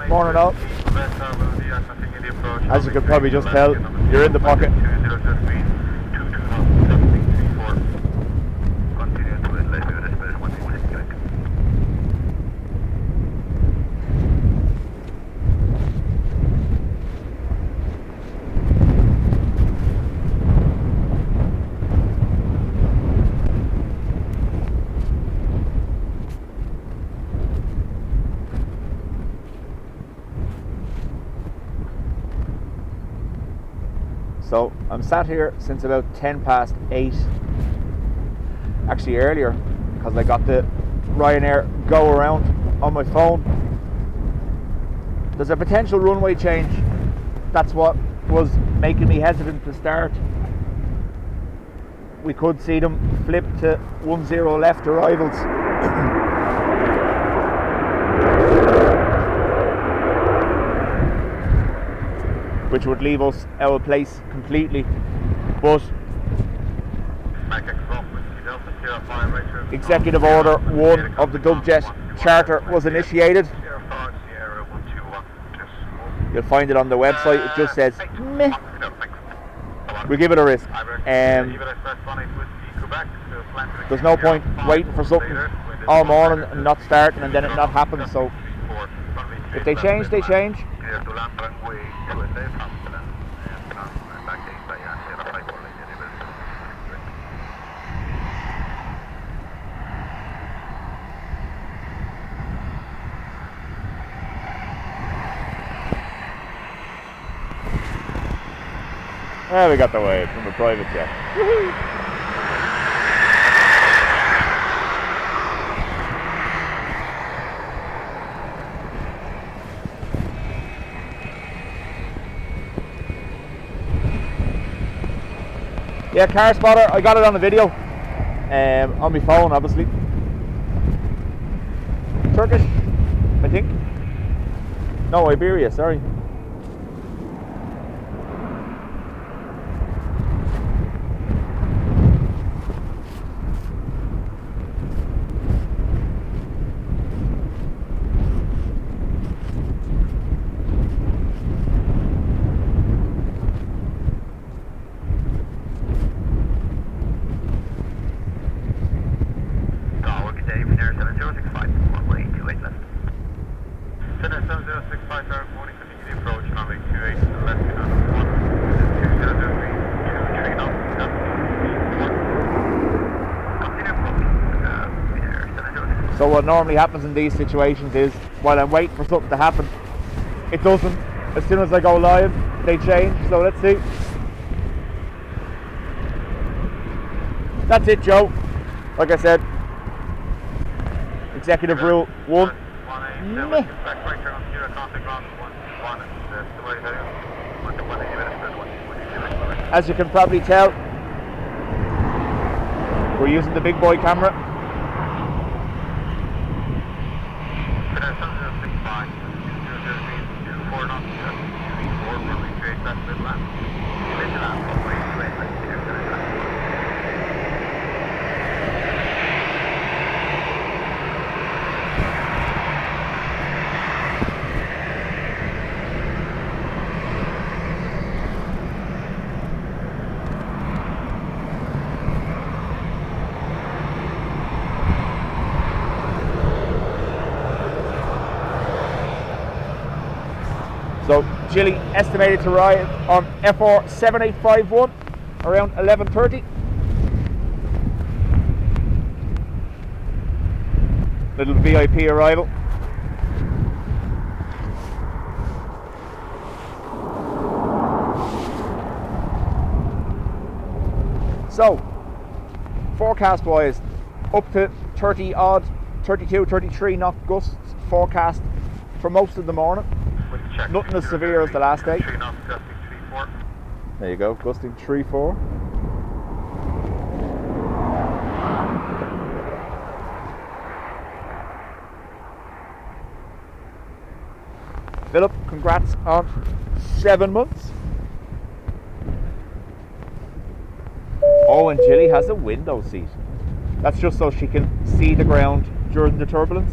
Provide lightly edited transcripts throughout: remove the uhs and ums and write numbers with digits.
Morning all. As you can probably just tell, you're in the pocket. So I'm sat here since about 8:10, actually earlier, because I got the Ryanair go around on my phone. There's a potential runway change. That's what was making me hesitant to start. We could see them flip to 10 left arrivals. Which would leave us out of place completely. But Executive Order 1 of the Dubjet Charter was initiated. You'll find it on the website. It just says meh. We'll give it a risk. There's no point waiting for something all morning and not starting and then it not happen. So if they change, they change. Well, we got the wave from the private jet. Woohoo! Yeah, car spotter, I got it on the video, on my phone obviously. Turkish, I think. No, Iberia, sorry. So what normally happens in these situations is, while I'm waiting for something to happen, it doesn't. As soon as I go live, they change. So let's see. That's it, Joe. Like I said, Executive Rule 1. Meh. As you can probably tell, we're using the big boy camera. So Chile estimated to arrive on FR 7851 around 11:30. Little VIP arrival. So, forecast wise, up to 30 odd, 32, 33 knot gusts forecast for most of the morning. Nothing as severe as the last day. There you go, gusting 3-4. Philip, congrats on 7 months. Oh, and Jilly has a window seat. That's just so she can see the ground during the turbulence.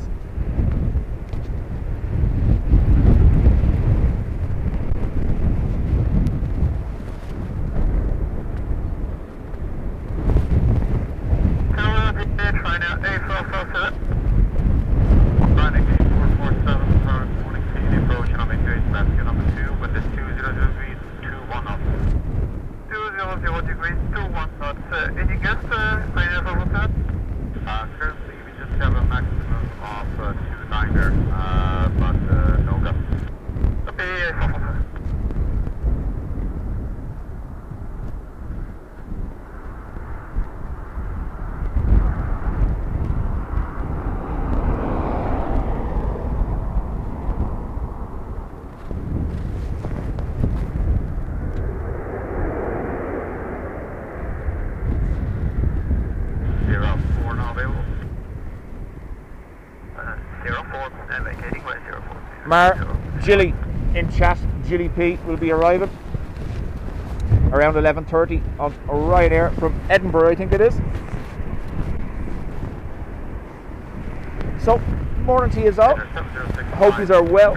Jilly in chat, Jilly P will be arriving around 11:30 on Ryanair from Edinburgh, I think it is. So, morning to you all. Hope you are well.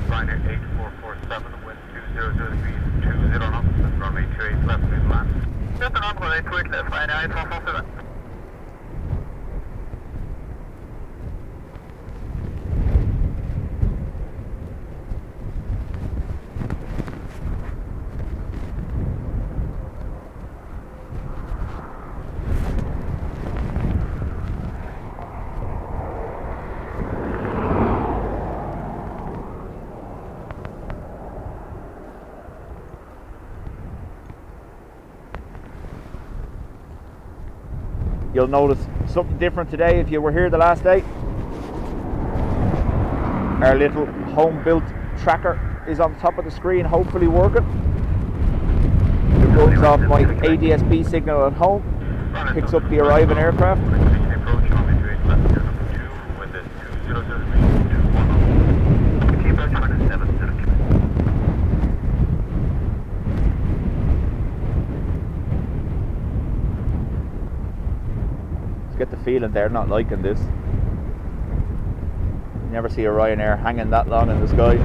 Ryanair 8447, wind 200 degrees, 20 knots, runway 28 left, wind land. Just an runway 28 left, Ryanair 8447. You'll notice something different today if you were here the last day. Our little home-built tracker is on top of the screen, hopefully working. It runs off my ADS-B signal at home, picks up the arriving aircraft. Get the feeling they're not liking this. You never see a Ryanair hanging that long in the sky.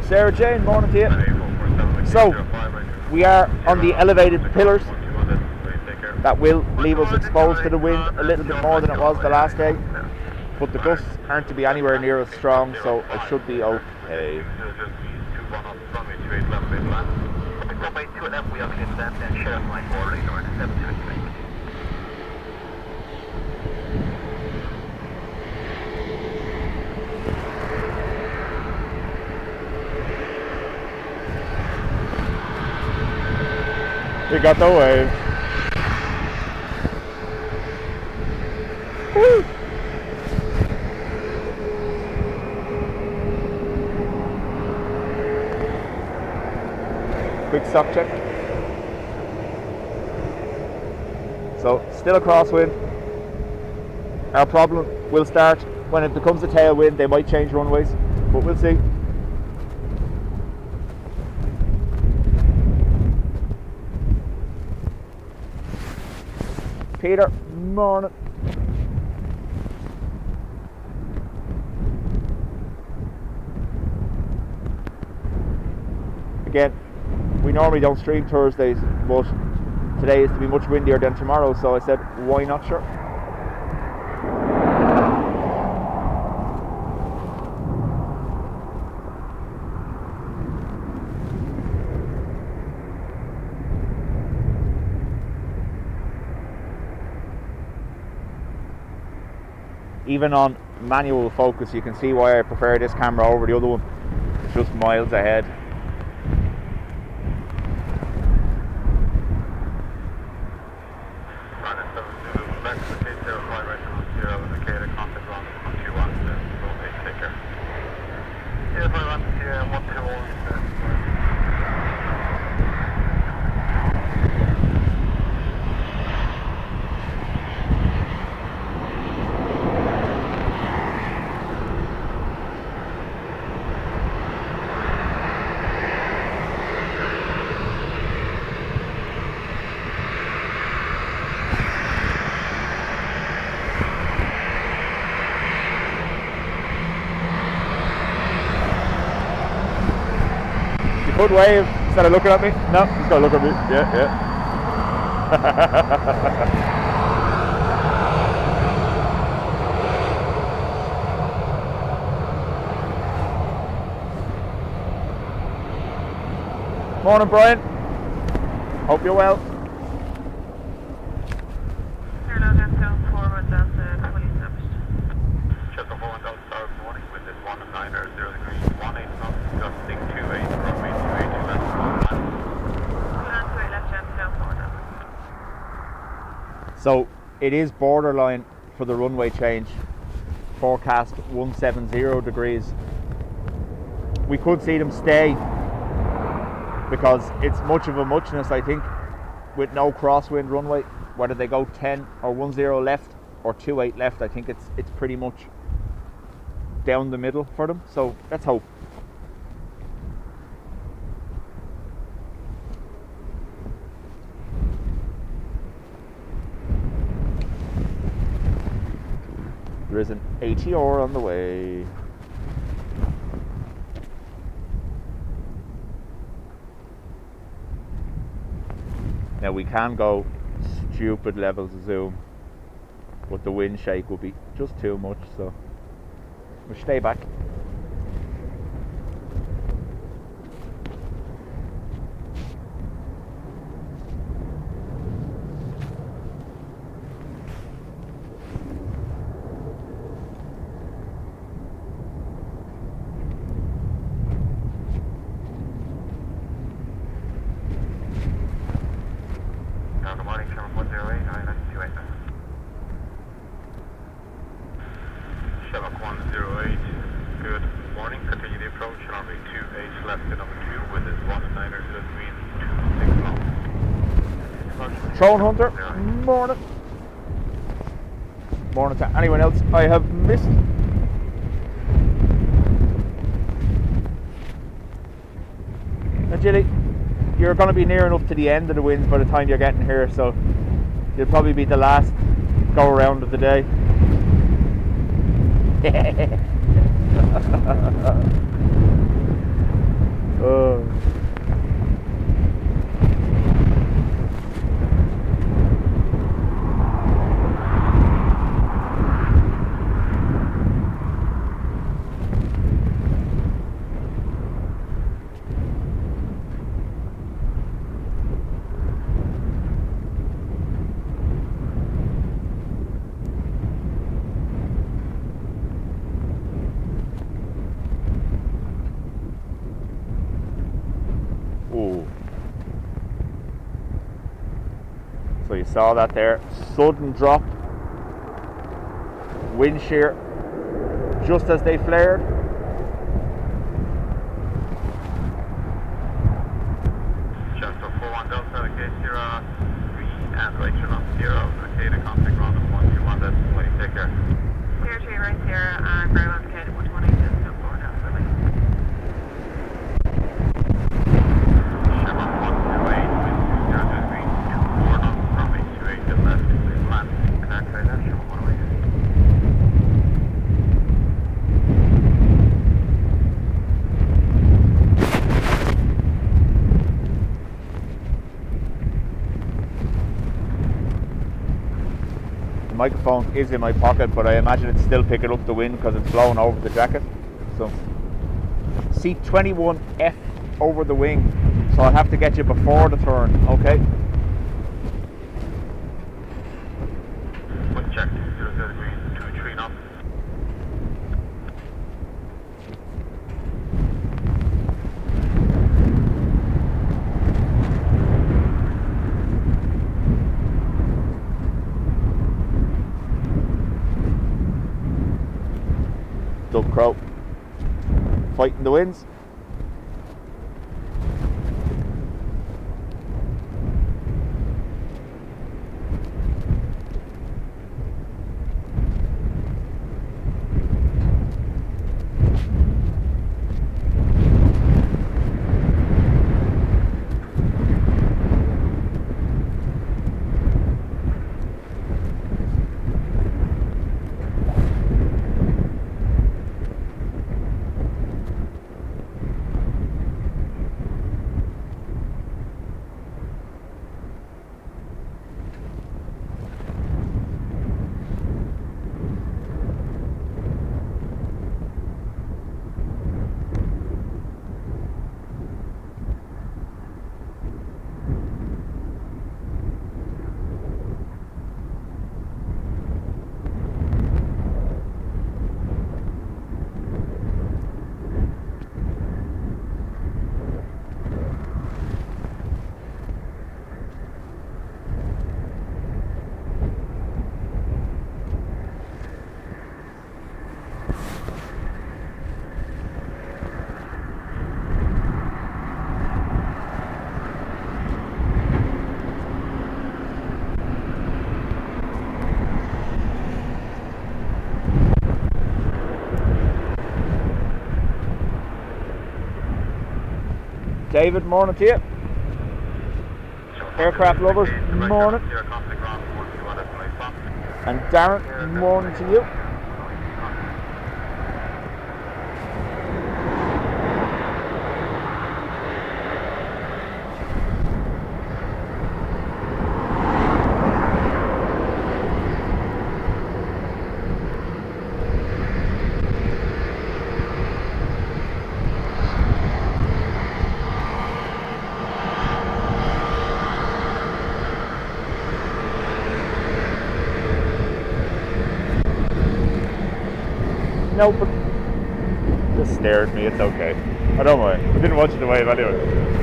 Sarah Jane, morning to you. So, we are on the elevated pillars. That will leave us exposed to the wind a little bit more than it was the last day. But the gusts aren't to be anywhere near as strong, so I should be okay. We got the wave. Woo! Quick stock check. So, still a crosswind. Our problem will start when it becomes a tailwind. They might change runways, but we'll see. Peter, morning. Again, we normally don't stream Thursdays, but today is to be much windier than tomorrow, so I said, why not, sure. Even on manual focus, you can see why I prefer this camera over the other one. It's just miles ahead. Good wave instead of looking at me. No, he's got to look at me. Yeah. Morning, Brian. Hope you're well. So it is borderline for the runway change. Forecast 170 degrees. We could see them stay because it's much of a muchness, I think, with no crosswind runway. Whether they go 10 or 10 left or 28 left, I think it's pretty much down the middle for them. So let's hope. There is an ATR on the way. Now we can go stupid levels of zoom, but the wind shake will be just too much, so we'll stay back. Drone Hunter, morning. Morning to anyone else I have missed. Now, Gilly, you're going to be near enough to the end of the winds by the time you're getting here, so you'll probably be the last go around of the day. Oh. So you saw that there, sudden drop, wind shear, just as they flared. Just for 41 Delta, okay, 03 and right turn on 0, okay, the contact ground of 121, that's way, take care. 03 right here, and very well indicated 118, just 4 Delta, really. Chevron 128, with 2 0 degrees, 24 knots, runway 28 to left, clear land. microphone is in my pocket, but I imagine it's still picking up the wind because it's blowing over the jacket. So, seat 21F over the wing. So I'll have to get you before the turn, okay? Wind check, 00 degrees, 23 knots. Dub Crow, fighting the winds. David, morning to you. Aircraft lovers, morning. And Darren, morning to you. No, but just stare at me, it's okay. I don't mind. I didn't want you to wave anyway.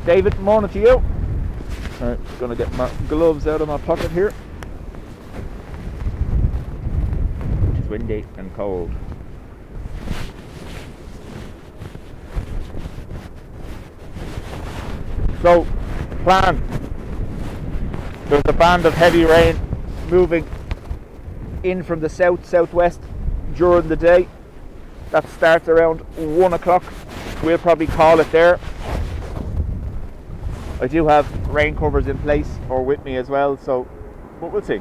David, morning to you. Alright, gonna get my gloves out of my pocket here. It's windy and cold. So, plan. There's a band of heavy rain moving in from the south-southwest during the day. That starts around 1 o'clock. We'll probably call it there. I do have rain covers in place or with me as well, so but we'll see.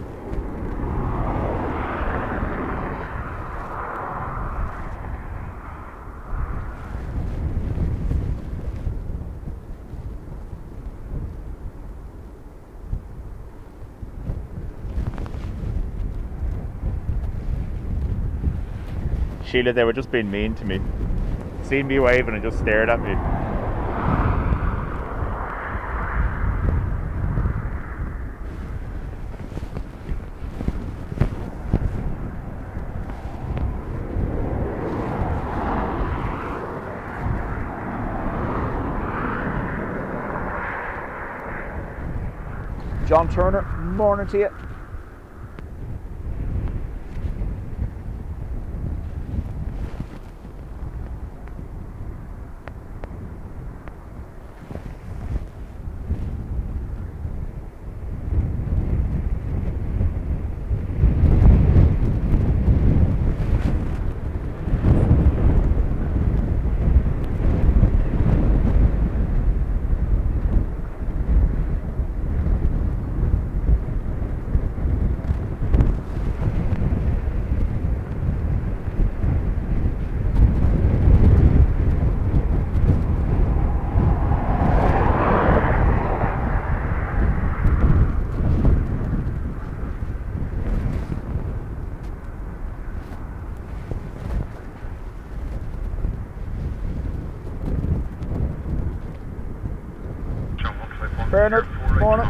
Sheila, they were just being mean to me. Seen me waving and just stared at me. John Turner, morning to you. Bernard. Morning.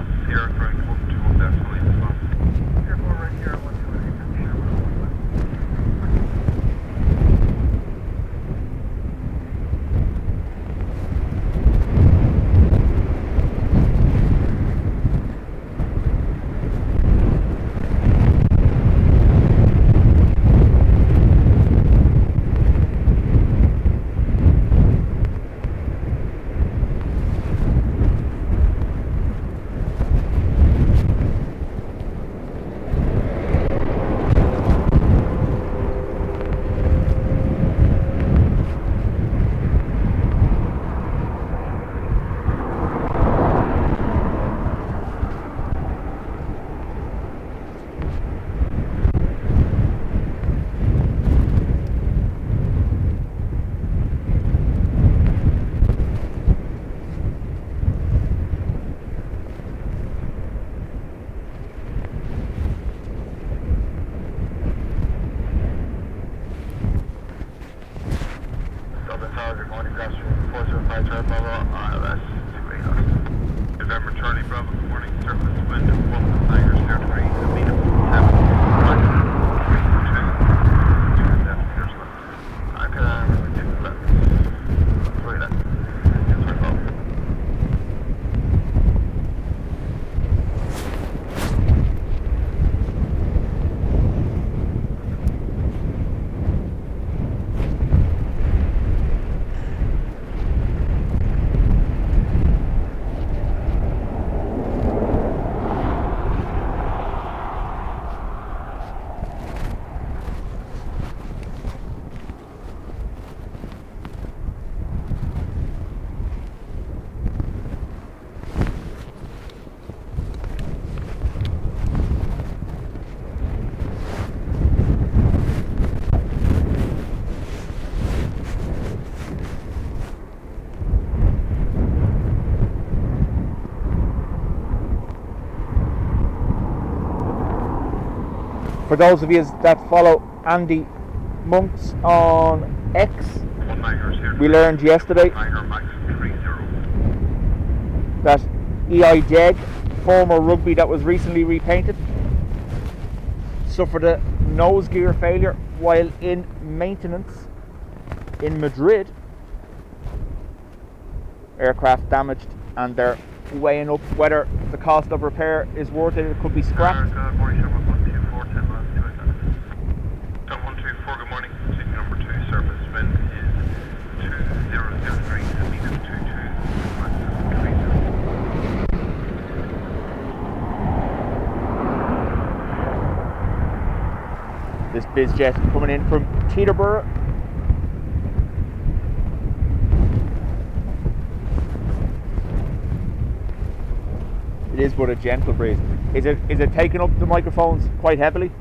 Good morning, Crosswind 405 Bravo, ILS 280. November Charlie Bravo, good morning, surface wind 1 Tigers, territory, Amina 7, 2 meters left. I can do that. Sorry, that. Yes, I will. For those of you that follow Andy Monks on X, we learned yesterday that EIDW, former rugby that was recently repainted, suffered a nose gear failure while in maintenance in Madrid. Aircraft damaged, and they're weighing up whether the cost of repair is worth it. It could be scrapped. Good morning, 2 number 2, surface wind is 2003, Amina 22, This BizJet coming in from Teterborough. It is but a gentle breeze. Is it taking up the microphones quite heavily?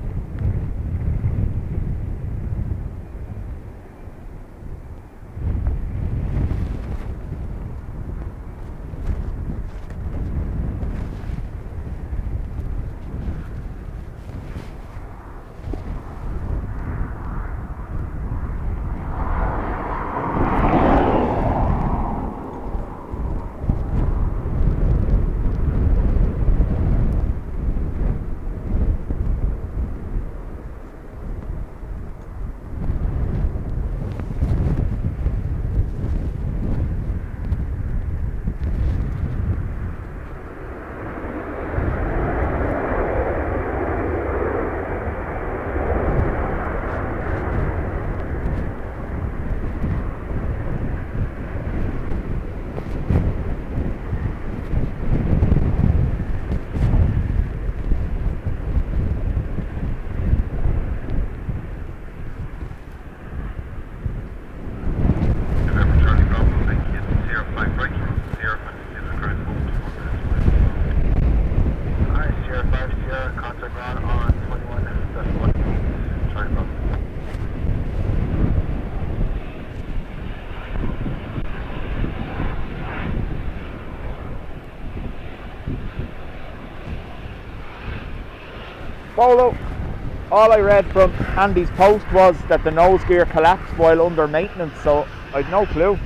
Polo. All I read from Andy's post was that the nose gear collapsed while under maintenance, so I'd no clue.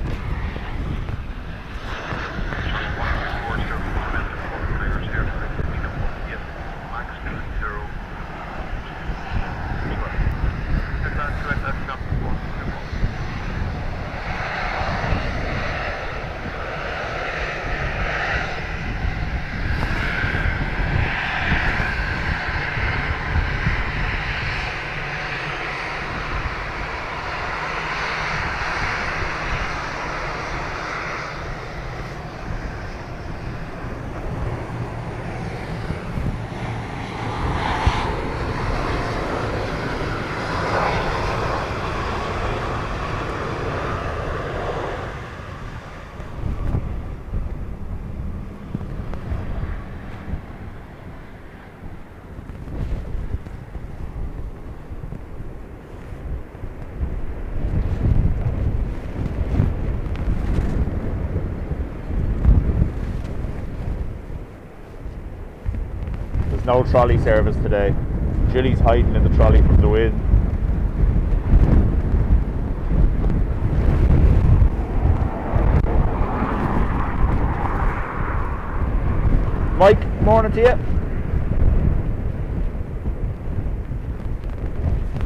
no trolley service today. Julie's hiding in the trolley from the wind. Mike, morning to you.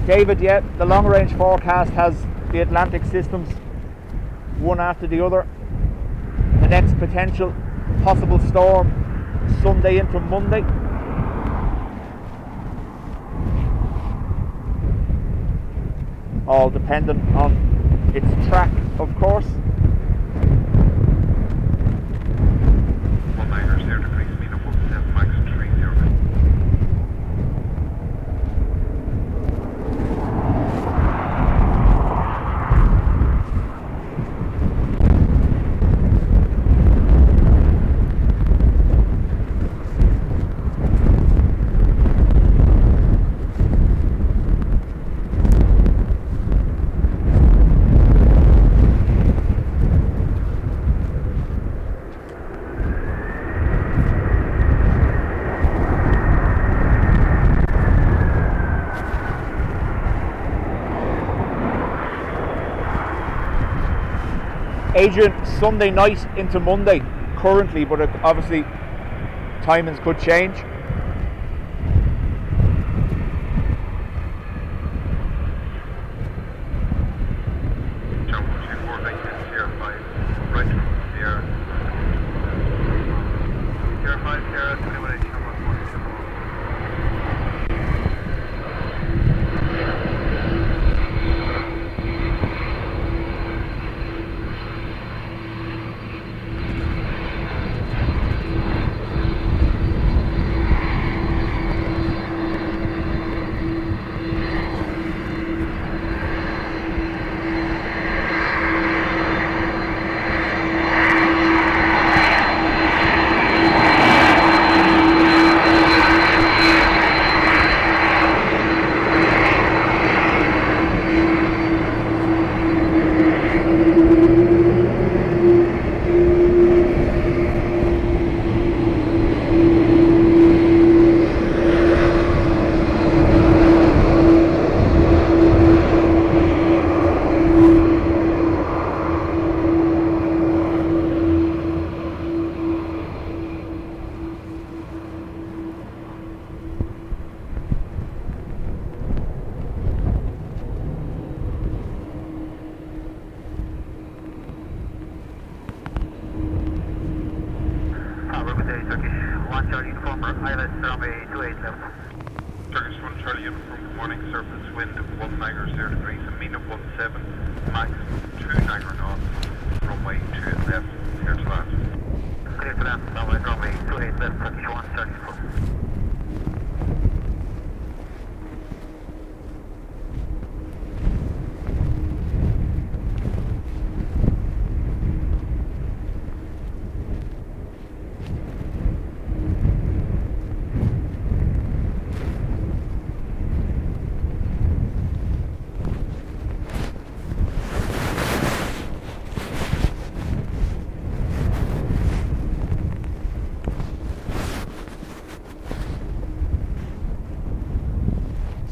David, yeah, the long range forecast has the Atlantic systems one after the other. The next potential possible storm Sunday into Monday. All dependent on its track, of course. Adrian, Sunday night into Monday currently, but obviously timings could change.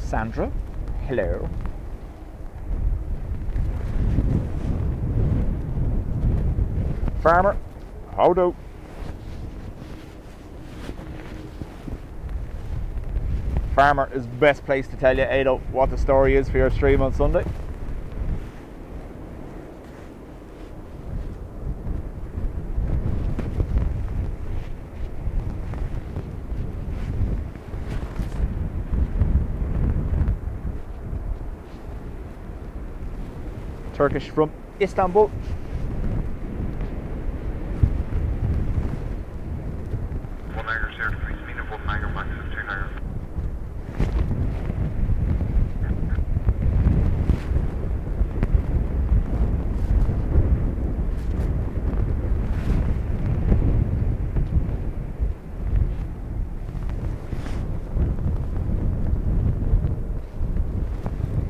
Sandra, hello. Farmer, how do? Farmer is the best place to tell you, Ado, what the story is for your stream on Sunday. Turkish from Istanbul.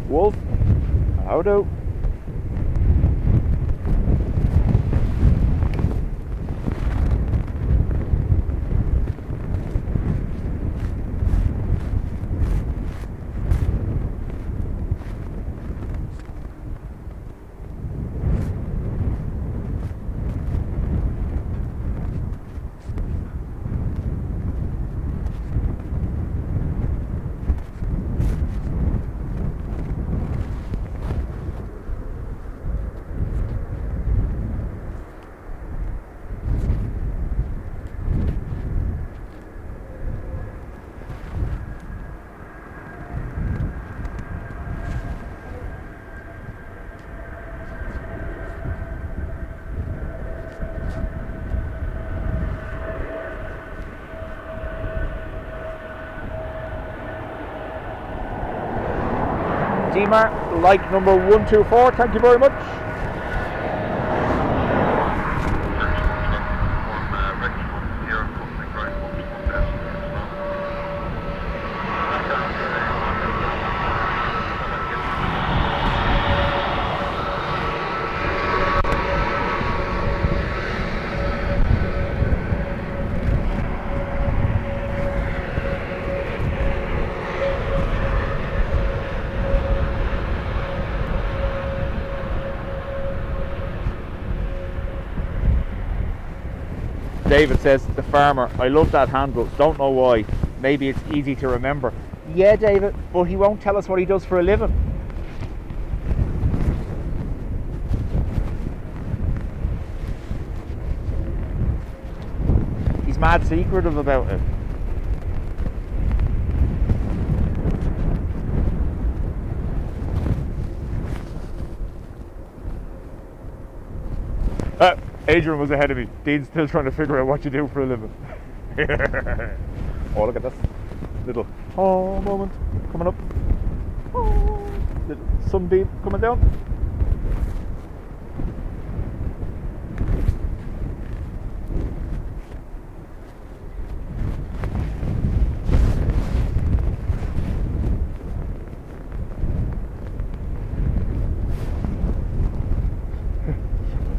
Wolf, how do? CMAR, like number 124, thank you very much. David says, the farmer, I love that handle, don't know why, maybe it's easy to remember. Yeah, David, but he won't tell us what he does for a living. He's mad secretive about it. Adrian was ahead of me. Dean's still trying to figure out what you do for a living. Oh, look at this little moment coming up. Little sunbeam coming down.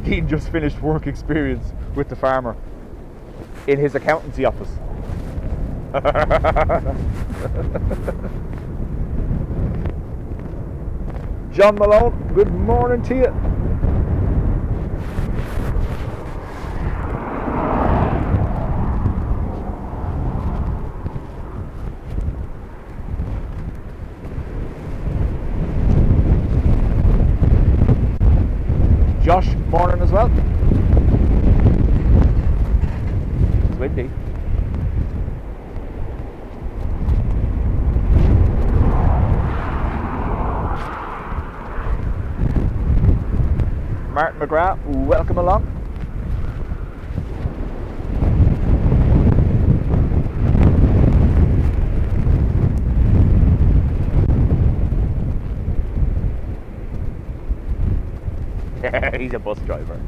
Dean just finished work experience with the farmer in his accountancy office. John Malone, good morning to you. Josh, morning as well. It's windy. Martin McGrath, welcome along. He's a bus driver.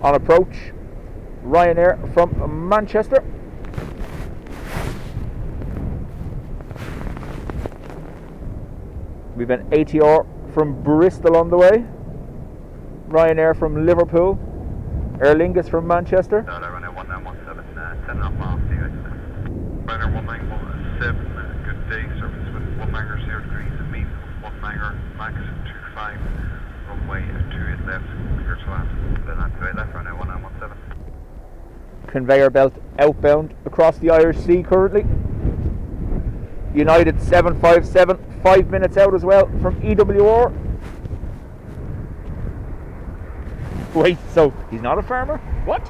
On approach, Ryanair from Manchester. We've an ATR from Bristol on the way, Ryanair from Liverpool, Aer Lingus from Manchester. Ryanair 1917, 10.5 miles to you. Ryanair 1917, good day, service with 1 hanger 0 degrees and mean 1 hanger, max 25, runway 28 left, clear to land. Then on to left, Ryanair 1917. Conveyor belt outbound across the Irish Sea currently. United 757, 5 minutes out as well from EWR. Wait, so he's not a farmer? What?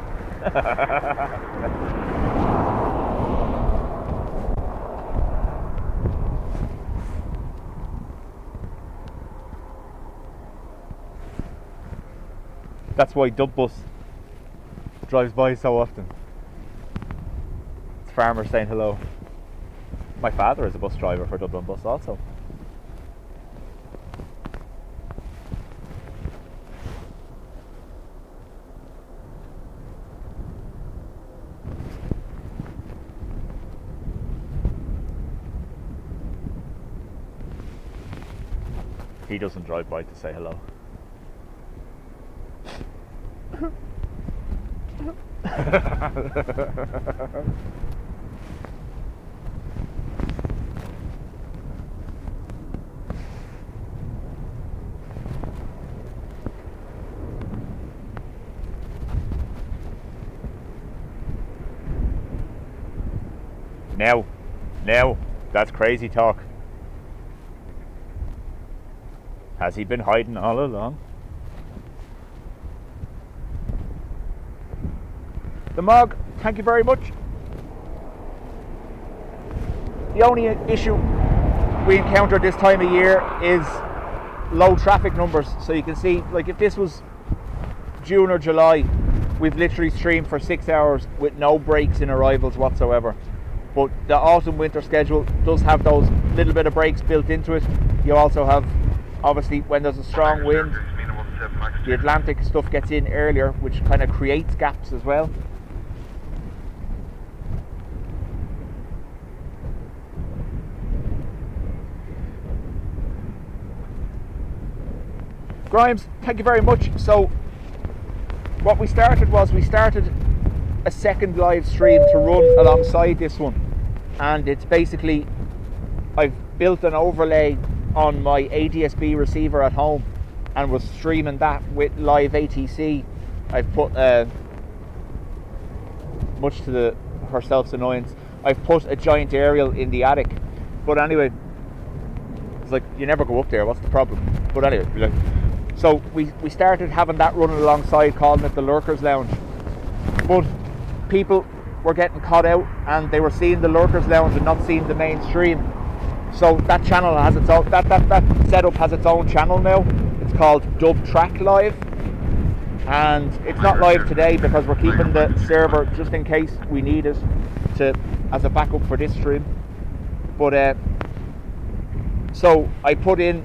That's why Dubbus drives by so often. It's farmers saying hello. My father is a bus driver for Dublin Bus also. He doesn't drive by to say hello. Now, that's crazy talk. Has he been hiding all along? The Mog, thank you very much. The only issue we encounter this time of year is low traffic numbers. So you can see, like if this was June or July, we've literally streamed for 6 hours with no breaks in arrivals whatsoever. But the autumn winter schedule does have those little bit of breaks built into it. You also have, obviously, when there's a strong wind, the Atlantic stuff gets in earlier, which kind of creates gaps as well. Grimes, thank you very much. So what we started was, we started a second live stream to run alongside this one, and it's basically, I've built an overlay on my ADSB receiver at home and was streaming that with live ATC. I've put much to herself's annoyance, I've put a giant aerial in the attic. But anyway, it's like, you never go up there, what's the problem? But anyway, like, so we started having that running alongside, calling it the Lurkers Lounge. But people were getting caught out and they were seeing the Lurkers Lounge and not seeing the main stream. So that channel has its own, that setup has its own channel now. It's called Dub Track Live, and it's not live today because we're keeping the server just in case we need it to as a backup for this stream. But so I put in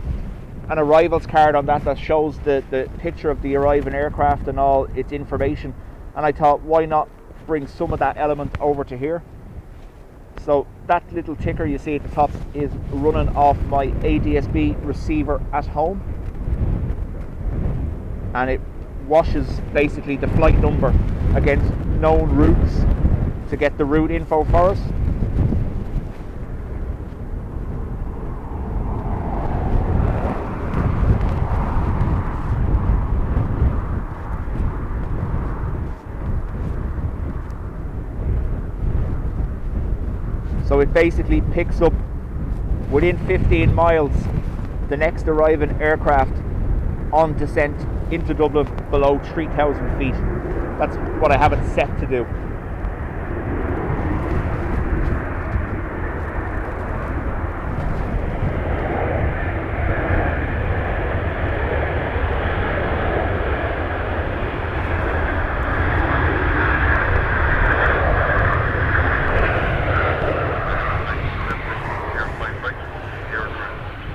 an arrivals card on that shows the picture of the arriving aircraft and all its information, and I thought, why not bring some of that element over to here. So that little ticker you see at the top is running off my ADSB receiver at home, and it washes basically the flight number against known routes to get the route info for us. So it basically picks up within 15 miles the next arriving aircraft on descent into Dublin below 3,000 feet. That's what I have it set to do.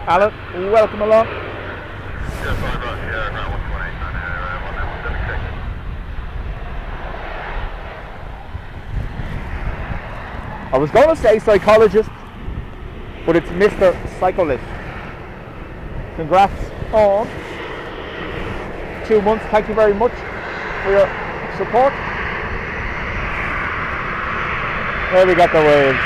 Alan, welcome along. I was going to say psychologist, but it's Mr. Psycholist. Congrats on 2 months. Thank you very much for your support. There we got the waves.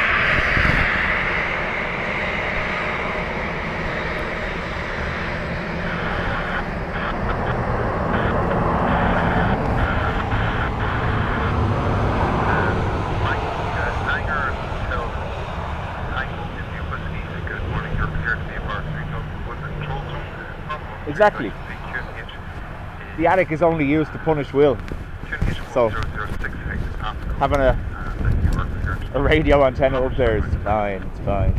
Exactly. The attic is only used to punish Will. So having a radio antenna up there is fine, it's fine.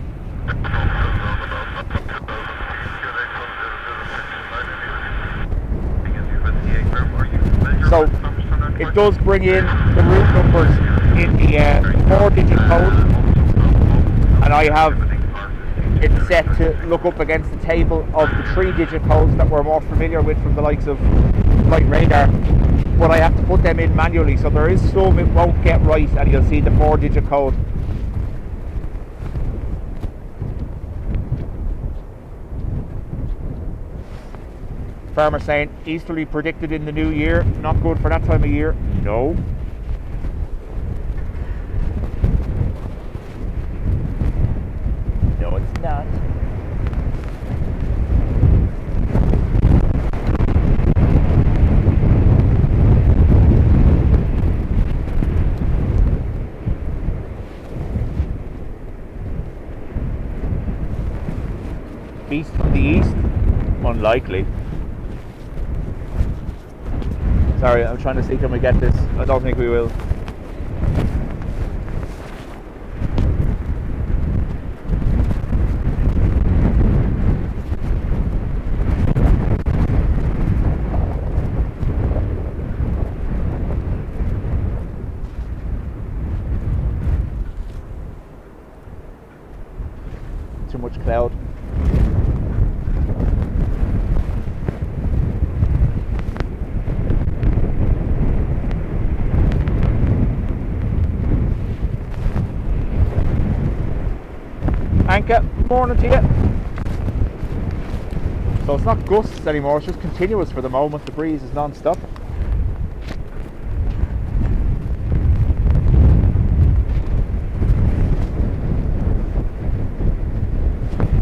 So it does bring in the route numbers in the 4-digit code, and I have it's set to look up against the table of the 3-digit codes that we're more familiar with from the likes of Flight Radar, but I have to put them in manually, so there is some it won't get right and you'll see the 4-digit code. Farmer saying easterly predicted in the new year, not good for that time of year. No. No, it's not. Beast from the east? Unlikely. Sorry, I'm trying to see can we get this. I don't think we will. cloud. Anka, morning to you. So it's not gusts anymore, it's just continuous for the moment. The breeze is non-stop.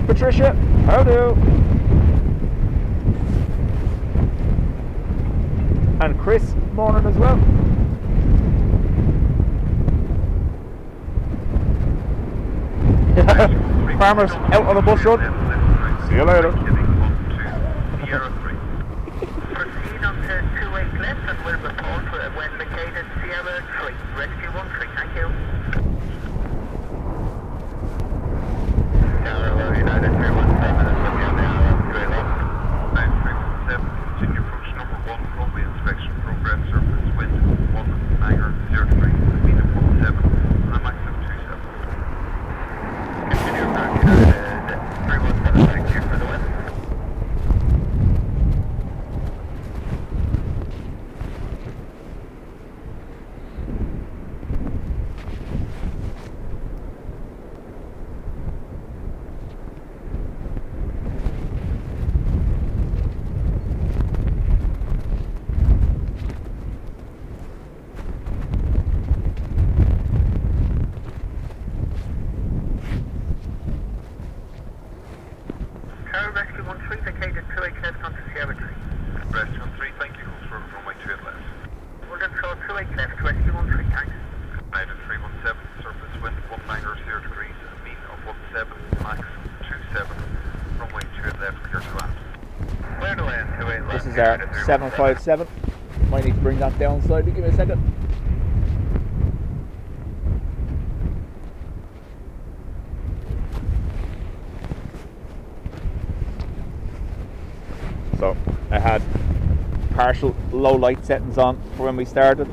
Patricia, how do? And Chris, morning as well. Farmers out on the bus run. See you later. Proceed on to 28 left and we'll report when located Sierra 3, Rescue 13, thank you. Tower United 317 is looking on the straight up. 9317, continue approach number 1, runway inspection progress, surface wind 1, Niagara 03, speed of 17, and a max of 27. Continue approach United 317, thank you for the wind. Rescue 13, located 28 left onto Sierra 3. Rescue 13, thank you, hold for runway 28 left. Well done, so 28 left, Rescue 13, thanks. United 317, surface wind 190 degrees, mean of 17, max 27, runway 28 left, clear to land. Clear to land, 28 left. This is our 757. Might need to bring that down slightly, give me a second. So I had partial low light settings on for when we started.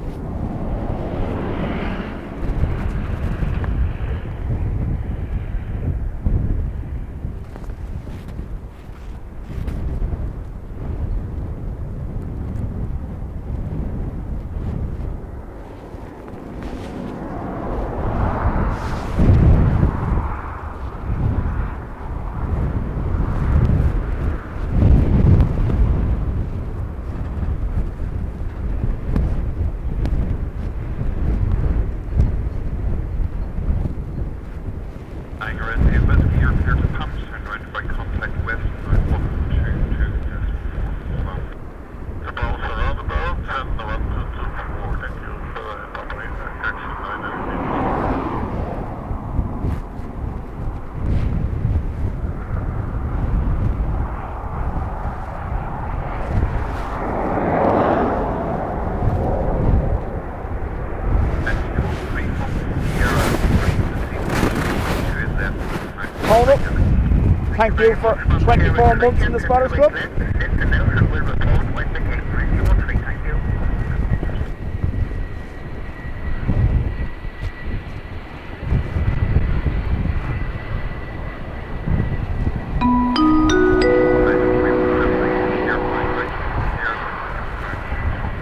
Thank you for 24 months in the Spotters Club.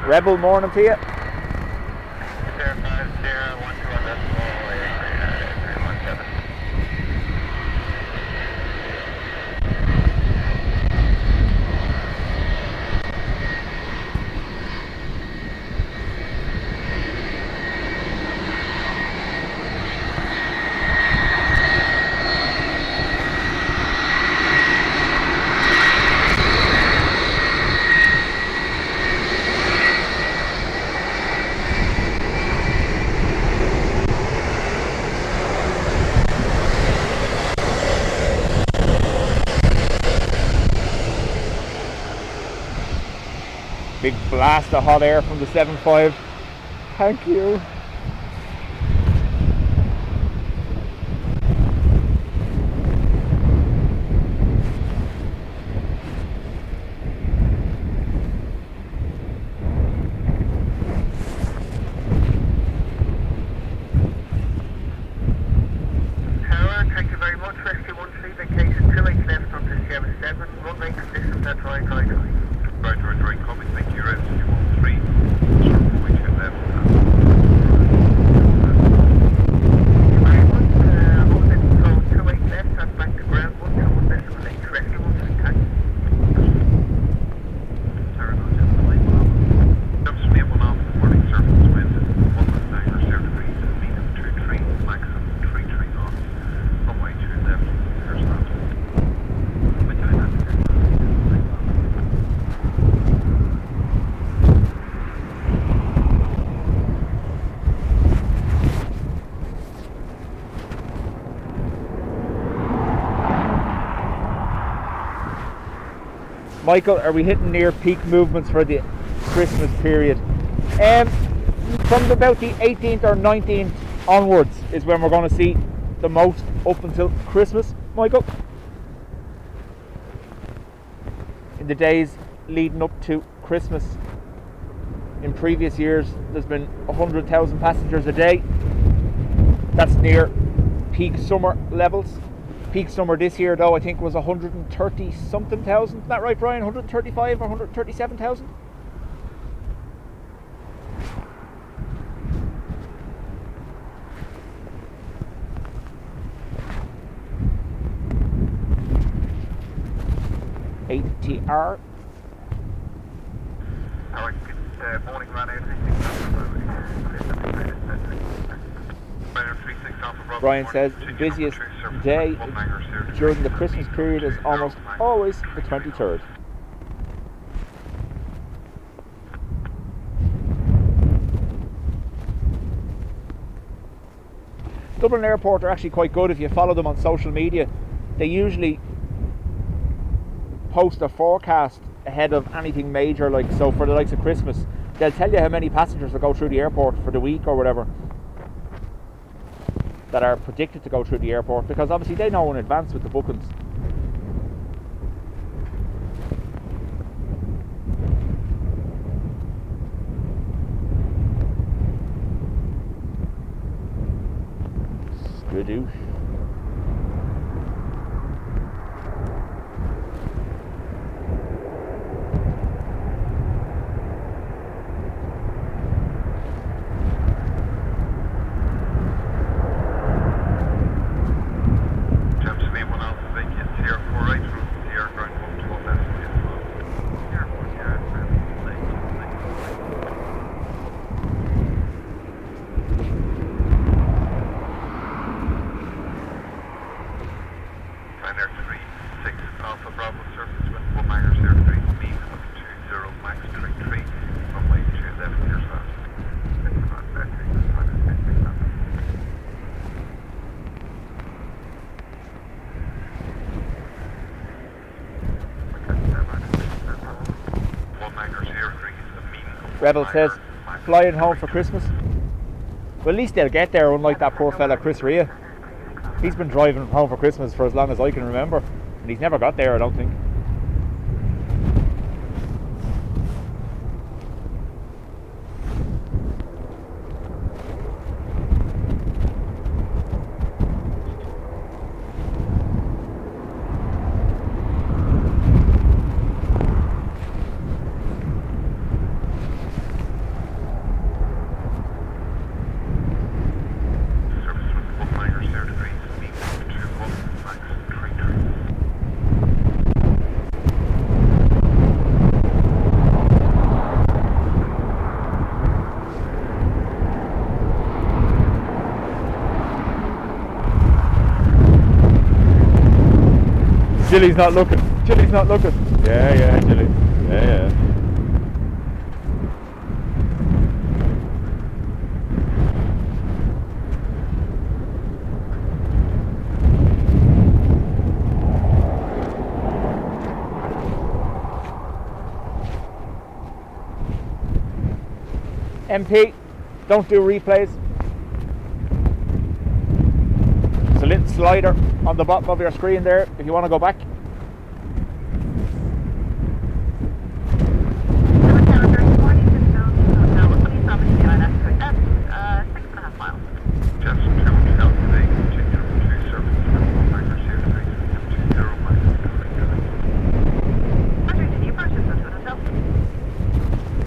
Rebel, morning to you. Big blast of hot air from the 7.5. Thank you. Tower, thank you very much. Rescue 13, vacation Michael, are we hitting near peak movements for the Christmas period? From about the 18th or 19th onwards is when we're going to see the most up until Christmas, Michael. In the days leading up to Christmas, in previous years, there's been 100,000 passengers a day. That's near peak summer levels. Peak summer this year, though, I think was 130 something thousand. Is that right, Brian? 135 or 137,000? ATR. Morning, Ryanair 36 Alpha. Brian says the busiest day during the Christmas period is almost always the 23rd. Dublin Airport are actually quite good if you follow them on social media. They usually post a forecast ahead of anything major, like so for the likes of Christmas. They'll tell you how many passengers will go through the airport for the week or whatever that are predicted to go through the airport, because obviously they know in advance with the bookings. Skidoosh. Rebel says, flying home for Christmas. Well, at least they'll get there, unlike that poor fella Chris Rea. He's been driving home for Christmas for as long as I can remember, and he's never got there, I don't think. Jilly's not looking. Jilly's not looking. Yeah, Jilly. Yeah. MP, don't do replays. There's a little slider on the bottom of your screen there if you want to go back.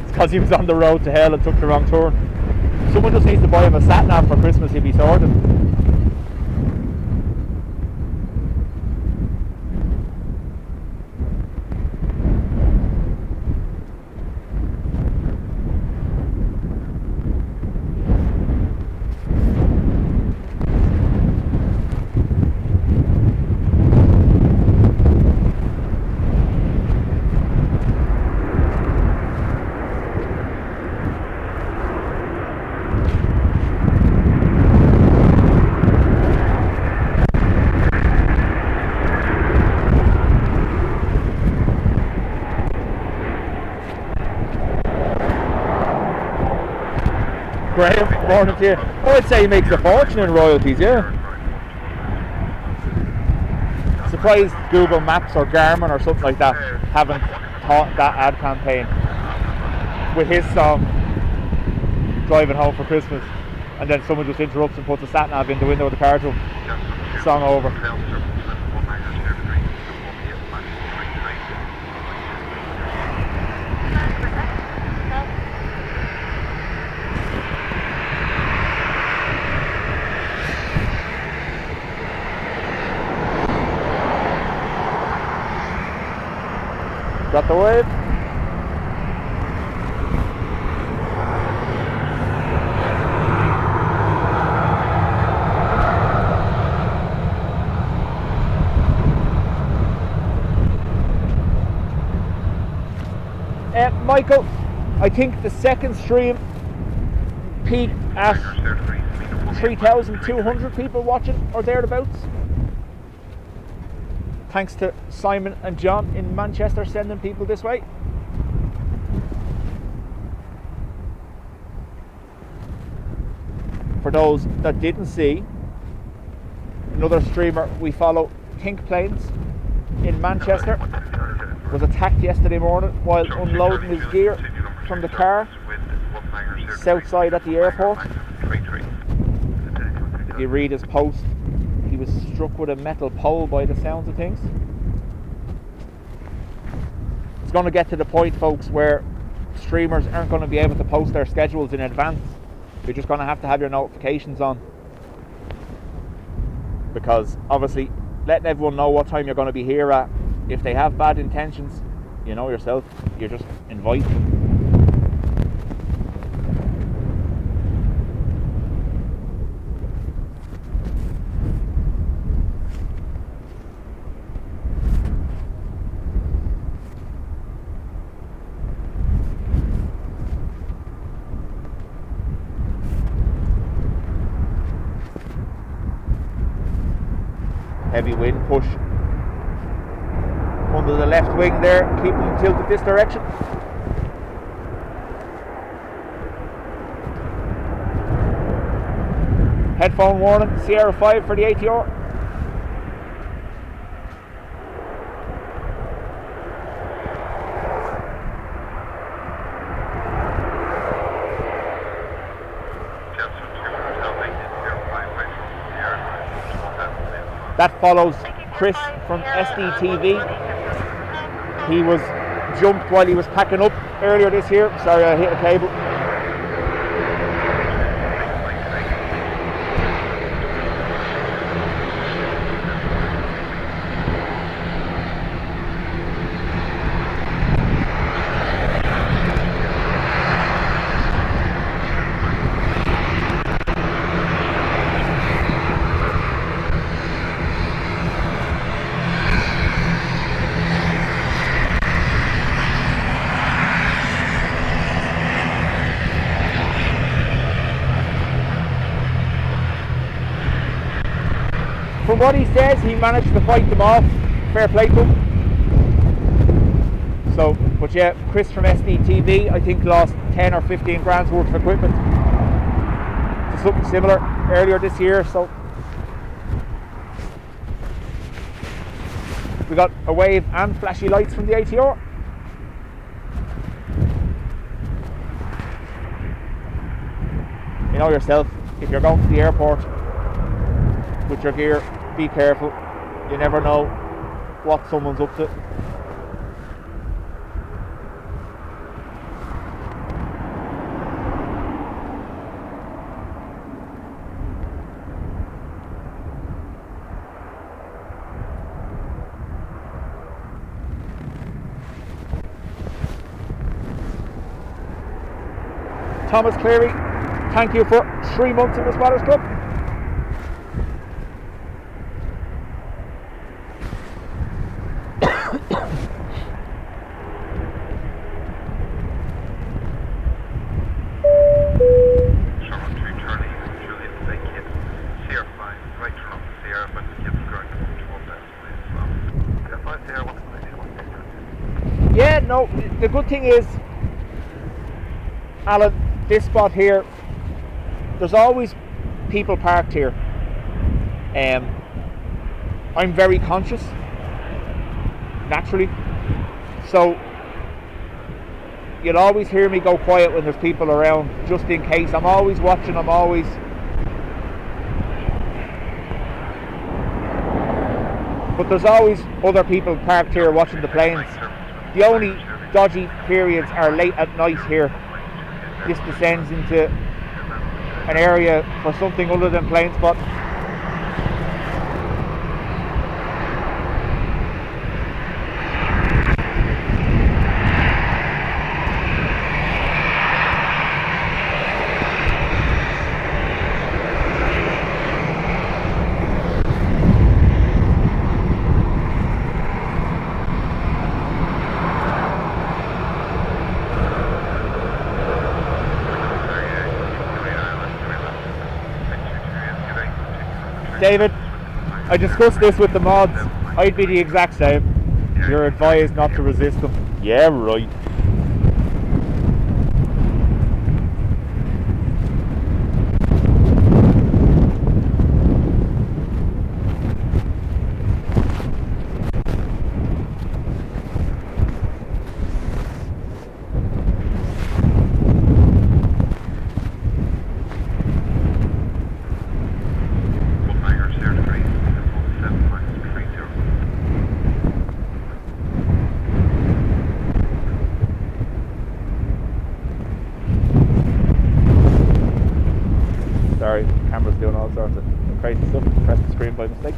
It's because he was on the road to hell and took the wrong turn. Someone just needs to buy him a sat nav for Christmas, he'll be sorted. Graham, morning to you. I'd say he makes a fortune in royalties, yeah. Surprised Google Maps or Garmin or something like that haven't taught that ad campaign with his song Driving Home for Christmas, and then someone just interrupts and puts a sat nav in the window of the car to him. Song over. Got the wave. Michael, I think the second stream peaked at 3,200 people watching or thereabouts. Thanks to Simon and John in Manchester sending people this way. For those that didn't see, another streamer we follow, Think Planes in Manchester, was attacked yesterday morning while unloading his gear from the car south side at the airport. If you read his post, he was struck with a metal pole by the sounds of things. It's going to get to the point, folks, where streamers aren't going to be able to post their schedules in advance. You're just going to have your notifications on, because obviously letting everyone know what time you're going to be here at, if they have bad intentions, you know yourself, you're just inviting them. Heavy wind push under the left wing there, keeping them tilted this direction. Headphone warning, Sierra 5 for the ATR. That follows Chris from SDTV. He was jumped while he was packing up earlier this year. Sorry, I hit a cable. From what he says, he managed to fight them off. Fair play to him. So, but yeah, Chris from SDTV, I think, lost 10 or 15 grand's worth of equipment to something similar earlier this year. So we got a wave and flashy lights from the ATR. You know yourself, if you're going to the airport with your gear, be careful. You never know what someone's up to. Thomas Cleary, thank you for 3 months in the Spotters Club. Yeah, no, the good thing is, Alan, this spot here there's always people parked here. I'm very conscious, naturally, so you'll always hear me go quiet when there's people around, just in case. I'm always watching, I'm always... But there's always other people parked here watching the planes. The only dodgy periods are late at night here. This descends into an area for something other than Planespotting. David, I discussed this with the mods. I'd be the exact same. You're advised not to resist them. Yeah, right. Sorry, camera's doing all sorts of crazy stuff. Pressed the screen by mistake.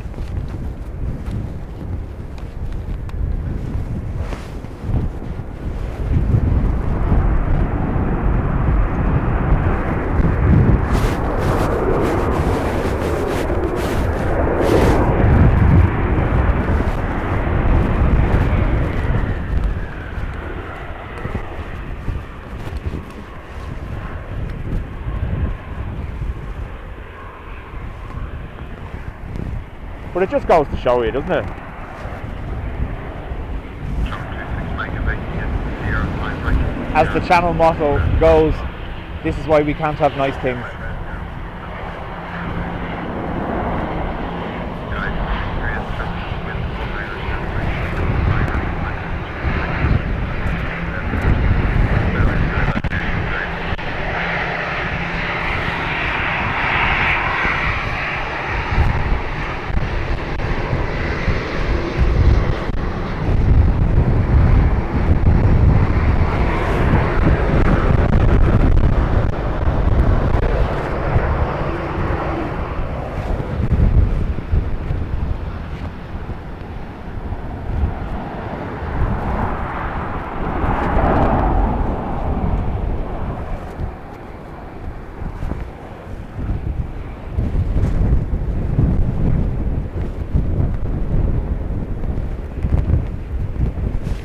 But it just goes to show you, doesn't it? As the channel motto goes, this is why we can't have nice things.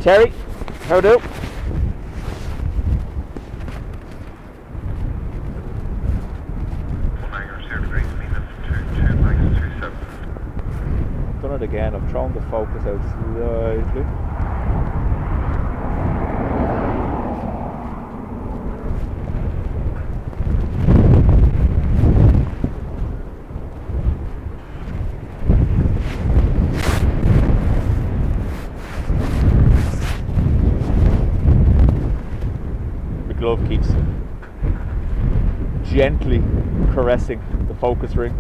Terry, how do? Done it again. I've thrown the focus out slightly. Glove keeps gently caressing the focus ring,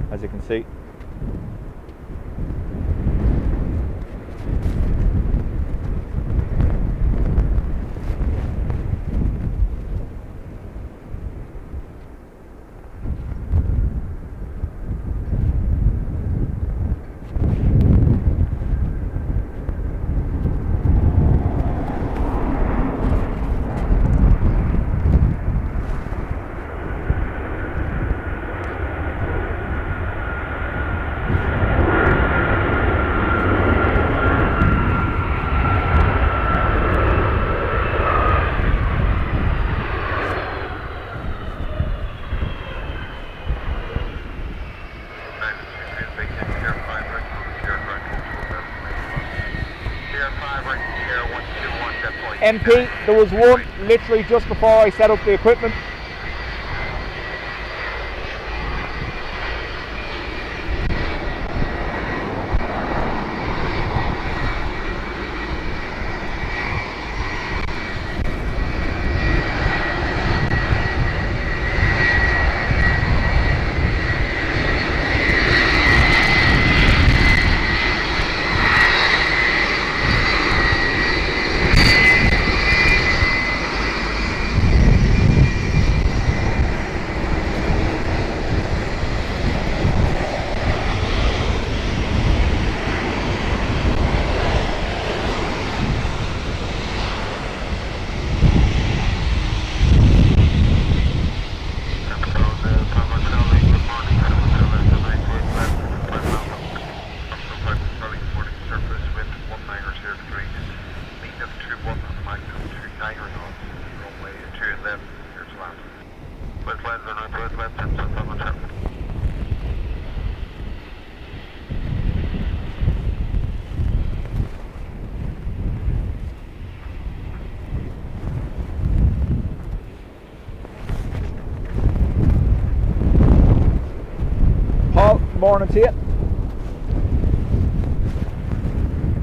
as you can see. MP, there was one literally just before I set up the equipment. straight left, here's land. West lines are not west left, 10 cents on the trap. Paul, morning to you.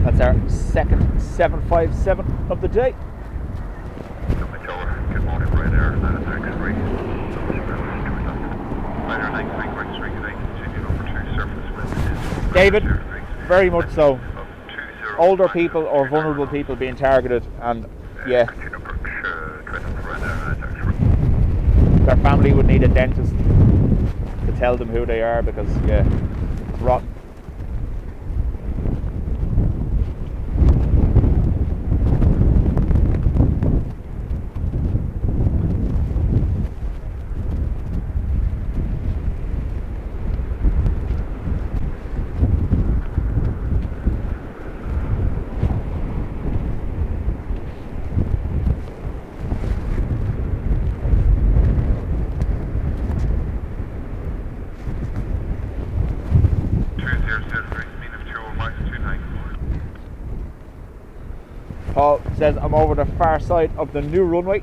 That's our second 757 of the day. Good morning, Ryanair, taxi free. Ryanair 93.3, they continue over to surface wind. David, very much so. Older people or vulnerable people being targeted, and yeah, their family would need a dentist to tell them who they are, because yeah, it's rotten. Paul says I'm over the far side of the new runway,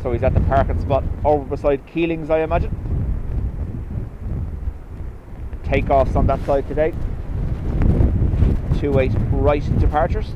so he's at the parking spot over beside Keeling's, I imagine. Takeoffs on that side today. 28 right departures.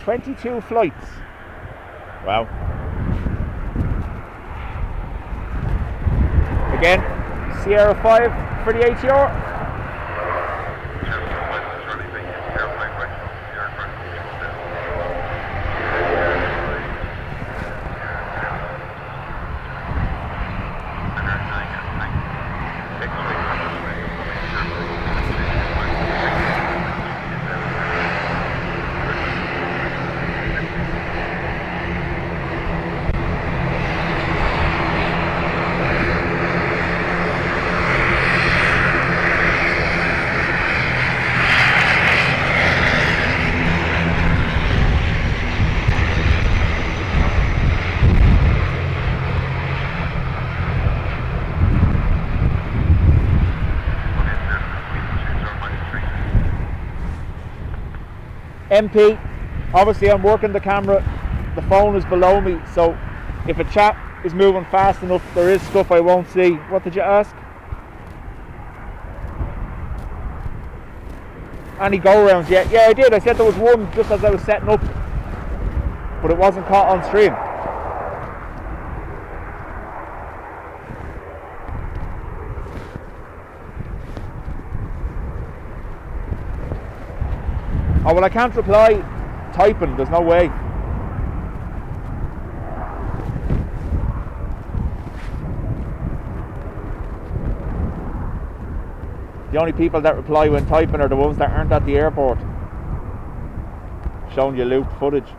"22 flights. Wow. Again, Sierra 5 for the ATR. MP, obviously I'm working the camera, the phone is below me, so if a chat is moving fast enough, there is stuff I won't see. What did you ask? Any go-rounds? Yeah, I did. I said there was one just as I was setting up, but it wasn't caught on stream. Oh, well, I can't reply typing, there's no way. The only people that reply when typing are the ones that aren't at the airport, showing you looped footage.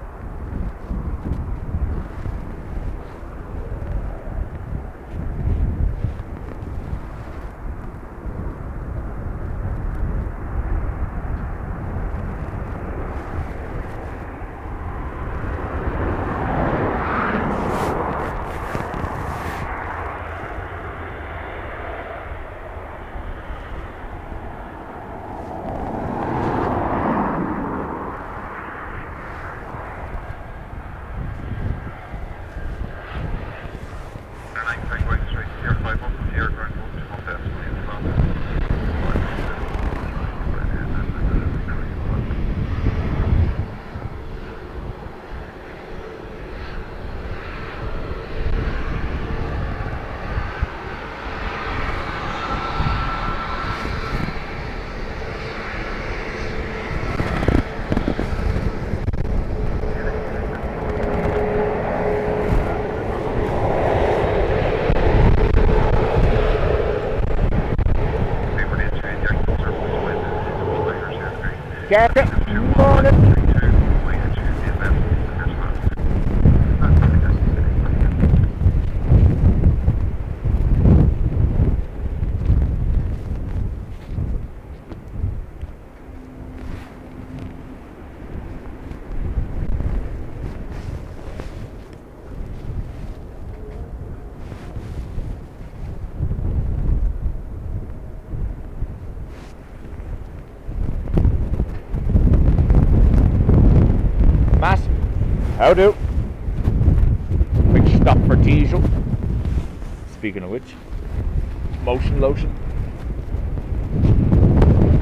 Garca, morning. Matt, how do? Quick stop for diesel. Speaking of which, motion lotion.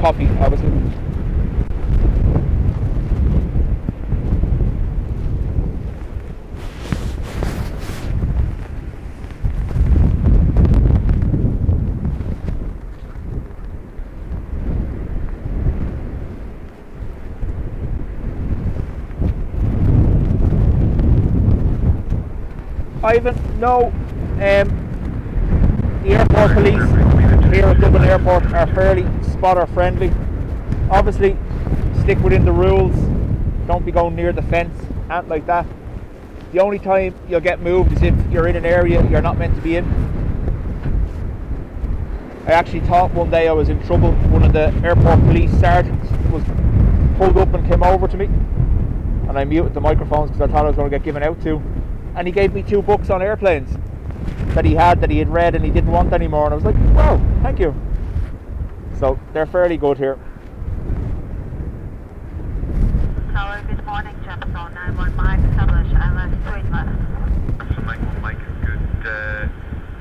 Coffee, obviously. Ivan, no. The airport police here at Dublin Airport are fairly spotter friendly. Obviously, stick within the rules. Don't be going near the fence, and like that. The only time you'll get moved is if you're in an area you're not meant to be in. I actually thought one day I was in trouble. One of the airport police sergeants was pulled up and came over to me, and I muted the microphones because I thought I was going to get given out to. And he gave me 2 books on airplanes that he had read and he didn't want anymore, and I was like, wow, thank you. So they're fairly good here. Hello, good morning, Jennifer. 91 Mike, establish LS 3 left. So 91 Mike, good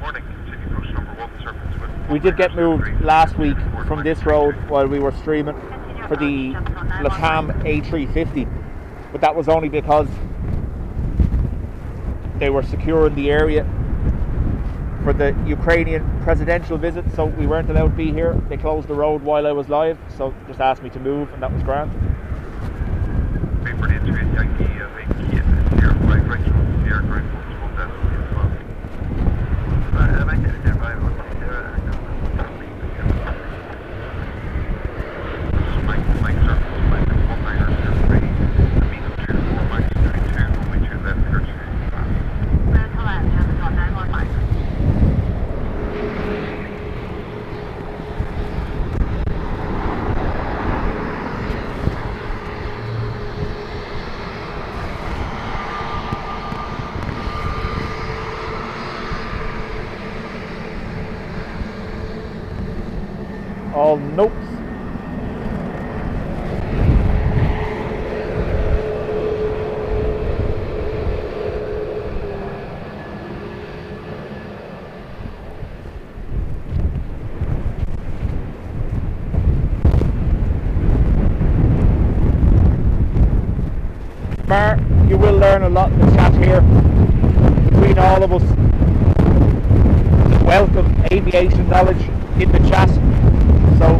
morning. Continue approach number 1, surface with... We did get moved last week from this road while we were streaming for the Latam A350, but that was only because they were securing the area for the Ukrainian presidential visit, so we weren't allowed to be here. They closed the road while I was live, so just asked me to move, and that was grand. All notes. Mar, you will learn a lot in the chat here. Between all of us, the wealth of aviation knowledge in the chat. So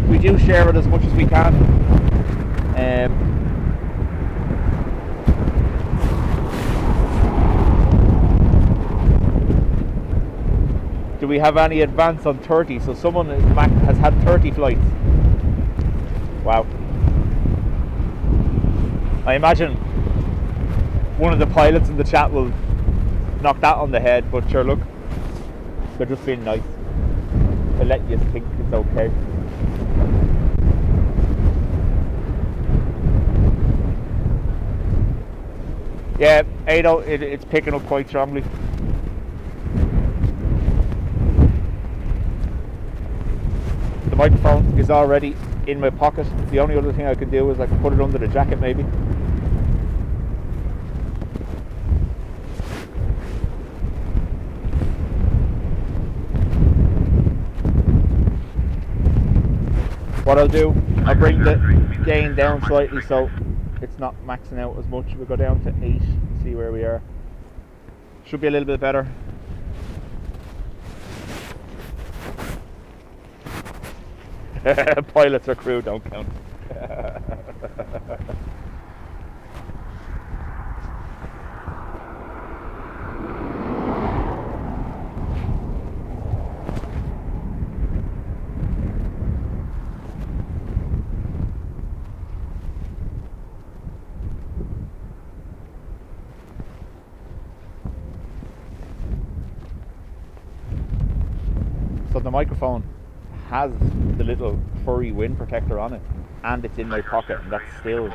we do share it as much as we can. Do we have any advance on 30? So someone has had 30 flights. Wow. I imagine one of the pilots in the chat will knock that on the head, but sure, look, they're just being nice. They let you think it's okay. Yeah, Ado, it's picking up quite strongly. The microphone is already in my pocket. The only other thing I can do is I can put it under the jacket maybe. What I'll do, I'll bring the gain down slightly so it's not maxing out as much. We'll go down to 8 and see where we are. Should be a little bit better. Pilots or crew don't count. So the microphone has the little furry wind protector on it, and it's in my pocket, and that's still...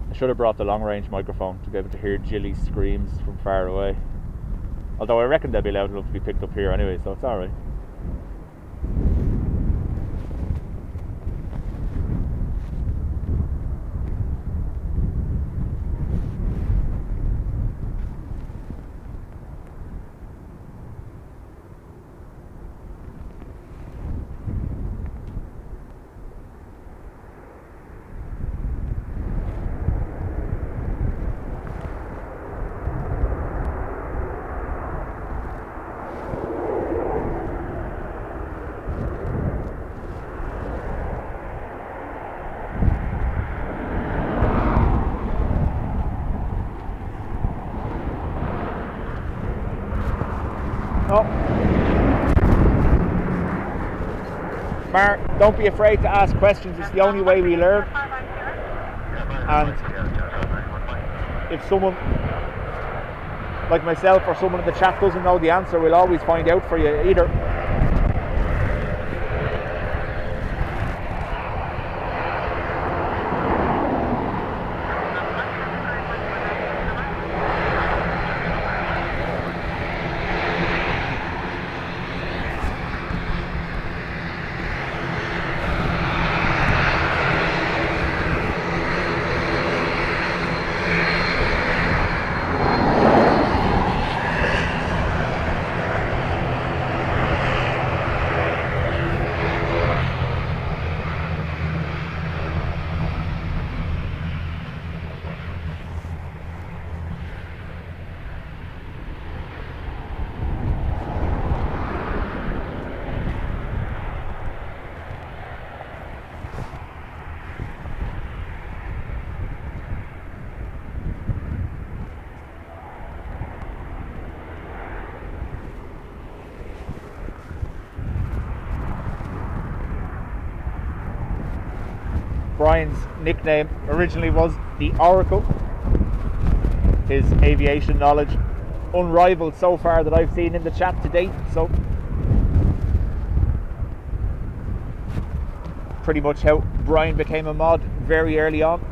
I should have brought the long range microphone to be able to hear Jilly's screams from far away. Although I reckon they'll be loud enough to be picked up here anyway, so it's alright. Mark, don't be afraid to ask questions. It's the only way we learn. And if someone like myself or someone in the chat doesn't know the answer, we'll always find out for you either. Brian's nickname originally was the Oracle. His aviation knowledge unrivaled so far that I've seen in the chat to date, so pretty much how Brian became a mod very early on,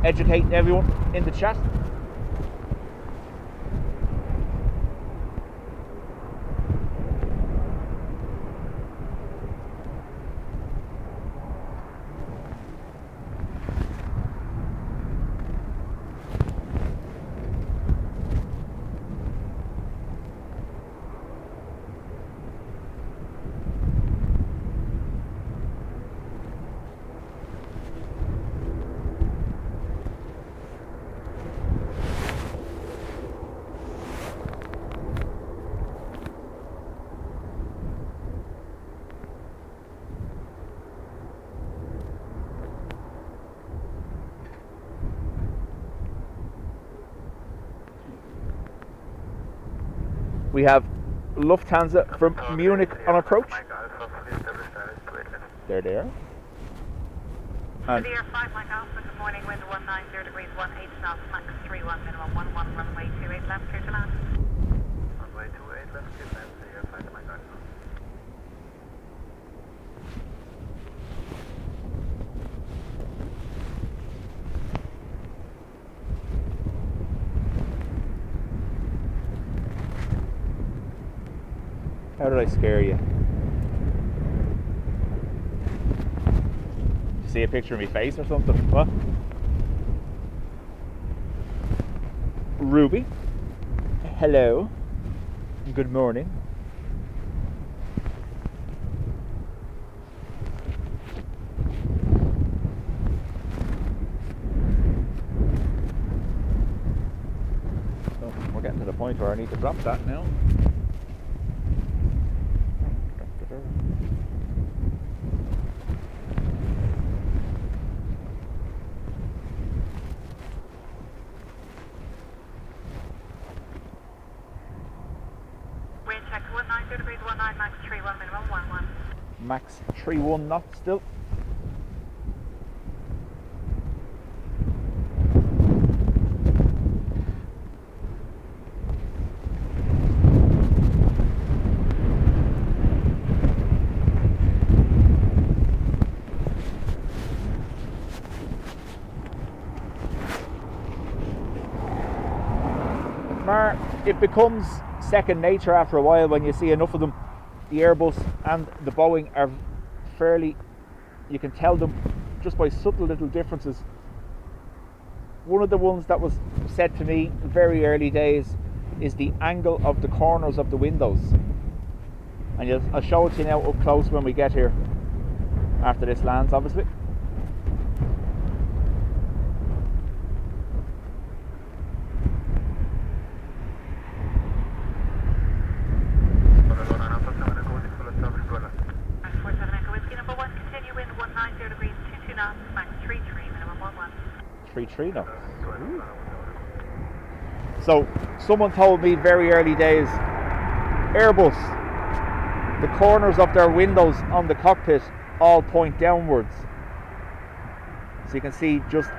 educating everyone in the chat. We have Lufthansa from Munich on approach. There they are. And Clear 5 Mike Alpha, good morning, wind 190 degrees, 18 knots, max 31, minimum 11, runway 28 left, clear to land. Runway 28 left, clear to land, clear 5 Mike Alpha. how did I scare you? See a picture of my face or something? What? Ruby. Hello. Good morning. So we're getting to the point where I need to drop that now. max 31 knots still. It becomes second nature after a while when you see enough of them. The Airbus and the Boeing are fairly, you can tell them just by subtle little differences. One of the ones that was said to me very early days is the angle of the corners of the windows, and I'll show it to you now up close when we get here after this lands, obviously. Tree knots. Ooh. So someone told me very early days, Airbus, the corners of their windows on the cockpit all point downwards. So you can see just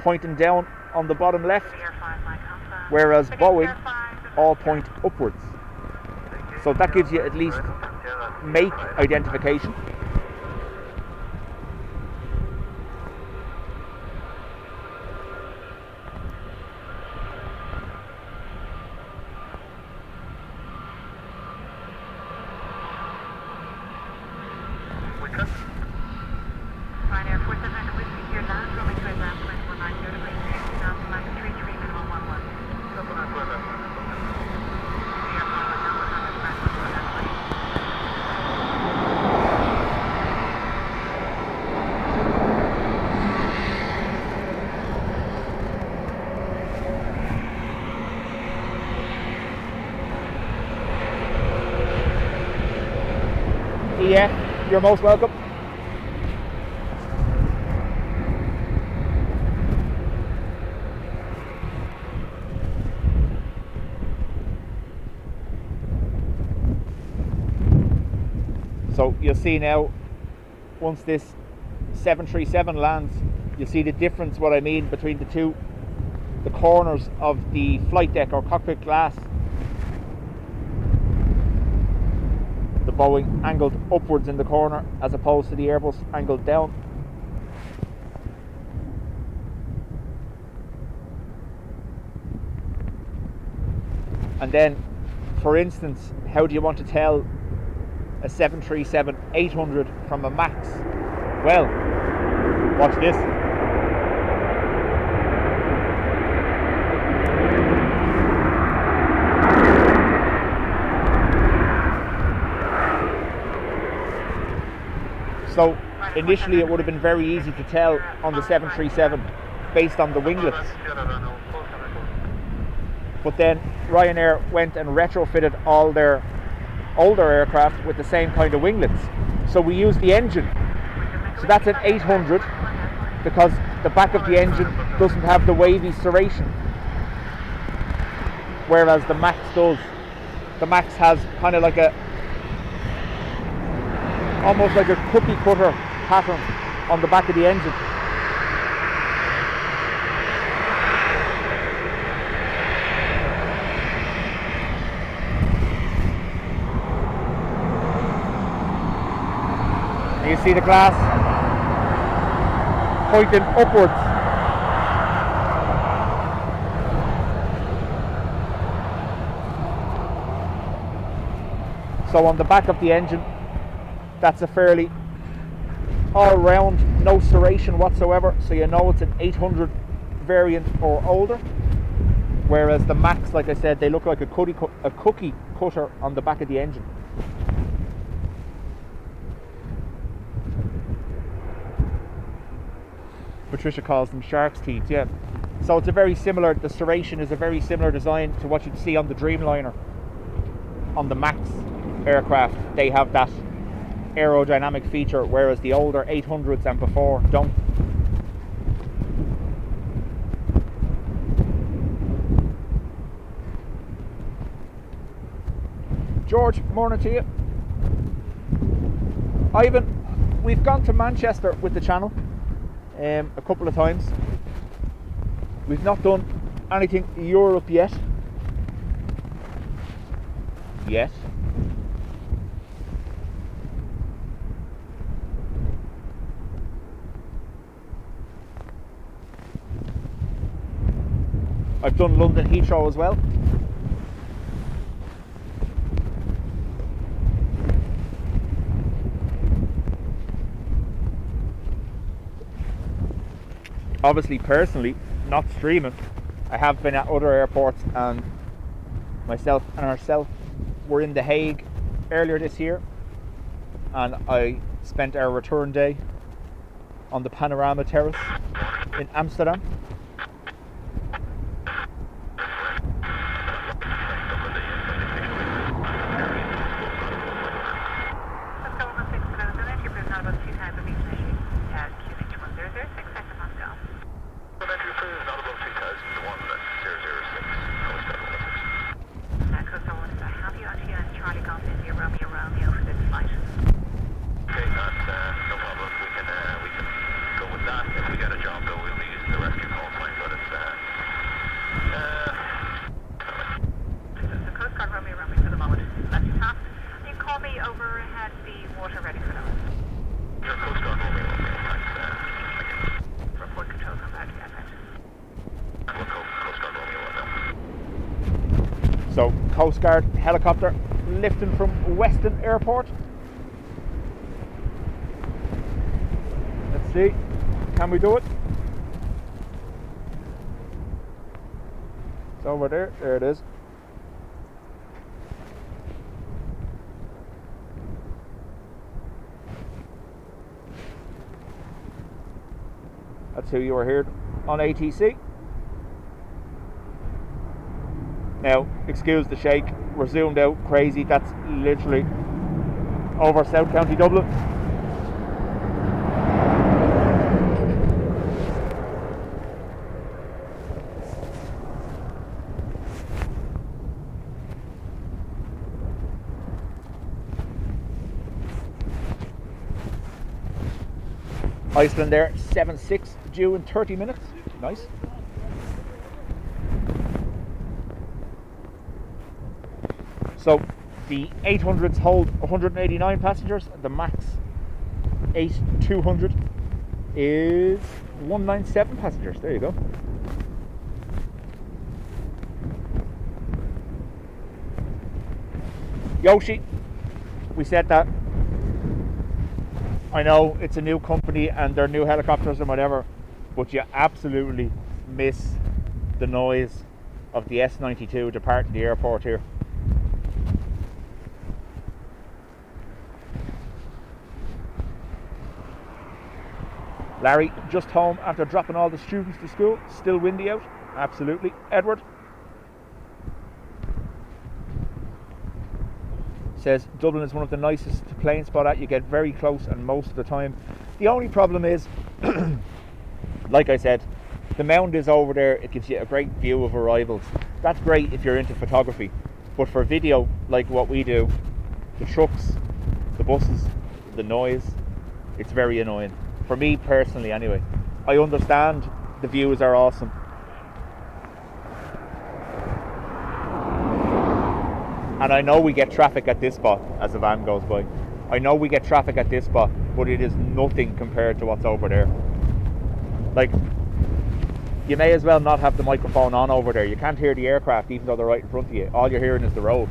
pointing down on the bottom left, whereas Boeing all point upwards. So that gives you at least make identification. Yeah, you're most welcome. So you'll see now, once this 737 lands, you'll see the difference, what I mean, between the corners of the flight deck or cockpit glass. The Boeing angled upwards in the corner as opposed to the Airbus angled down. And then, for instance, how do you want to tell a 737-800 from a MAX? Well, watch this. So initially it would have been very easy to tell on the 737 based on the winglets. But then Ryanair went and retrofitted all their older aircraft with the same kind of winglets. So we use the engine. So that's an 800 because the back of the engine doesn't have the wavy serration, whereas the MAX does. The MAX has kind of like almost like a cookie cutter pattern on the back of the engine. You see the glass pointing upwards. So on the back of the engine, that's a fairly all-round, no serration whatsoever, so you know it's an 800 variant or older. Whereas the MAX, like I said, they look like a cookie cutter on the back of the engine. Patricia calls them shark's teeth, yeah. So it's a very similar, the serration is a very similar design to what you'd see on the Dreamliner. On the MAX aircraft, they have that aerodynamic feature, whereas the older 800s and before don't. George, morning to you. Ivan, we've gone to Manchester with the channel a couple of times. We've not done anything Europe yet. I've done London Heathrow as well. Obviously, personally, not streaming. I have been at other airports, and myself and ourselves were in The Hague earlier this year, and I spent our return day on the Panorama Terrace in Amsterdam. So, Coast Guard helicopter lifting from Weston Airport. Let's see, can we do it? It's over there, there it is. That's who you were here on ATC. Now, excuse the shake, we're zoomed out crazy, that's literally over South County Dublin. Iceland there, 7-6, due in 30 minutes, nice. So the 800s hold 189 passengers, the max 8200 is 197 passengers, there you go. Yoshi, we said that. I know it's a new company and they're new helicopters and whatever, but you absolutely miss the noise of the S92 departing the airport here. Larry, just home after dropping all the students to school. Still windy out? Absolutely. Edward says Dublin is one of the nicest to plane spot at. You get very close and most of the time. The only problem is, like I said, the mound is over there. It gives you a great view of arrivals. That's great if you're into photography. But for video, like what we do, the trucks, the buses, the noise, it's very annoying. For me personally anyway. I understand the views are awesome. And I know we get traffic at this spot as the van goes by. I know we get traffic at this spot, but it is nothing compared to what's over there. Like, you may as well not have the microphone on over there. You can't hear the aircraft even though they're right in front of you. All you're hearing is the road.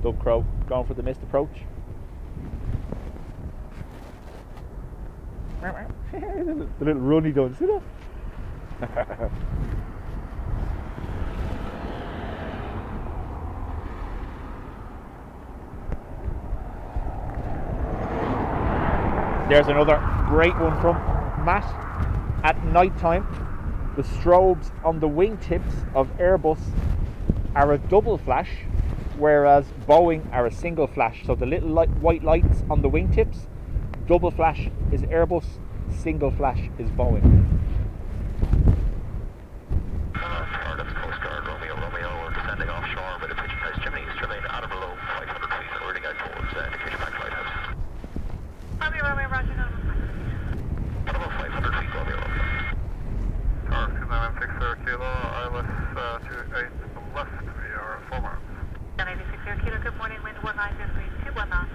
Doug Crow going for the missed approach. The little run he does, see that? There's another great one from Matt. At night time, the strobes on the wingtips of Airbus are a double flash, whereas Boeing are a single flash. So the little white lights on the wingtips, double flash is Airbus, single flash is Boeing. Coast Guard, Romeo, Romeo,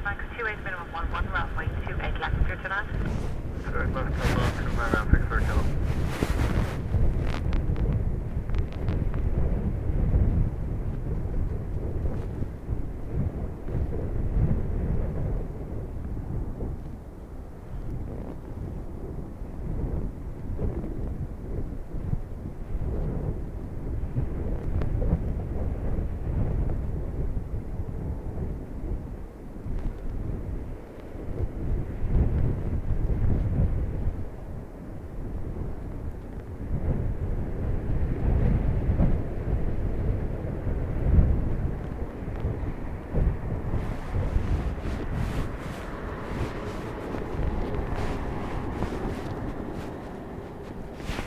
Max 28 minimum 11, runway 28 left, clear to land. Correct, left, hold on, 2 man around 6 kilo.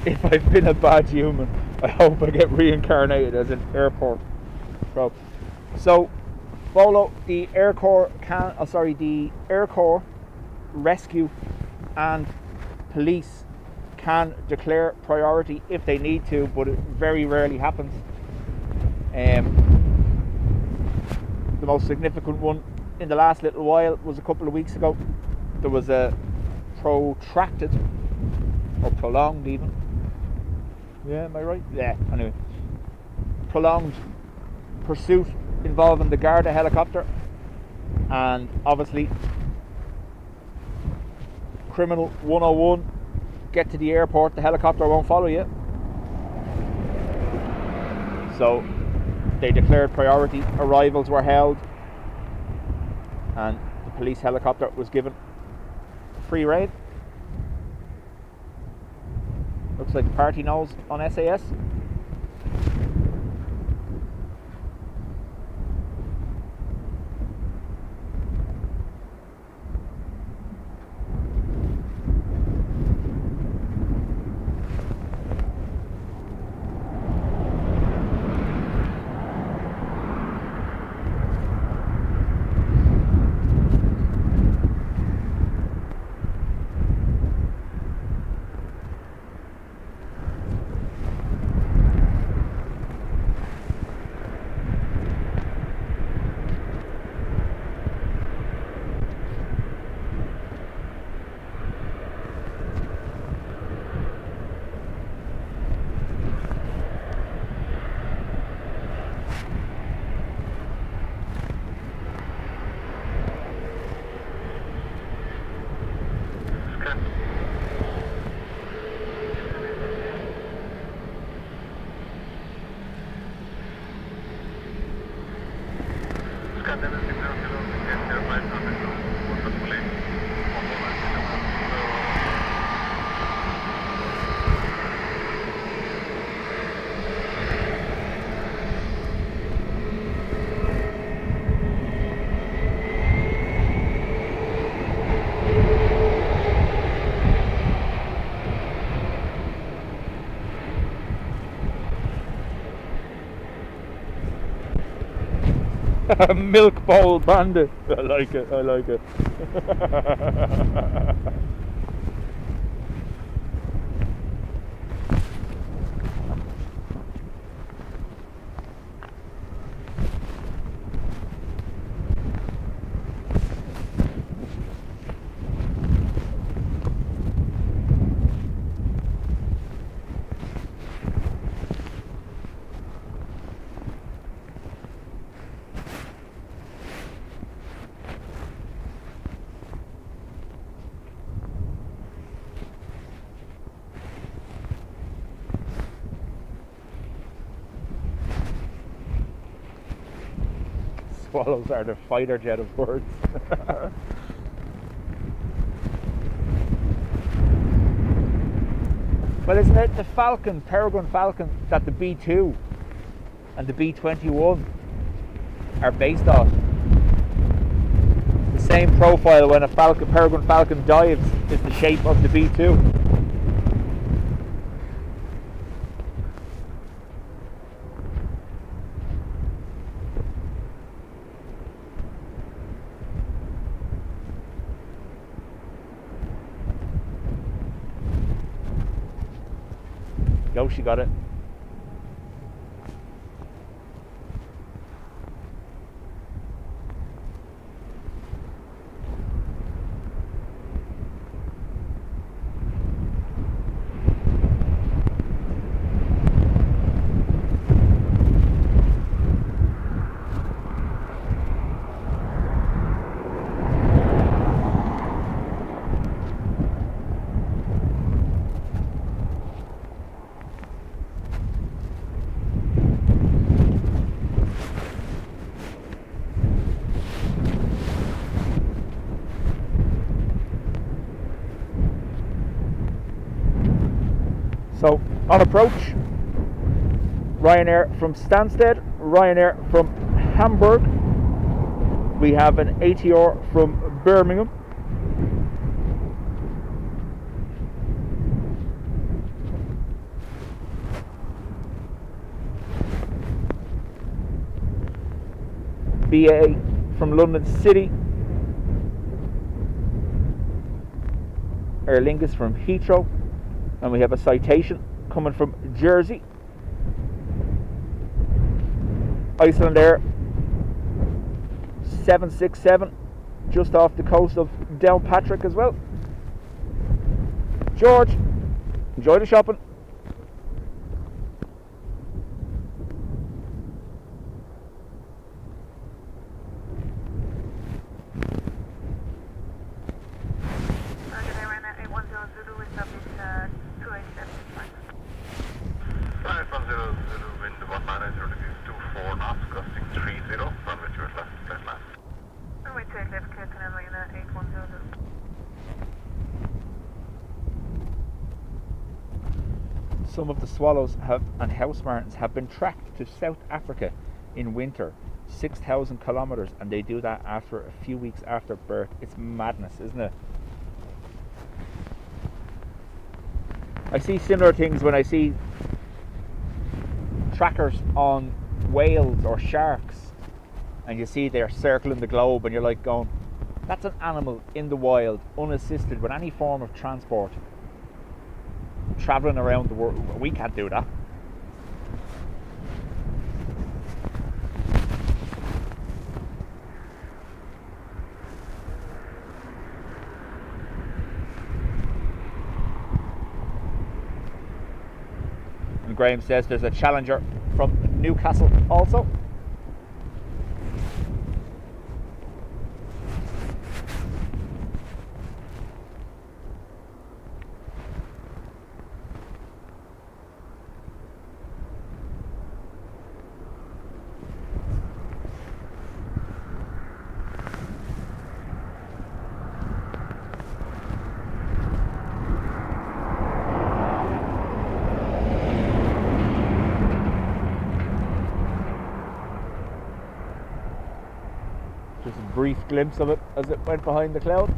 If I've been a bad human, I hope I get reincarnated as an airport probe. So, Bolo, the Air Corps the Air Corps, rescue, and police can declare priority if they need to, but it very rarely happens. The most significant one in the last little while was a couple of weeks ago. There was a protracted, or prolonged even, yeah, am I right? Yeah, anyway. Prolonged pursuit involving the Garda helicopter, and obviously criminal 101, get to the airport, the helicopter won't follow you. So they declared priority, arrivals were held, and the police helicopter was given free rein. Looks like the party knows on SAS. Milk bowl bandit. I like it, I like it. Swallows are the fighter jet of birds. Well, isn't it the Falcon, Peregrine Falcon, that the B2 and the B21 are based on? The same profile when a Peregrine Falcon dives is the shape of the B2. Yo, she got it. So on approach, Ryanair from Stansted, Ryanair from Hamburg. We have an ATR from Birmingham. BA from London City. Aer Lingus from Heathrow. And we have a citation coming from Jersey. Iceland Air 767 just off the coast of Downpatrick as well. George, enjoy the shopping. Some of the swallows and house martins have been tracked to South Africa in winter, 6,000 kilometers, and they do that after a few weeks after birth. It's madness, isn't it? I see similar things when I see trackers on whales or sharks, and you see they're circling the globe, and you're like going, that's an animal in the wild, unassisted with any form of transport, travelling around the world. We can't do that. And Graham says there's a Challenger from Newcastle also. Just a brief glimpse of it as it went behind the cloud.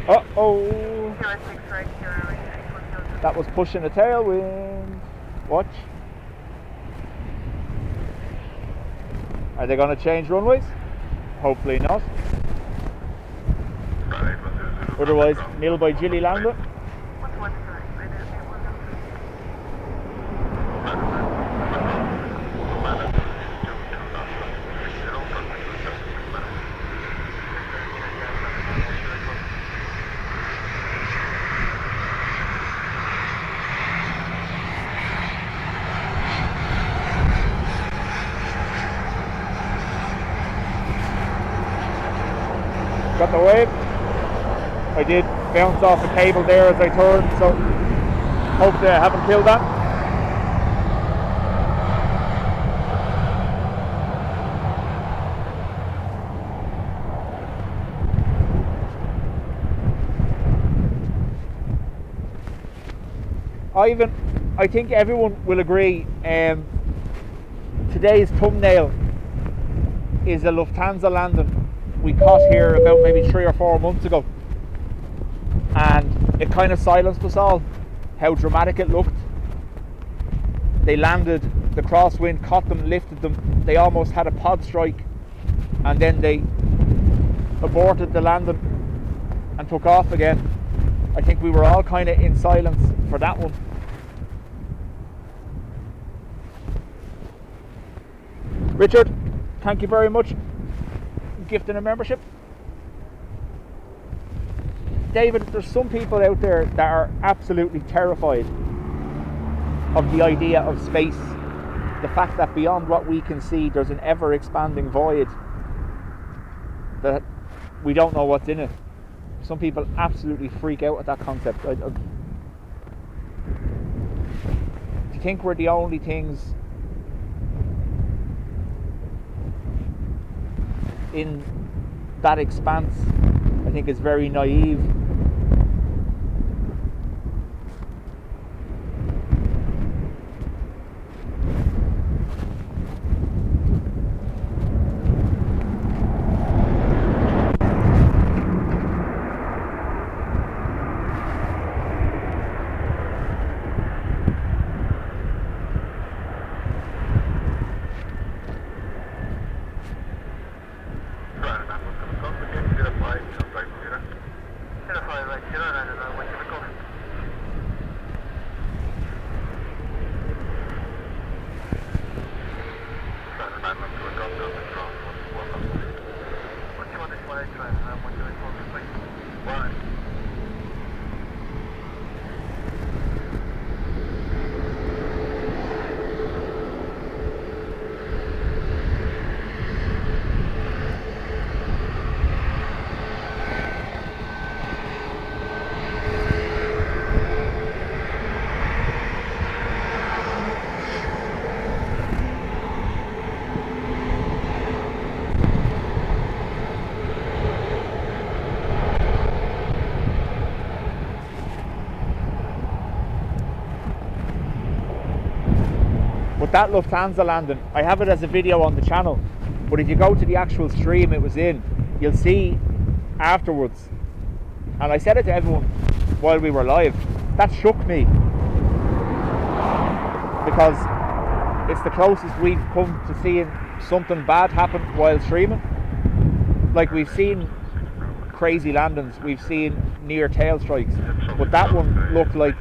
Uh-oh. That was pushing a tailwind. Watch. Are they going to change runways? Hopefully not. Otherwise, nil by Gilly Lambda. Got the wave. I did bounce off the cable there as I turned, so hopefully I haven't killed that. Ivan, I think everyone will agree today's thumbnail is a Lufthansa landing we caught here about maybe 3 or 4 months ago, and it kind of silenced us all how dramatic it looked. They landed, the crosswind caught them, lifted them, they almost had a pod strike, and then they aborted the landing and took off again. I think we were all kind of in silence for that one. Richard, thank you very much. Gifting a membership. David, there's some people out there that are absolutely terrified of the idea of space. The fact that beyond what we can see, there's an ever-expanding void that we don't know what's in it. Some people absolutely freak out at that concept. Do you think we're the only things in that expanse? I think it's very naive. That Lufthansa landing, I have it as a video on the channel, but if you go to the actual stream it was in, you'll see afterwards, and I said it to everyone while we were live, that shook me, because it's the closest we've come to seeing something bad happen while streaming. Like, we've seen crazy landings, we've seen near tail strikes, but that one looked like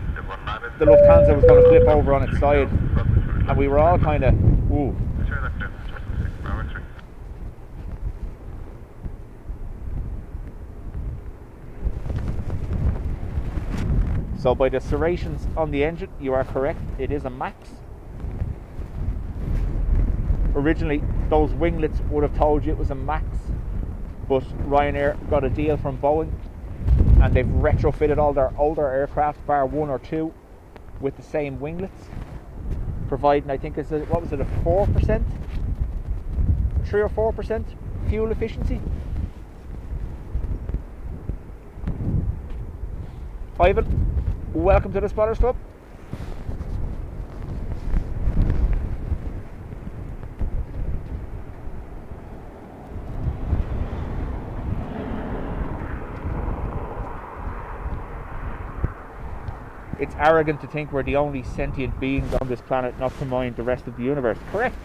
the Lufthansa was going to flip over on its side. And we were all kind of, ooh. So by the serrations on the engine, you are correct, it is a MAX. Originally, those winglets would have told you it was a MAX, but Ryanair got a deal from Boeing, and they've retrofitted all their older aircraft, bar 1 or 2, with the same winglets, providing, I think, it's a 4%, 3 or 4% fuel efficiency. Ivan, welcome to the Spotters Club. It's arrogant to think we're the only sentient beings on this planet, not to mind the rest of the universe. Correct.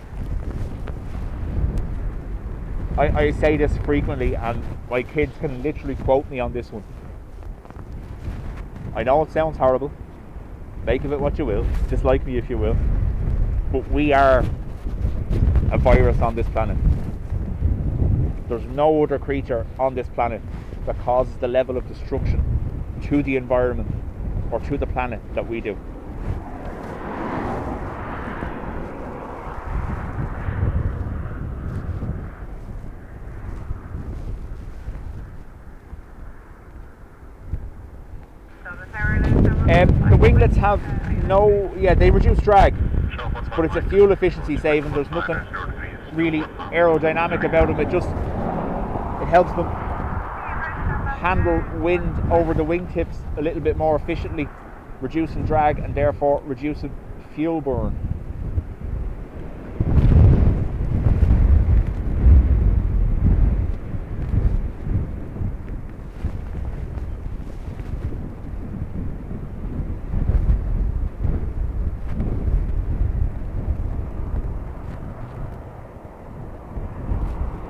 I say this frequently, and my kids can literally quote me on this one. I know it sounds horrible. Make of it what you will. Dislike me if you will. But we are a virus on this planet. There's no other creature on this planet that causes the level of destruction to the environment or to the planet that we do. The winglets have no, they reduce drag, but it's a fuel efficiency saving. There's nothing really aerodynamic about them. It helps them handle wind over the wingtips a little bit more efficiently reducing drag and therefore reducing fuel burn.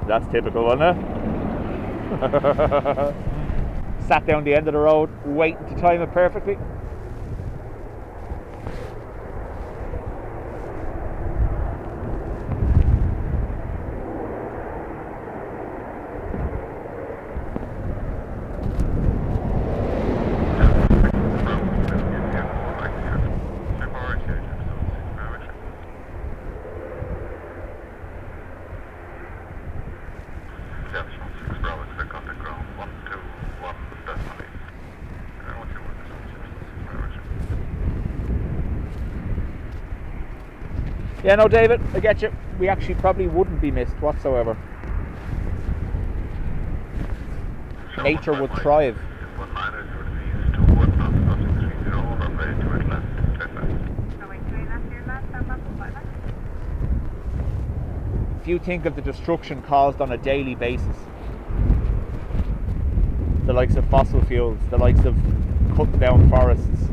That's typical, wasn't it? Sat down the end of the road, waiting to time it perfectly. Yeah, no, David, I get you. We actually probably wouldn't be missed whatsoever. Nature would thrive. If you think of the destruction caused on a daily basis, the likes of fossil fuels, the likes of cutting down forests,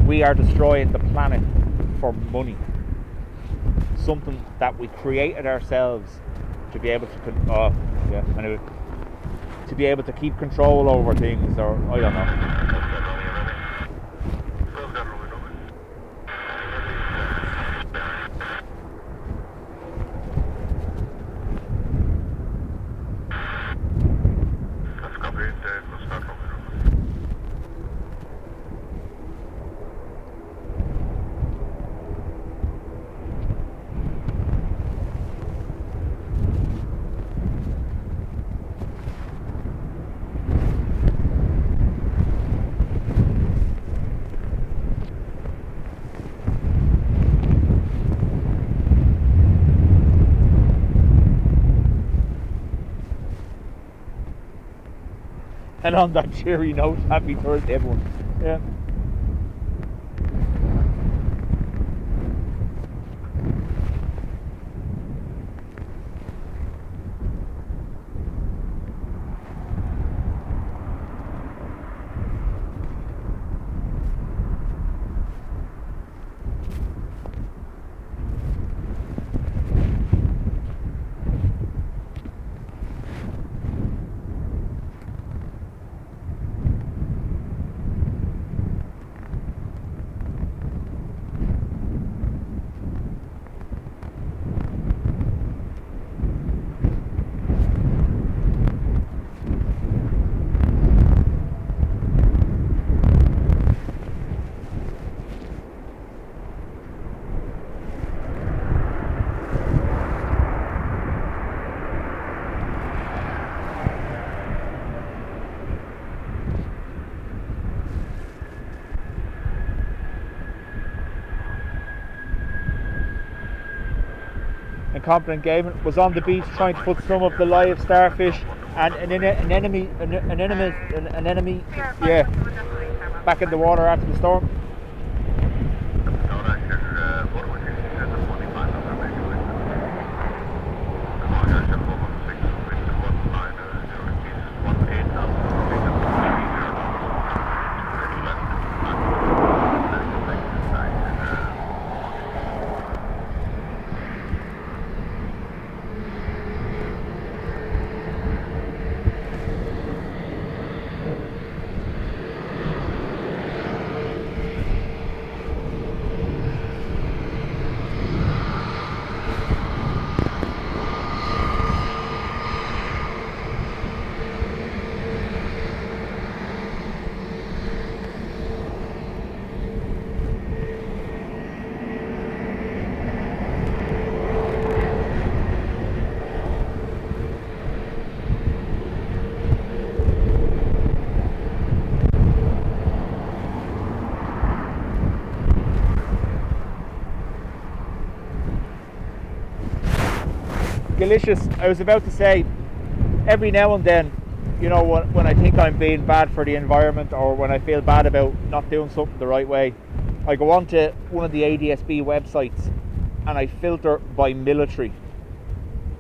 we are destroying the planet for money. Something that we created ourselves to be able to to be able to keep control over things, or I don't know. And on that cheery note, happy Thursday, everyone. Yeah. Incompetent Gavin was on the beach trying to put some of the live starfish and an enemy back in the water after the storm. Delicious. I was about to say, every now and then, you know, when I think I'm being bad for the environment, or when I feel bad about not doing something the right way, I go on to one of the ADSB websites and I filter by military,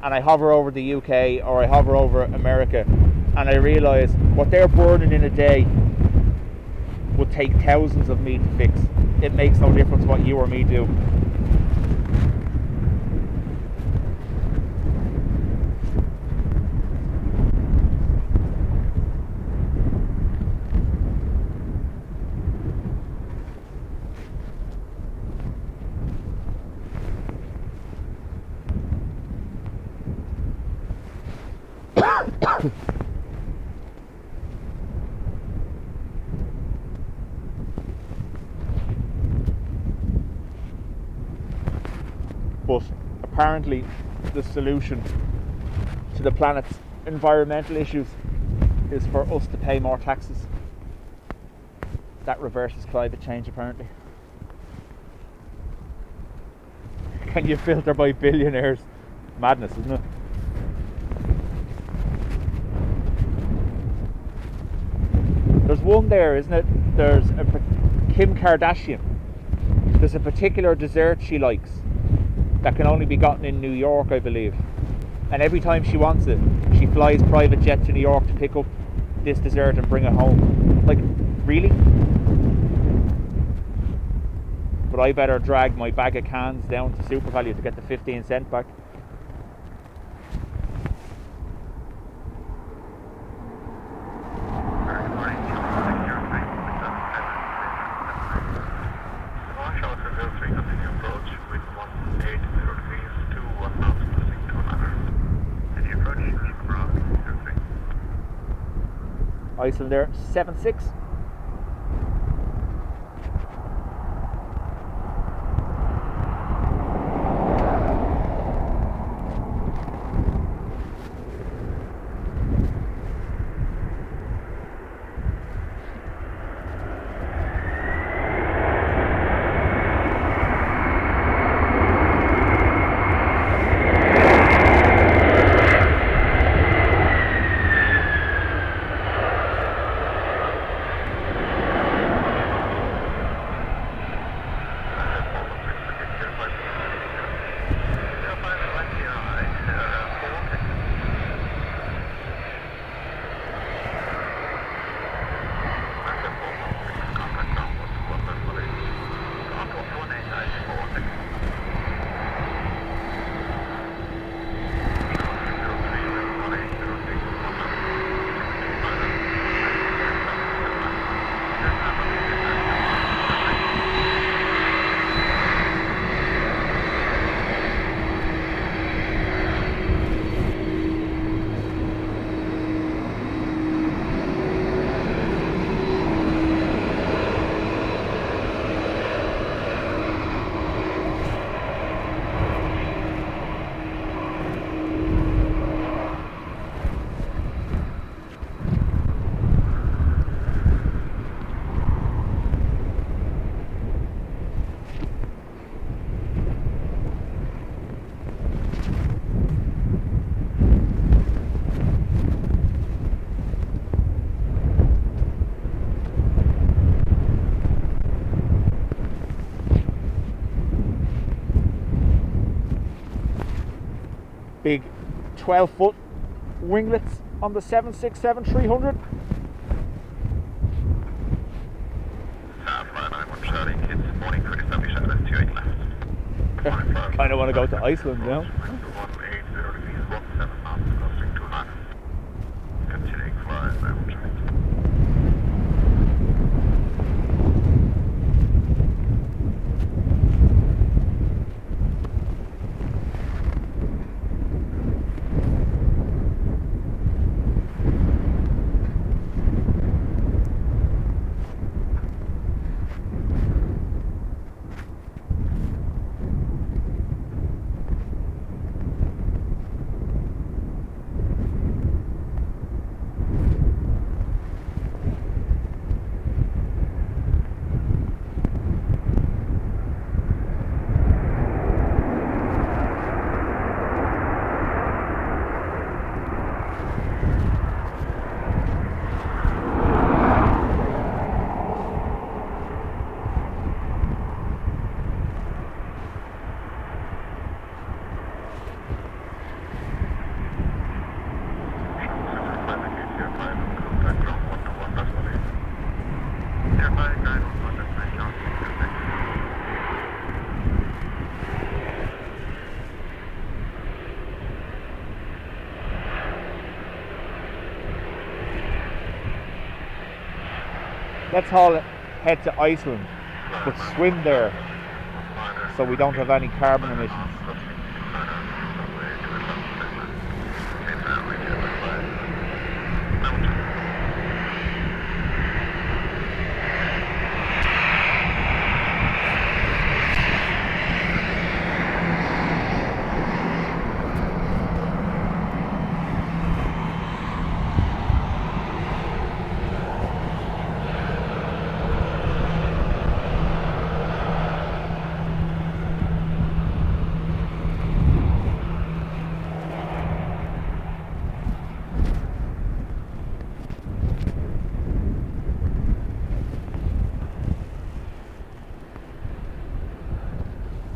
and I hover over the UK or I hover over America, and I realise what they're burning in a day would take thousands of me to fix. It makes no difference what you or me do. But apparently the solution to the planet's environmental issues is for us to pay more taxes. That reverses climate change, apparently. Can you filter by billionaires? Madness, isn't it? There's one there, isn't it? There's Kim Kardashian. There's a particular dessert she likes that can only be gotten in New York, I believe. And every time she wants it, she flies private jet to New York to pick up this dessert and bring it home. Like, really? But I better drag my bag of cans down to Super Value to get the 15 cent back. Iceland there, 76. Big 12-foot winglets on the 767-300. Kind of want to go to Iceland now. let's head to Iceland, but swim there, so we don't have any carbon emissions.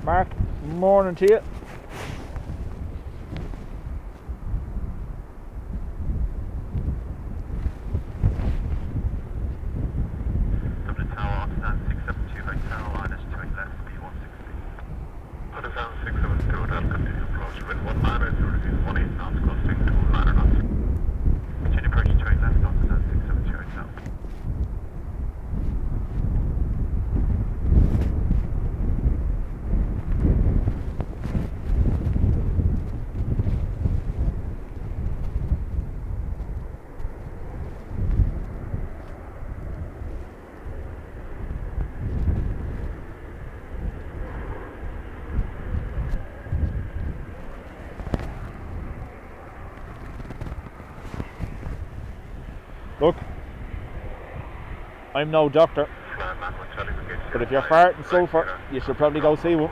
Mark, morning to you. Dublin Tower, stand 672 hotel, minus 2 left, B160. Put us down 672 and have continued approach with 1 minor, 0 knots, costing 2 minor knots. Continue approach 2 left, stand 672 hotel. Look, I'm no doctor, but if you're farting sulphur, you should probably go see one.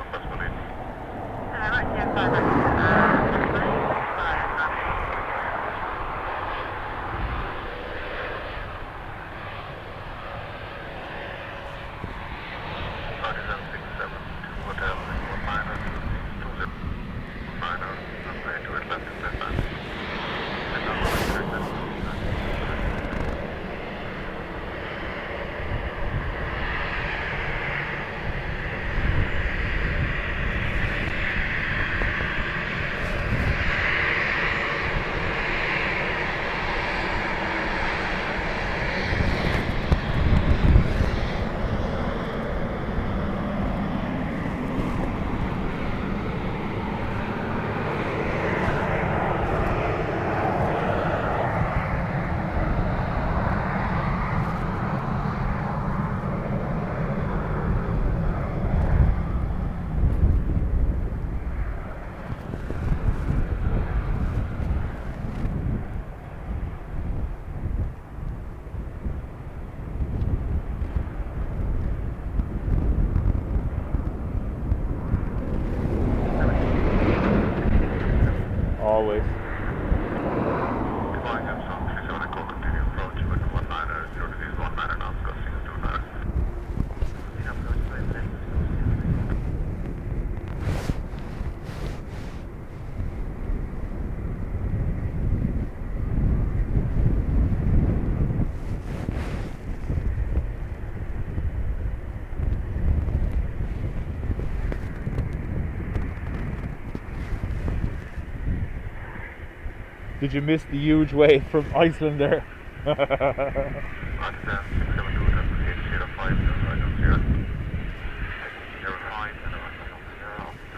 Always. Did you miss the huge wave from Iceland there?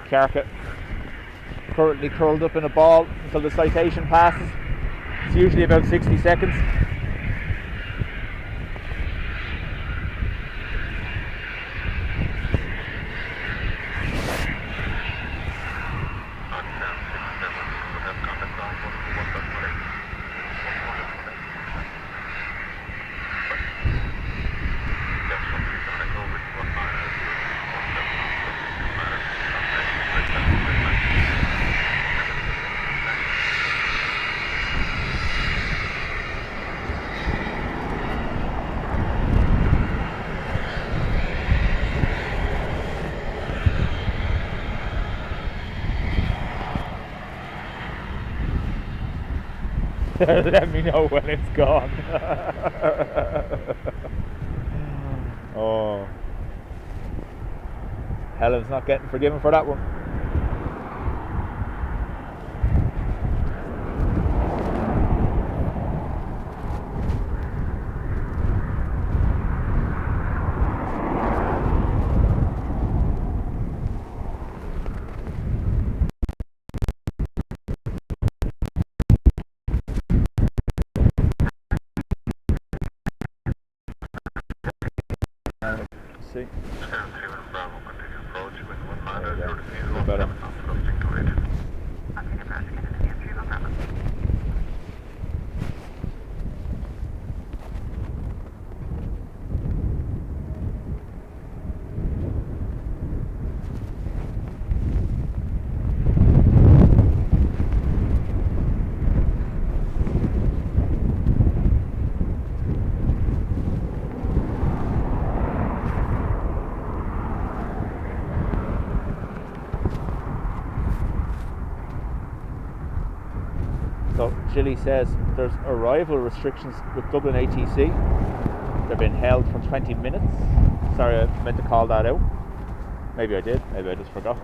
Carca currently curled up in a ball until the citation passes. It's usually about 60 seconds. Let me know when it's gone. Oh, Helen's not getting forgiven for that one. see. Scan 3 with Bravo, continue approach with 1 mile, There 0 we degrees, go. 17 Better. knots, gusting to 8. Continue approach, Canadian 3 with Bravo. So Gilly says there's arrival restrictions with Dublin ATC. They've been held for 20 minutes. Sorry, I meant to call that out. Maybe I did, maybe I just forgot.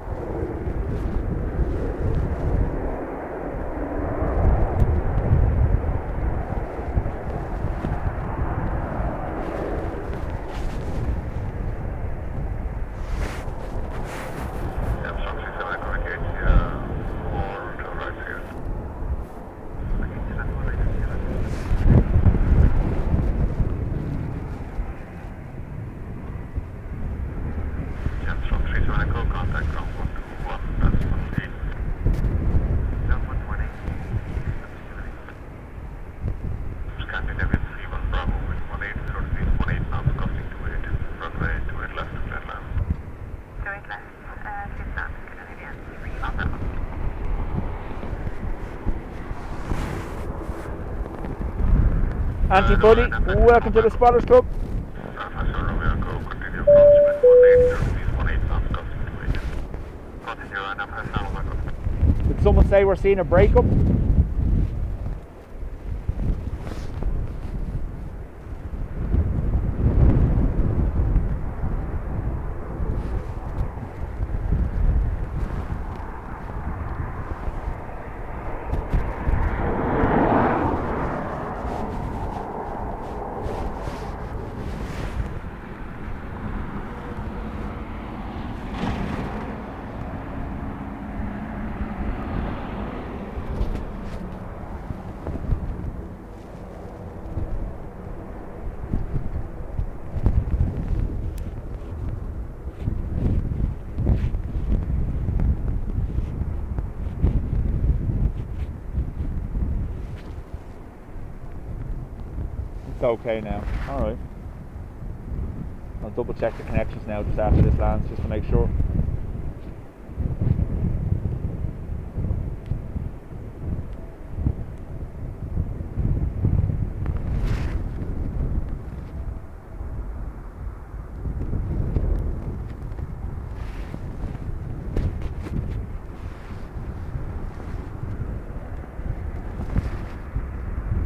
Auntie Buddy, welcome to the Spotters Club. Did someone say we're seeing a breakup? It's okay now. Alright. I'll double check the connections now just after this lands, just to make sure.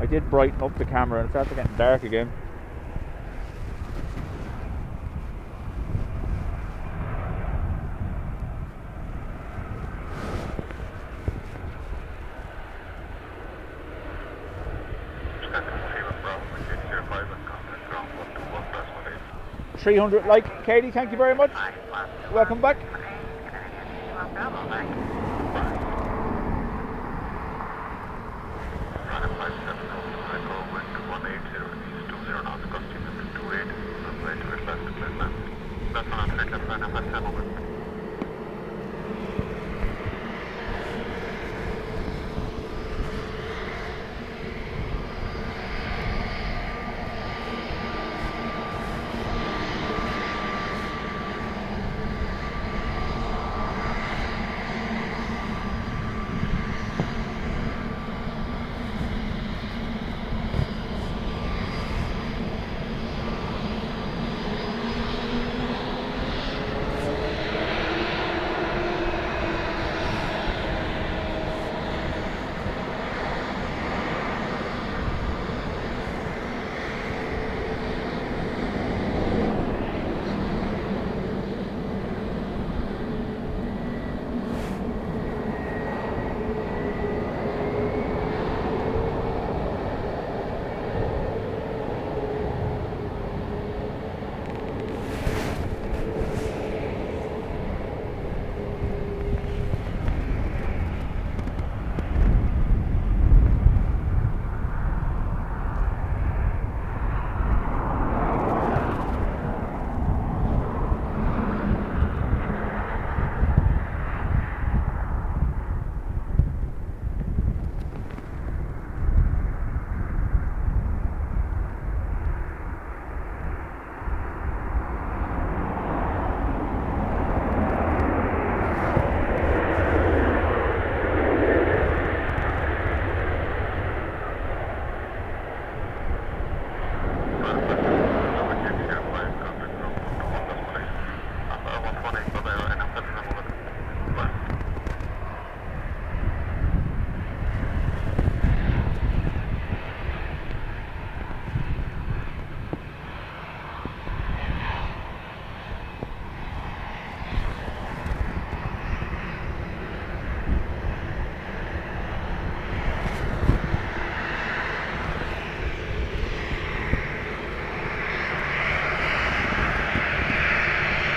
I did brighten up the camera and it started getting dark again. Scan 300 like, Katie, thank you very much. Welcome back.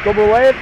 Double wave.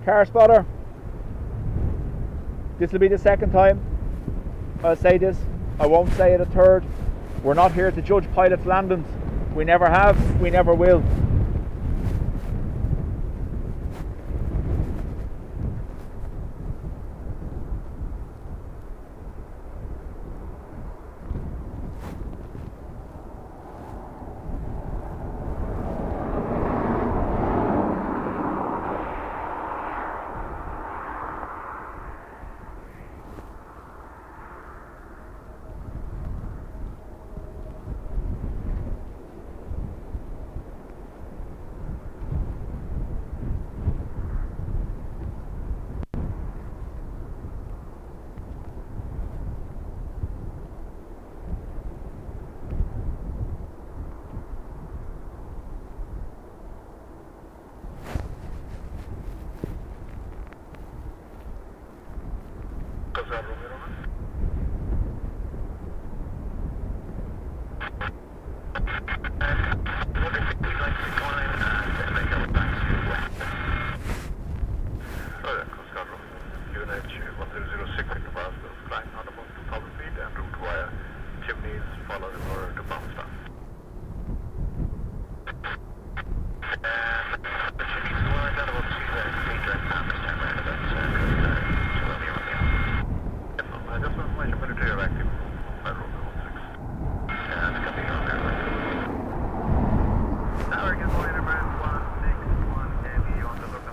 Car spotter. This will be the second time I'll say this. I won't say it a third. We're not here to judge pilots' landings. We never have, we never will.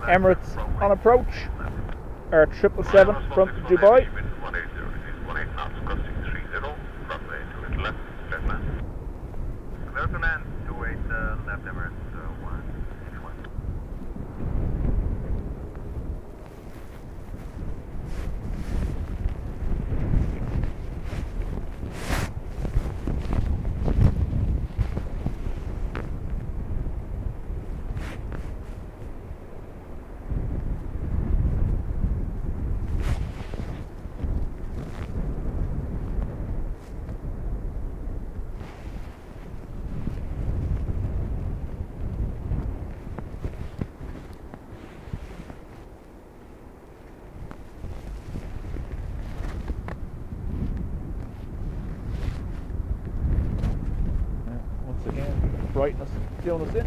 Emirates on approach, Air 777 from Dubai. American land, 28 left Emirates, 161. Brightness doing us in.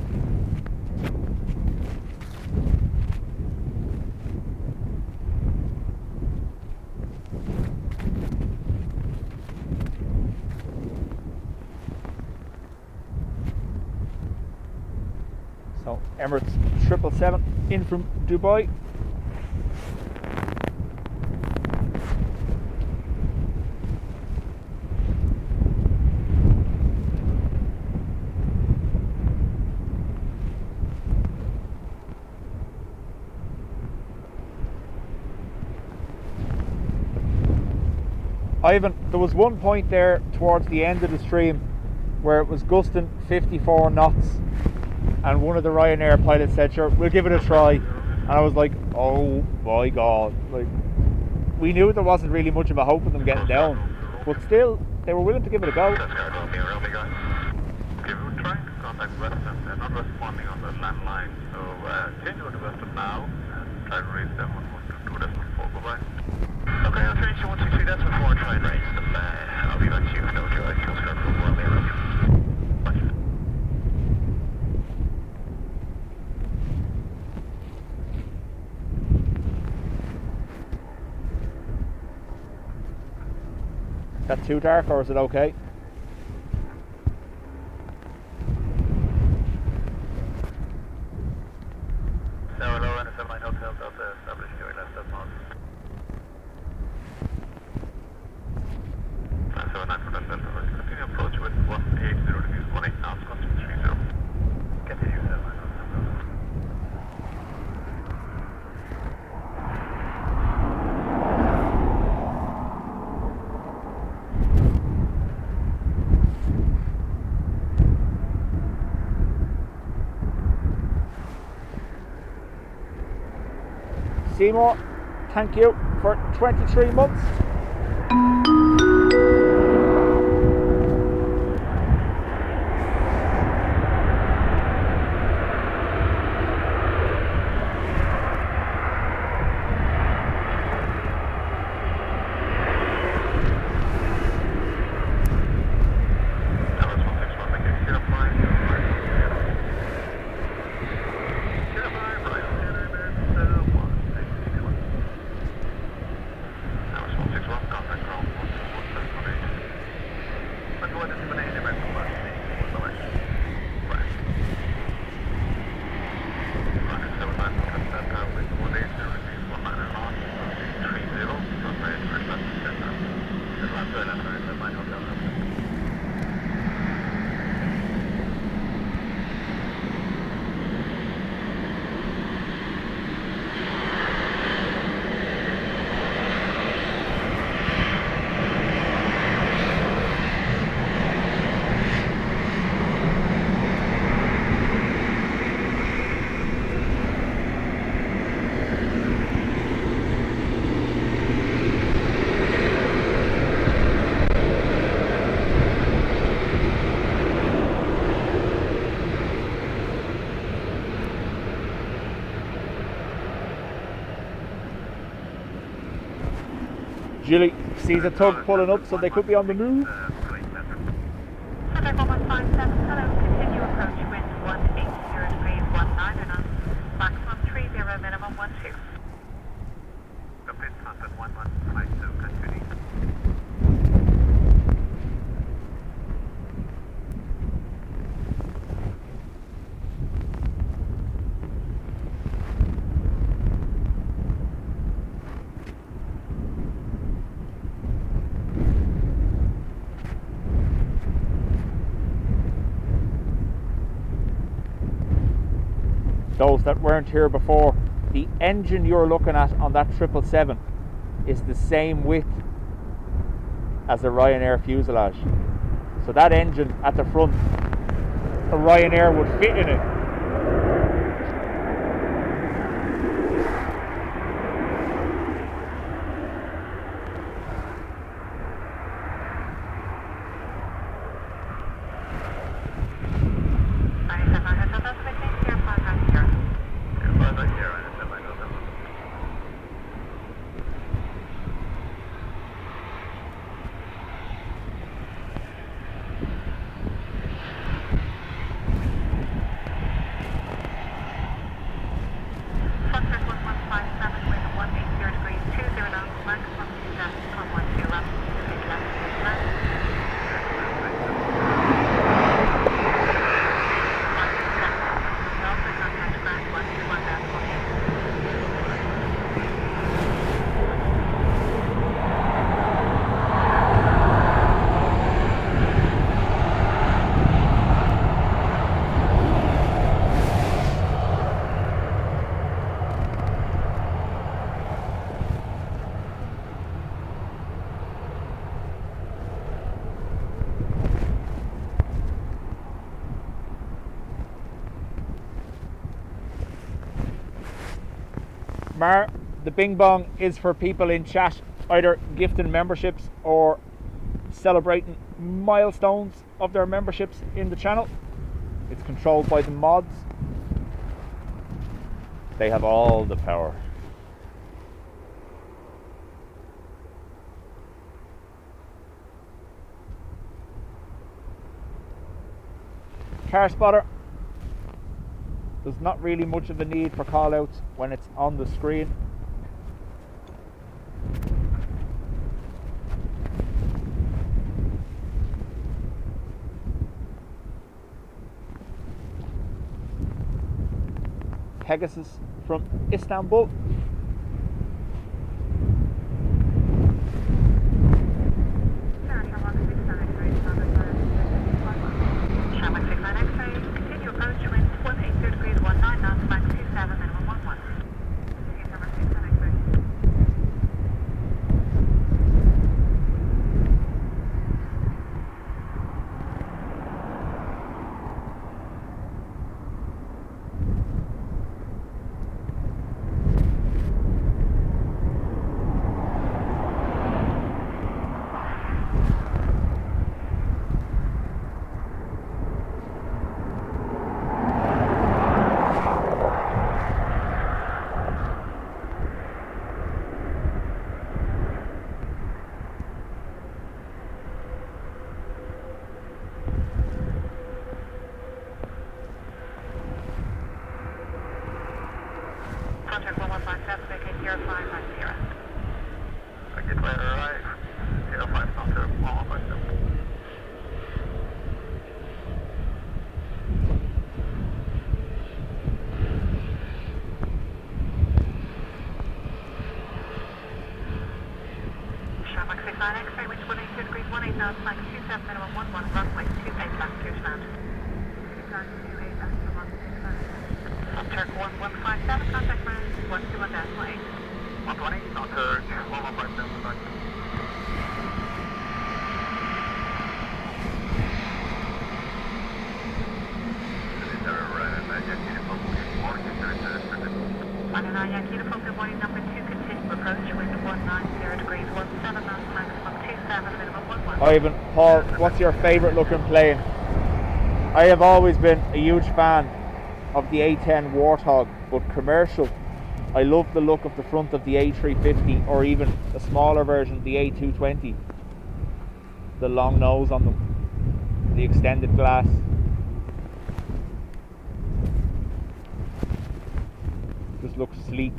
So Emirates 777 in from Dubai. Ivan, there was one point there towards the end of the stream where it was gusting 54 knots and one of the Ryanair pilots said, sure, we'll give it a try. And I was like, oh my god. Like, we knew there wasn't really much of a hope of them getting down, but still, they were willing to give it a go. Okay, we're trying to contact Western. They're not responding on the landline, so change over to Western now and try to raise them on 122.4. Bye-bye. Okay, I'll finish you 163. That's before I try and raise them. I'll be back to you. No, Joe. I can start from That too dark, or is it okay? Tower low and 79 Hotel Delta established your left at north. 79 for that Delta, continue approach with 180 degrees, 18 knots, constant 30. Continue 79 Hotel Delta. Seymour, thank you for 23 months. Julie sees a tug pulling up, so they could be on the move. Sunday 1157, hello, continue approach wind 180 degrees, 19 knots, maximum 30, minimum 12. Complete contact 1152, continue. Those that weren't here before, the engine you're looking at on that 777 is the same width as a Ryanair fuselage. So that engine at the front, a Ryanair would fit in it. Mar, the Bing Bong is for people in chat, either gifting memberships or celebrating milestones of their memberships in the channel. It's controlled by the mods. They have all the power. Car spotter. There's not really much of a need for call outs when it's on the screen. Pegasus from Istanbul. Contact 1157, vacate 0550. I get where I arrive. 05 contact 1157. Shamrock 69 X-ray, which 182 degrees, 18 knots, flight 27, minimum 11, runway 28 left, clear to land. 28 left, Turk 1157, contact ground 121 decimal 8. 120, contact 1157, back. Ryanair Yankee Uniform, good morning, number 2, continue approach, wind of 190 degrees, 17 knots, maximum 27, minimum 11. Ivan, Paul, what's your favourite looking plane? I have always been a huge fan of the A10 Warthog, but commercial, I love the look of the front of the A350, or even a smaller version, the A220. The long nose on them, the extended glass. Just looks sleek.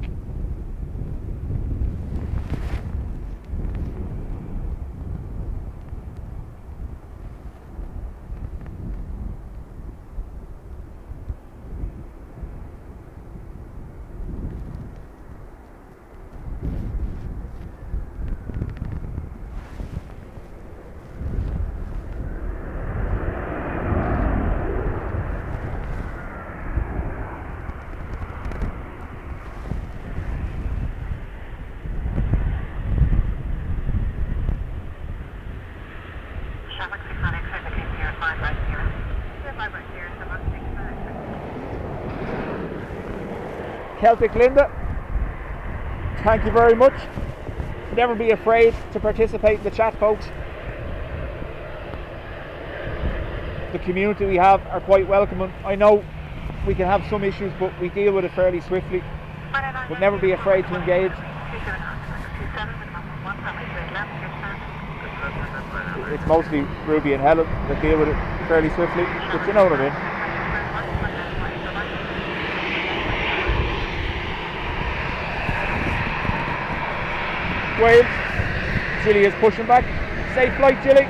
Celtic Linda, thank you very much. Never be afraid to participate in the chat, folks. The community we have are quite welcoming. I know we can have some issues, but we deal with it fairly swiftly. But never be afraid to engage. It's mostly Ruby and Helen that deal with it fairly swiftly, but you know what I mean. Wales, Gilly is pushing back. Safe flight, Gilly.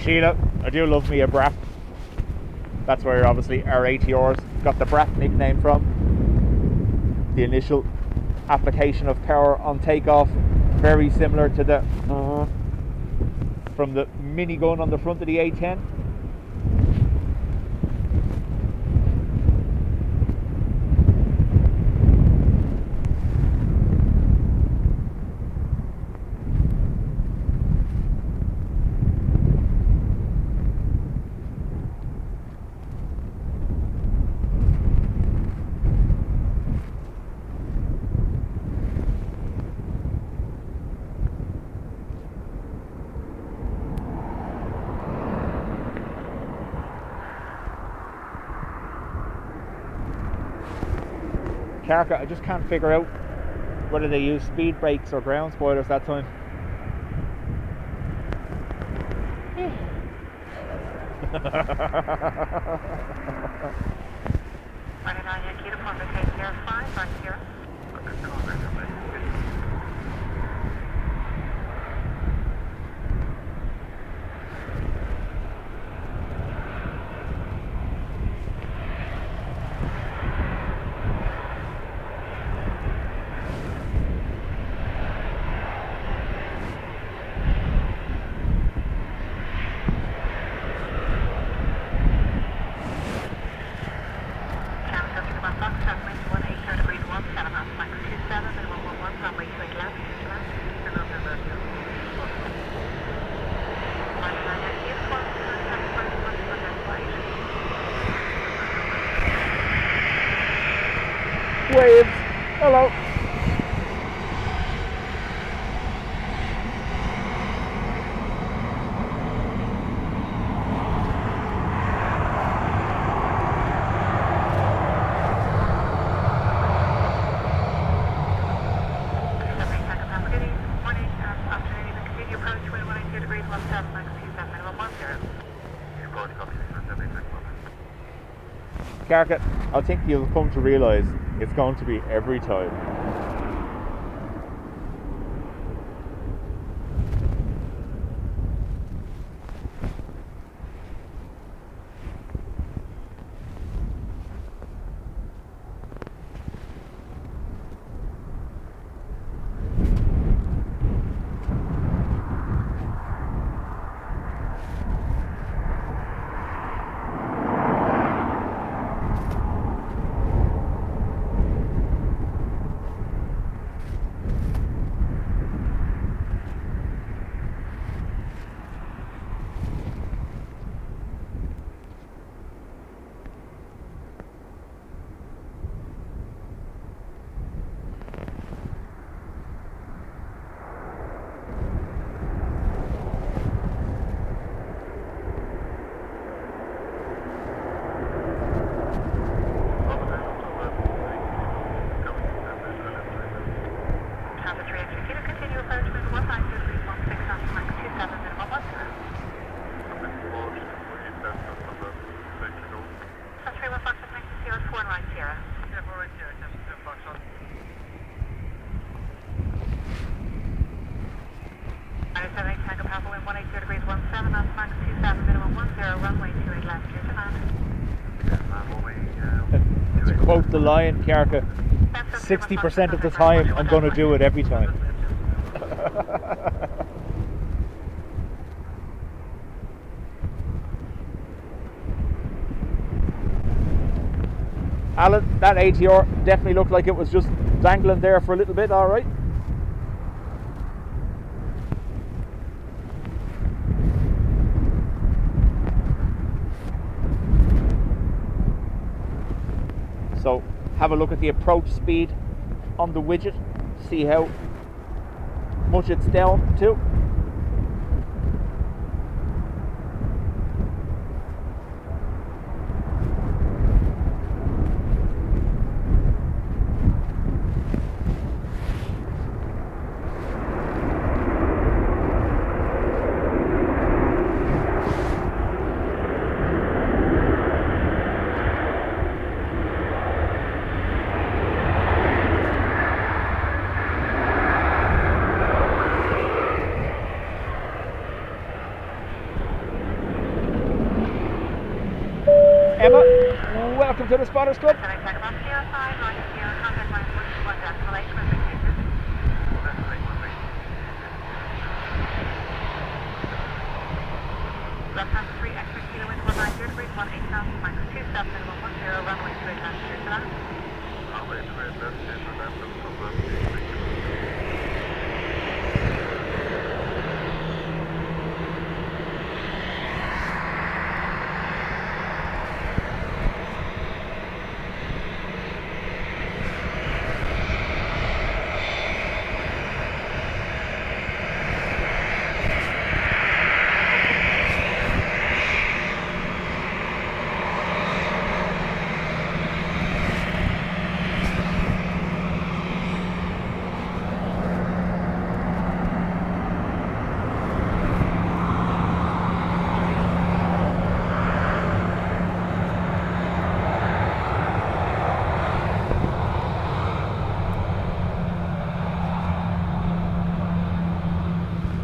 Sheila, I do love me a Brat. That's where obviously our ATRs got the Brat nickname from. The initial application of power on takeoff, very similar to the from the minigun on the front of the A10. Karka, I just can't figure out whether they use speed brakes or ground spoilers that time. Waves. Hello. Carcat, I think you'll come to realise it's going to be every time. Quote the line, Kiarka, 60% of the time I'm going to do it every time. Alan, that ATR definitely looked like it was just dangling there for a little bit, alright? So have a look at the approach speed on the widget, see how much it's down to. Emma, welcome to the Spotters Club.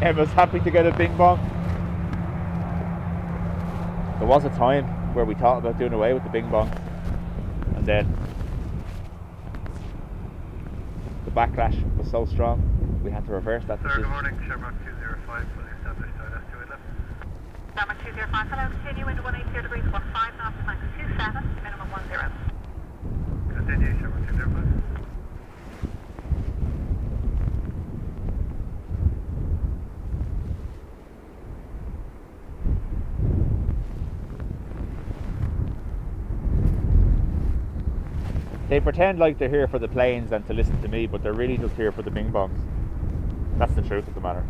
Emma's happy to get a bing bong. There was a time where we thought about doing away with the bing bong, and then the backlash was so strong we had to reverse that Sir, decision. good morning. Shamrock 205, fully established ILS 211. Shamrock 205, hello, continue into 180 degrees, 15 knots, max 27, minimum 10. Continue, Shamrock 205. They pretend like they're here for the planes and to listen to me, but they're really just here for the bing bongs. That's the truth of the matter.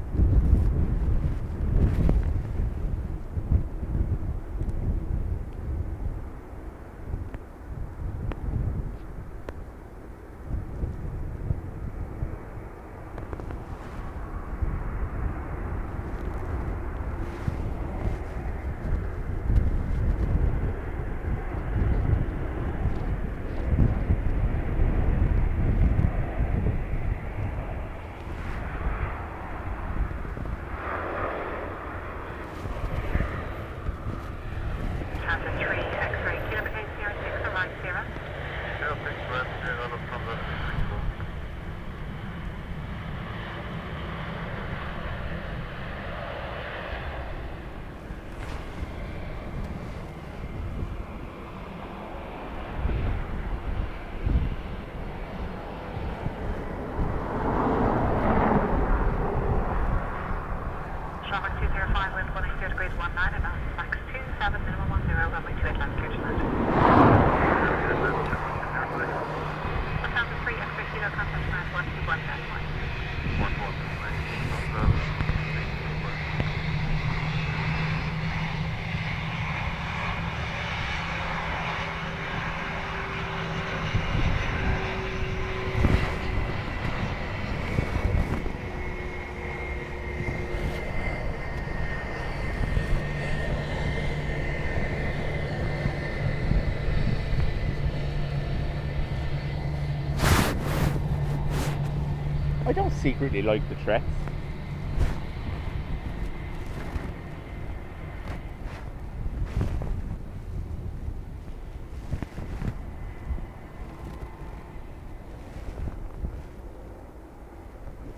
I don't secretly like the threats.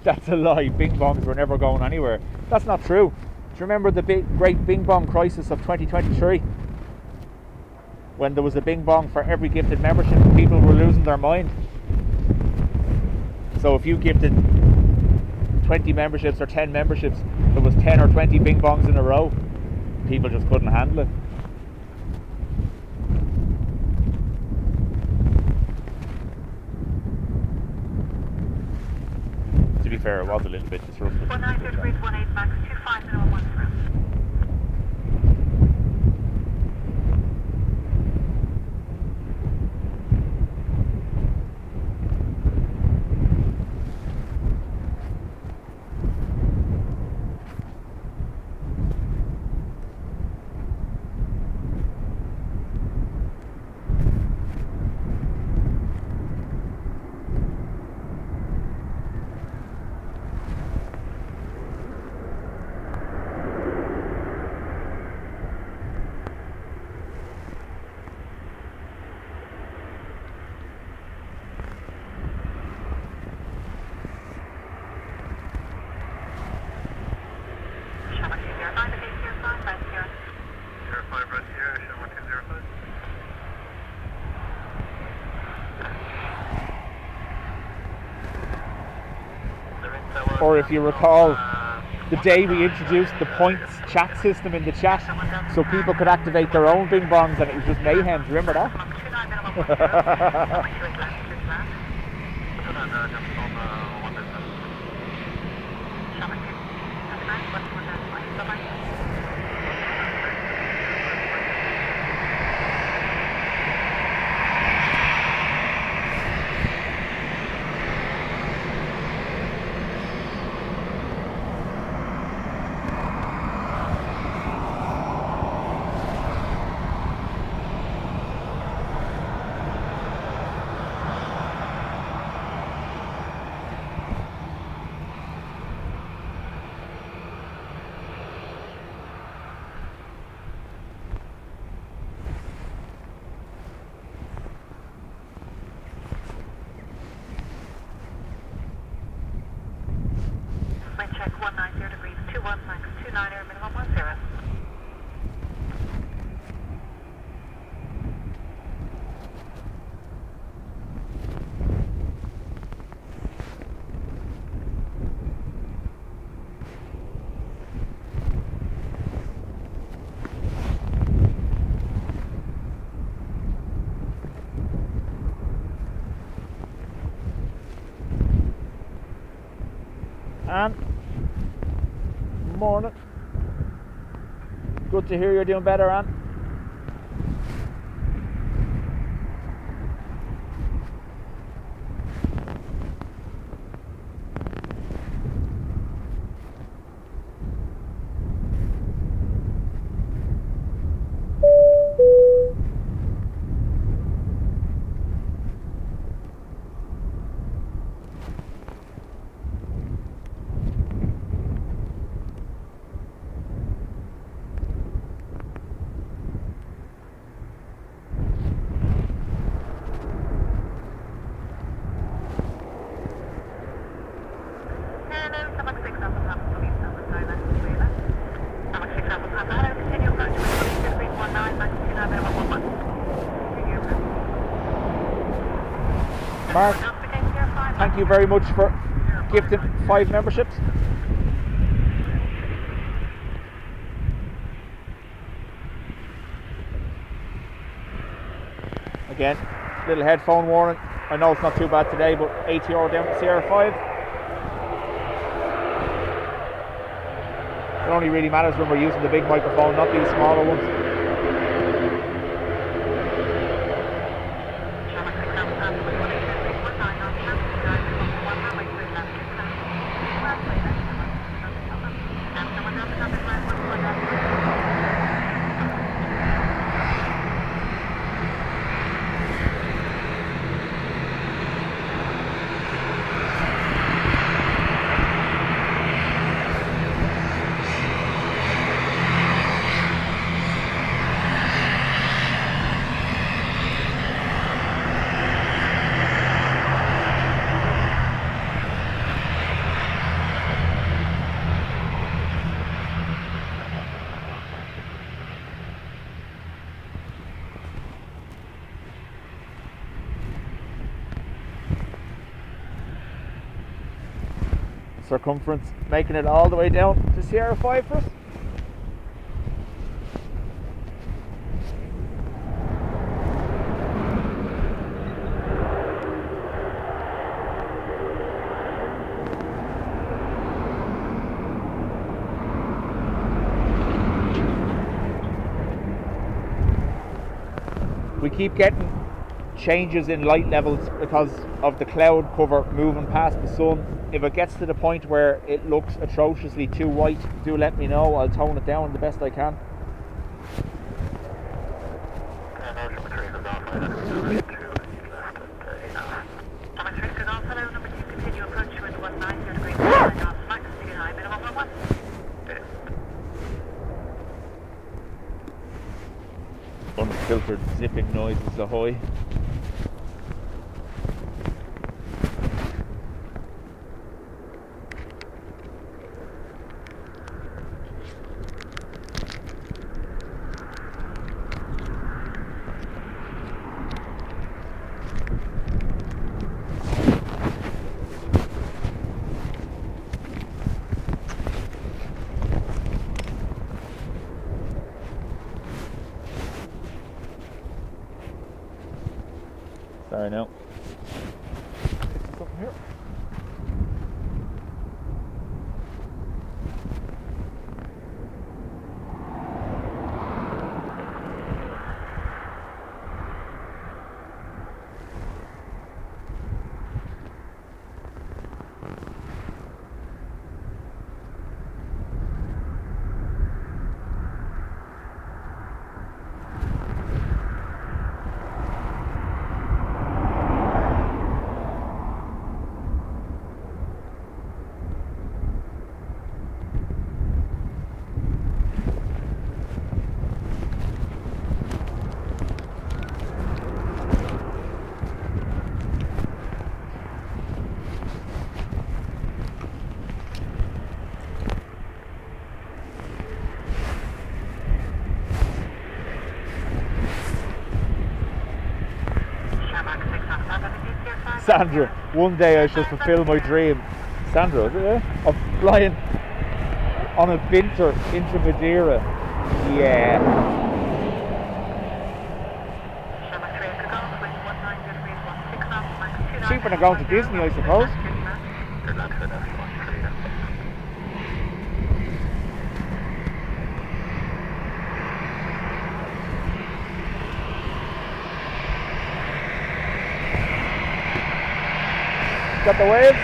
That's a lie. Bing bongs were never going anywhere. That's not true. Do you remember the great bing bong crisis of 2023? When there was a bing bong for every gifted membership and people were losing their mind. So if you gifted 20 memberships or 10 memberships, there was 10 or 20 bing bongs in a row. People just couldn't handle it. To be fair, it was a little bit disruptive. 190 degrees, 18 max 25, minimum 10. Or if you recall, the day we introduced the points chat system in the chat, so people could activate their own bing bongs, and it was just mayhem. Do you remember that? check 190 degrees 21, max 29 air, minimum 10. And morning. Good to hear you're doing better, Anne. Mark, thank you very much for gifting 5 memberships. Again, little headphone warning. I know it's not too bad today, but €80 down to Sierra 5. It only really matters when we're using the big microphone, not these smaller ones. Circumference, making it all the way down to Sierra 5 for us. We keep getting changes in light levels because of the cloud cover moving past the sun. If it gets to the point where it looks atrociously too white, do let me know. I'll tone it down the best I can. Unfiltered zipping noises ahoy. Sorry, no. Something here. Sandra, one day I shall fulfill my dream. Sandra, is it? Yeah? Of flying on a Vinter into Madeira. Yeah. Cheaper than going to Disney, I suppose. Got the waves?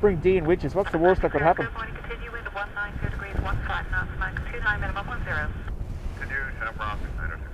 Bring Dean Witches. What's the worst that could happen? Continue into 190 degrees, 1 flat knots, Mike 29 minimum 10. Continue, Shamrock, 6960.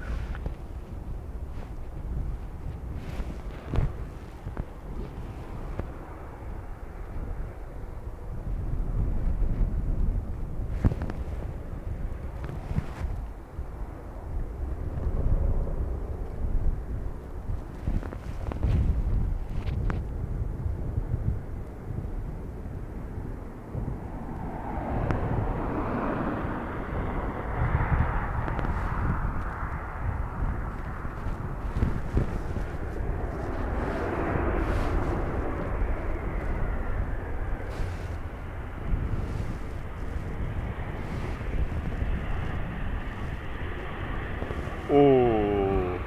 Oh,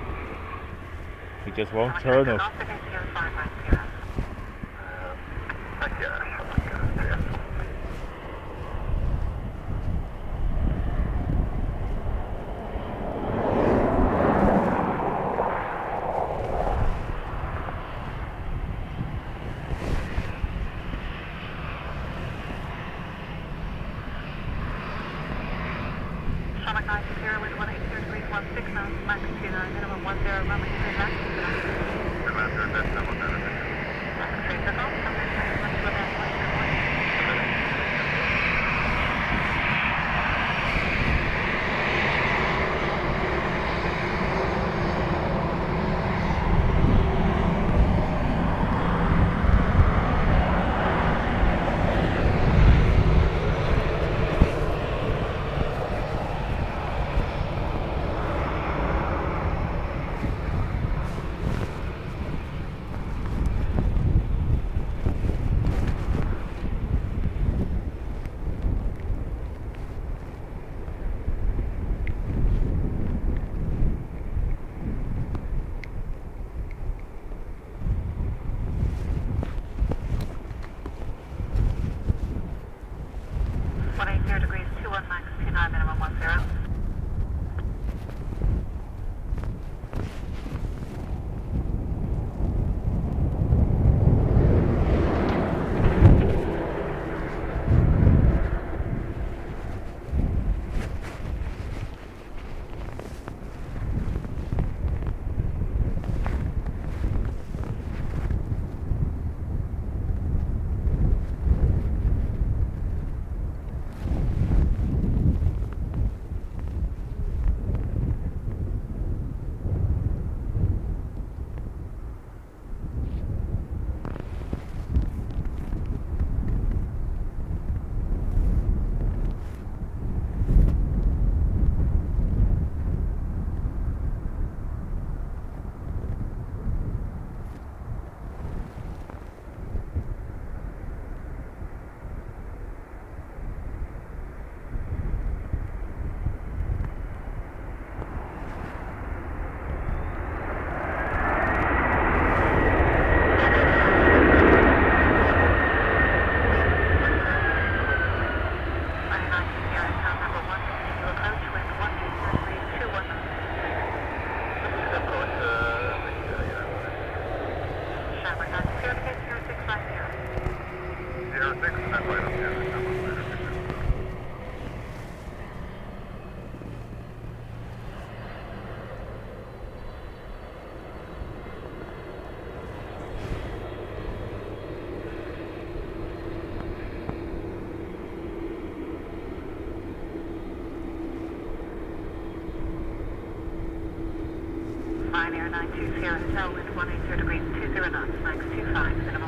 he just won't turn up.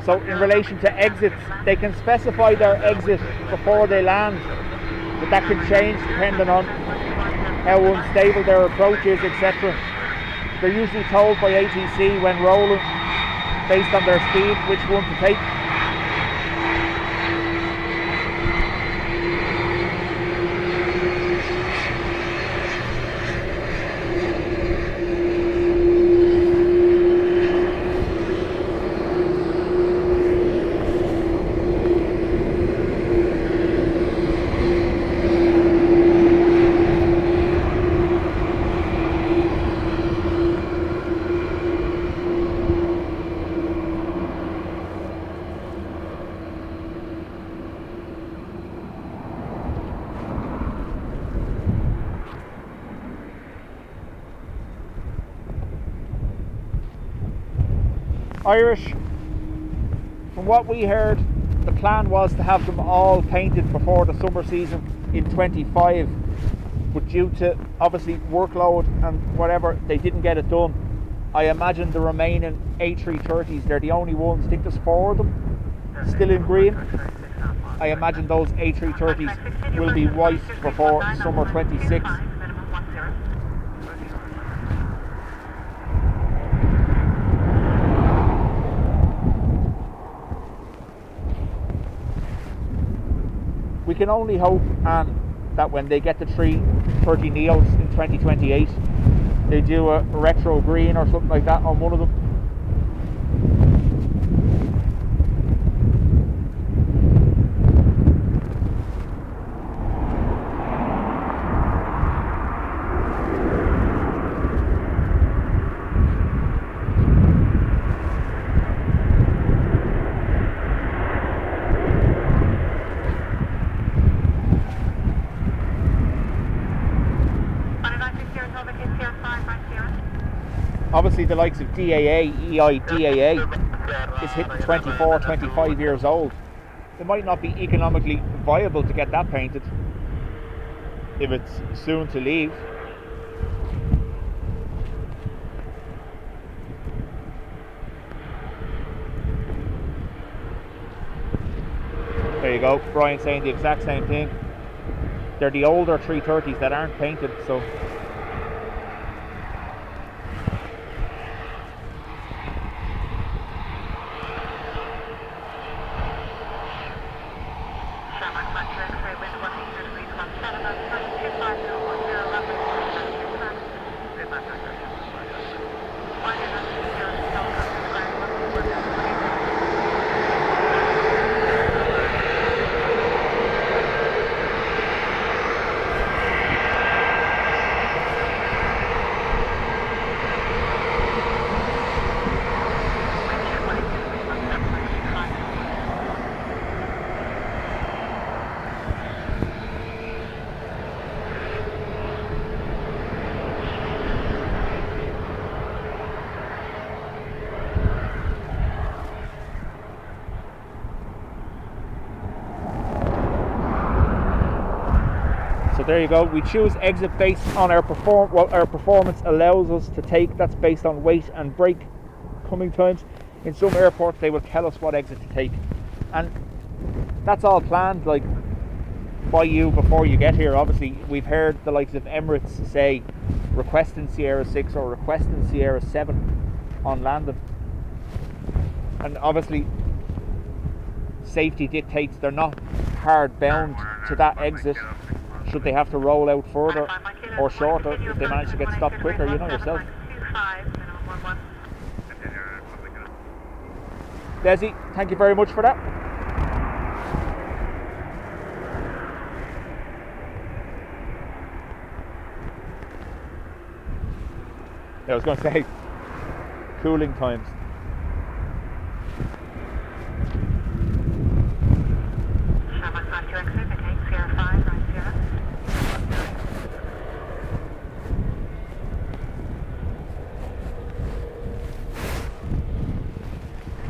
So in relation to exits, they can specify their exit before they land, but that can change depending on how unstable their approach is, etc. They're usually told by ATC when rolling, based on their speed, which one to take. Irish, from what we heard, the plan was to have them all painted before the summer season in 25, but due to obviously workload and whatever, they didn't get it done. I imagine the remaining A330s, they're the only ones, I think there's 4 of them still in green. I imagine those A330s will be white before summer 26. We can only hope that when they get the 330 Neos in 2028, they do a retro green or something like that on one of them. Obviously the likes of DAA, EIDAA is hitting 24, 25 years old. It might not be economically viable to get that painted if it's soon to leave. There you go, Brian saying the exact same thing. They're the older 330s that aren't painted, so there you go. We choose exit based on what our performance allows us to take. That's based on weight and brake coming times. In some airports they will tell us what exit to take, and that's all planned like by you before you get here. Obviously we've heard the likes of Emirates say requesting Sierra 6 or requesting Sierra 7 on landing, and obviously safety dictates they're not hard bound to that exit should they have to roll out further or shorter if they manage to get stopped quicker, you know yourself. Desi, thank you very much for that. I was going to say cooling times.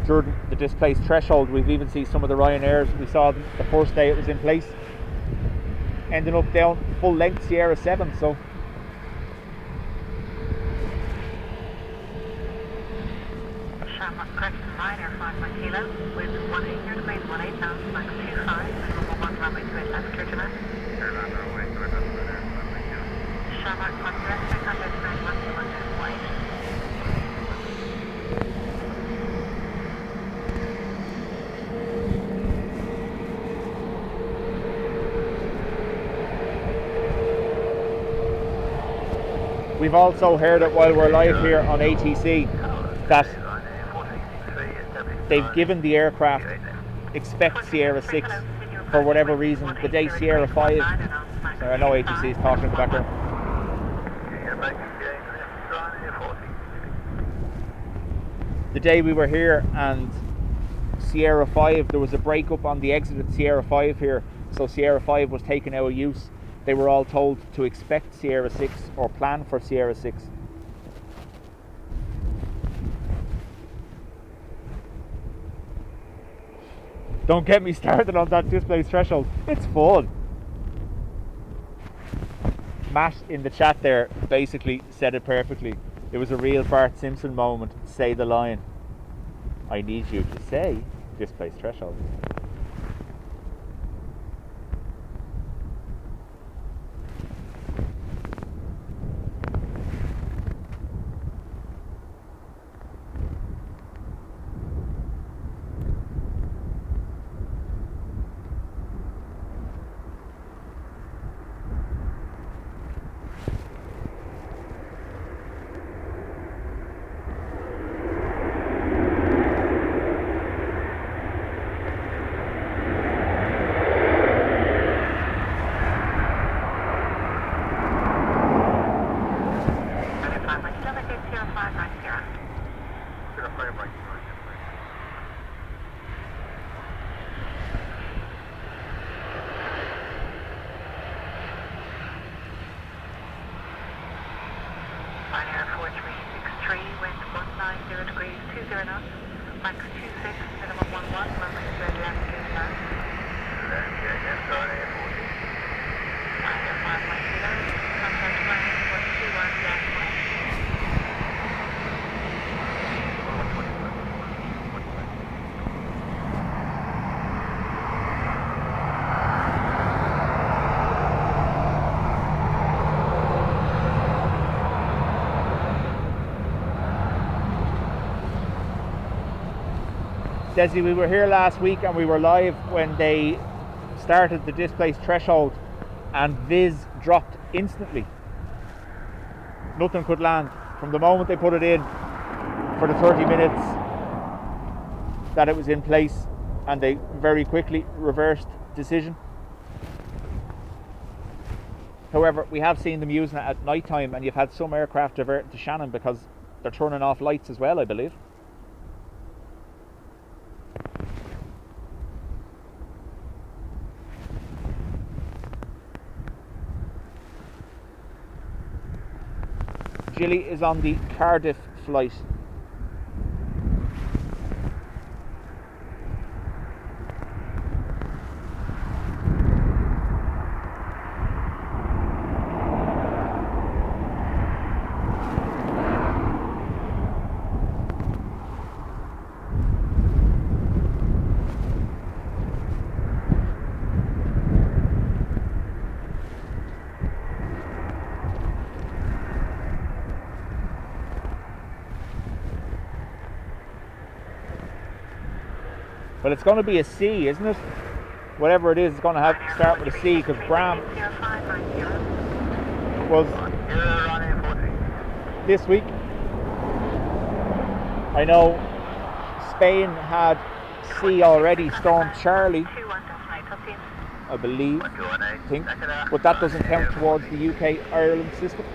During the displaced threshold, we've even seen some of the Ryanairs. We saw them the first day it was in place, ending up down full length Sierra 7. So 1 kilo, with 18 here to base 18 now, max 25, minimum 1 runway 28 left, clear to land. Shamrock, contact, check on this 9121 white. We've also heard it while we're live here on ATC that they've given the aircraft expect Sierra 6 for whatever reason the day Sierra 5. So I know ATC is talking in the background. The day we were here and Sierra 5, there was a breakup on the exit at Sierra 5 here, so Sierra 5 was taken out of use. They were all told to expect Sierra 6 or plan for Sierra 6. Don't get me started on that displaced threshold. It's fun. Matt in the chat there basically said it perfectly. It was a real Bart Simpson moment. Say the line. I need you to say displaced threshold. Ryanair 4363, wind 190 degrees, 20 knots, max 26, minimum 11, runway 28 left, clear to land. Ryanair 5 kilo, contact runway 121 dash 1. Desi, we were here last week and we were live when they started the displaced threshold and Viz dropped instantly. Nothing could land. From the moment they put it in for the 30 minutes that it was in place, and they very quickly reversed decision. However, we have seen them using it at night time, and you've had some aircraft divert to Shannon because they're turning off lights as well, I believe. Gilly is on the Cardiff flight. Well, it's going to be a C, isn't it? Whatever it is, it's going to have to start with a C because Bram was this week. I know Spain had C already, Storm Charlie, I believe, but that doesn't count towards the UK-Ireland system.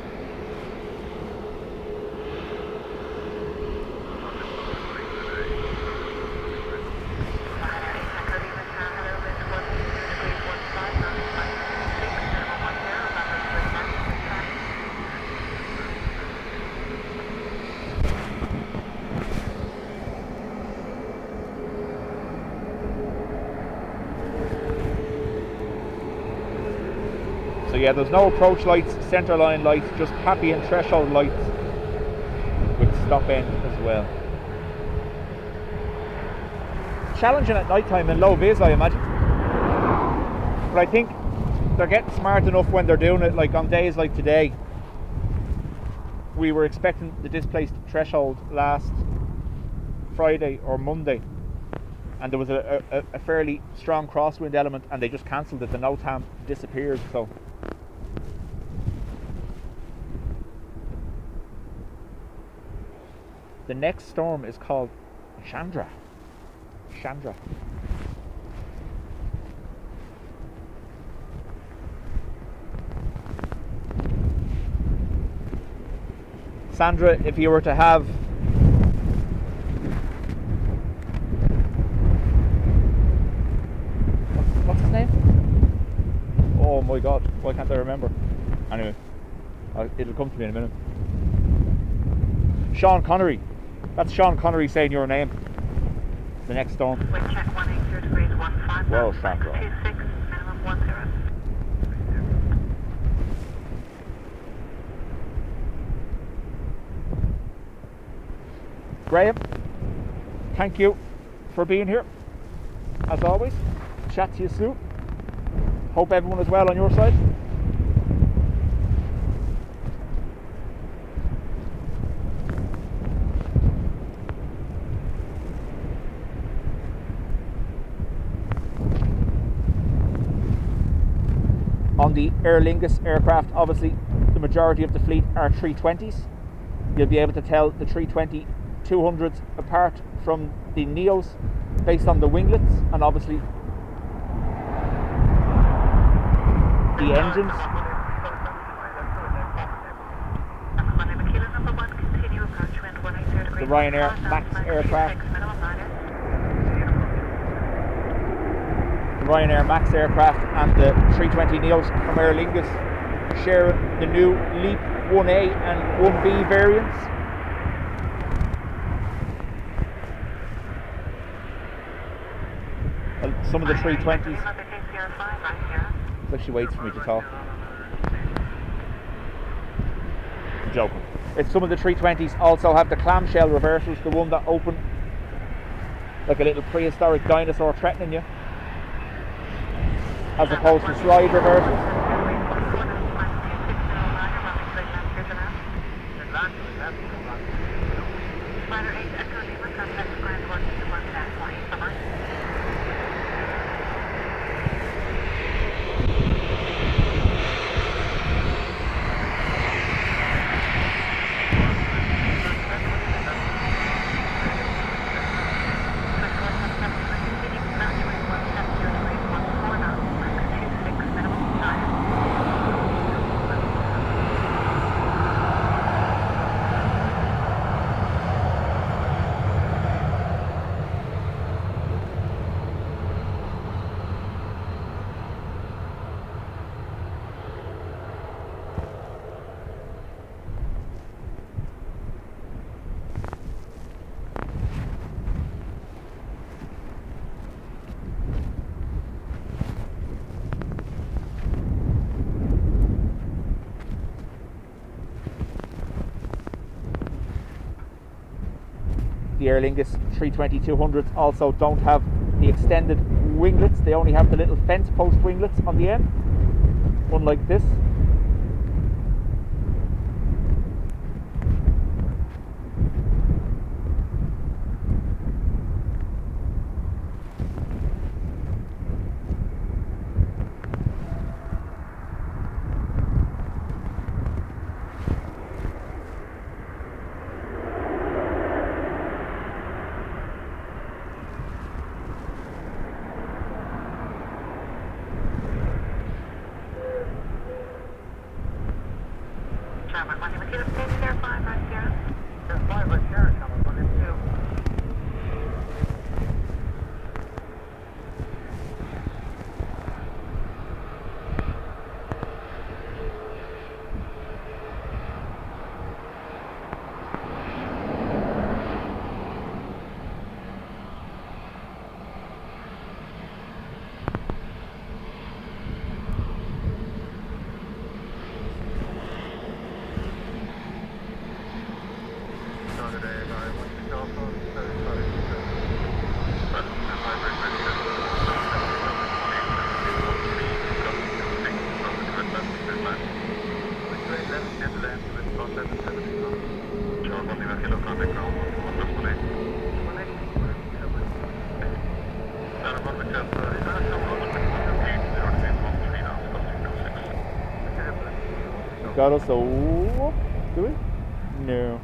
So yeah, there's no approach lights, centre line lights, just happy and threshold lights with stop end as well. challenging at night time in low vis, I imagine. But I think they're getting smart enough when they're doing it. Like on days like today, we were expecting the displaced threshold last Friday or Monday, and there was a fairly strong crosswind element, and they just cancelled it. The NOTAM disappeared. So the next storm is called Chandra. Sandra, if you were to have what's his name? Oh my god, why can't I remember? Anyway, it'll come to me in a minute. Sean Connery. That's Sean Connery saying your name. The next storm. Wind check 180 degrees 15. Well, Sandra. 26, minimum 10. Graham, thank you for being here. As always, chat to you soon. Hope everyone is well on your side. On the Aer Lingus aircraft, obviously the majority of the fleet are 320s. You'll be able to tell the 320-200s apart from the Neos based on the winglets, and obviously the engines. The Ryanair Max aircraft. The Ryanair Max aircraft and the 320 Neos from Aer Lingus share the new LEAP 1A and 1B variants. Well, some of the 320s. She waits for me to talk. I'm joking. It's some of the 320s also have the clamshell reversers, the one that open like a little prehistoric dinosaur threatening you, as opposed to slide reversers. The Aer Lingus 320-200s also don't have the extended winglets. They only have the little fence post winglets on the end, unlike this. Got us a whoop, do we? No.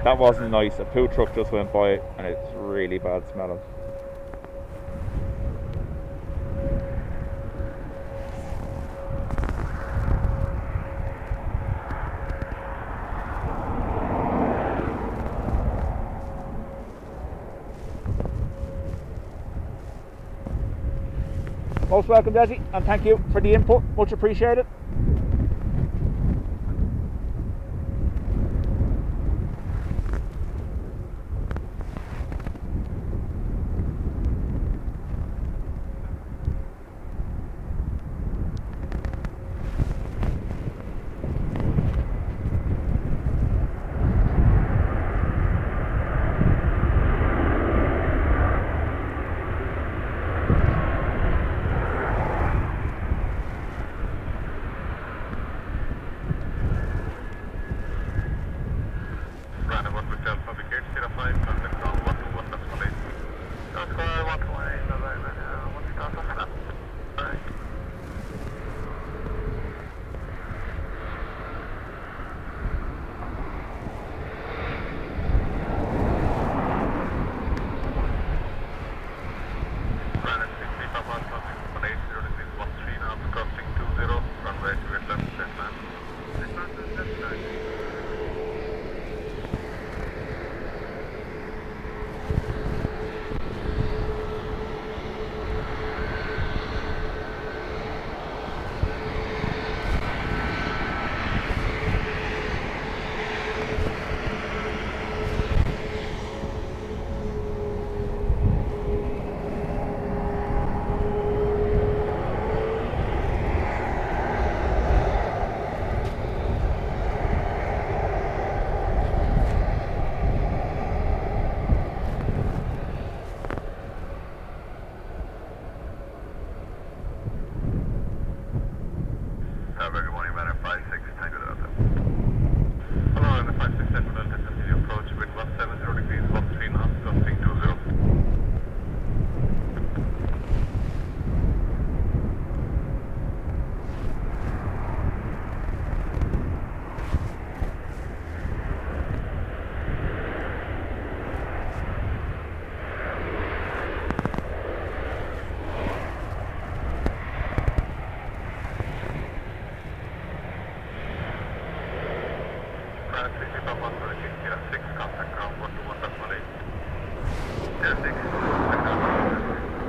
That wasn't nice. A poo truck just went by and it's really bad smelling. Most welcome, Desi, and thank you for the input. Much appreciated.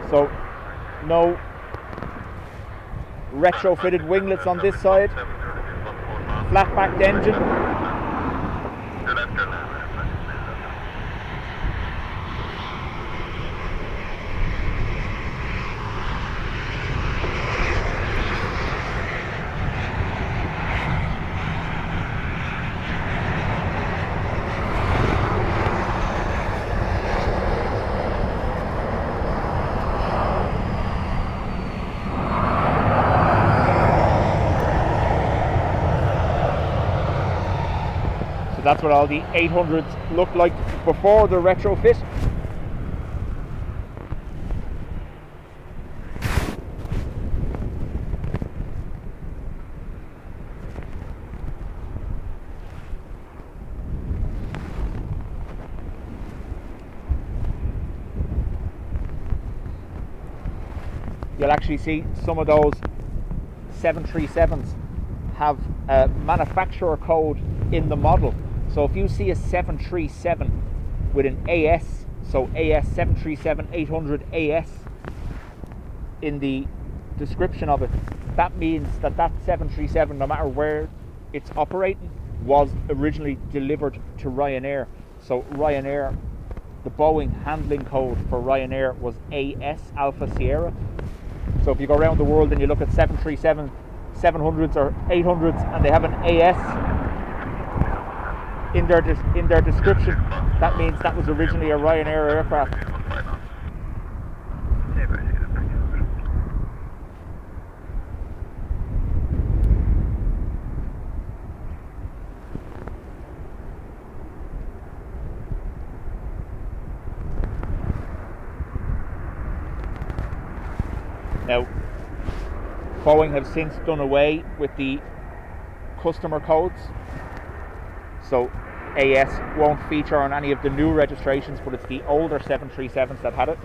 So, no retrofitted winglets on this side, flat backed engine. that's what all the 800s looked like before the retrofit. You'll actually see some of those 737s have a manufacturer code in the model. So if you see a 737 with an AS, so AS 737-800 AS in the description of it, that means that 737, no matter where it's operating, was originally delivered to Ryanair. So Ryanair, the Boeing handling code for Ryanair was AS Alpha Sierra. So if you go around the world and you look at 737 700s or 800s and they have an AS in their description, that means that was originally a Ryanair aircraft. Now, Boeing have since done away with the customer codes, so AS won't feature on any of the new registrations, but it's the older 737s that had it.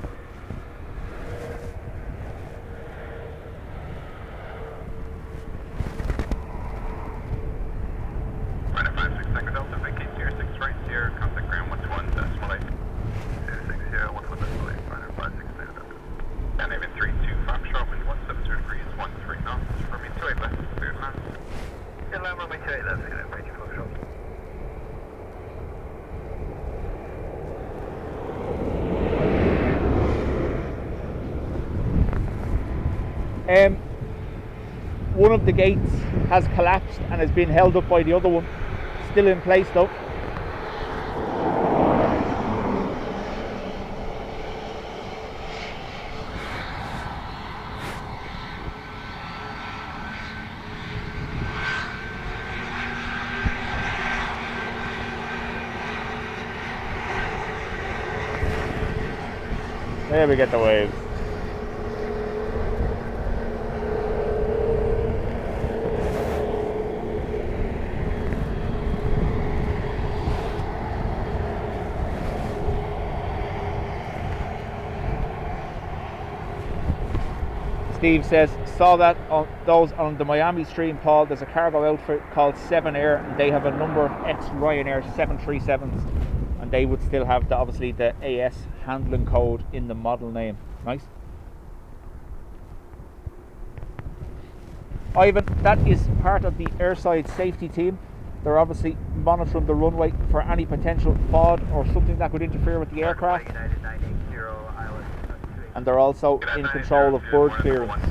One of the gates has collapsed and has been held up by the other one. Still in place though. There we get the waves. Steve says, saw that on those on the Miami stream, Paul. There's a cargo outfit called 7Air and they have a number of ex-Ryanair 737s and they would still have obviously the AS handling code in the model name. Nice. Ivan, that is part of the airside safety team. They're obviously monitoring the runway for any potential FOD or something that could interfere with the aircraft. And they're also in control of bird clearance.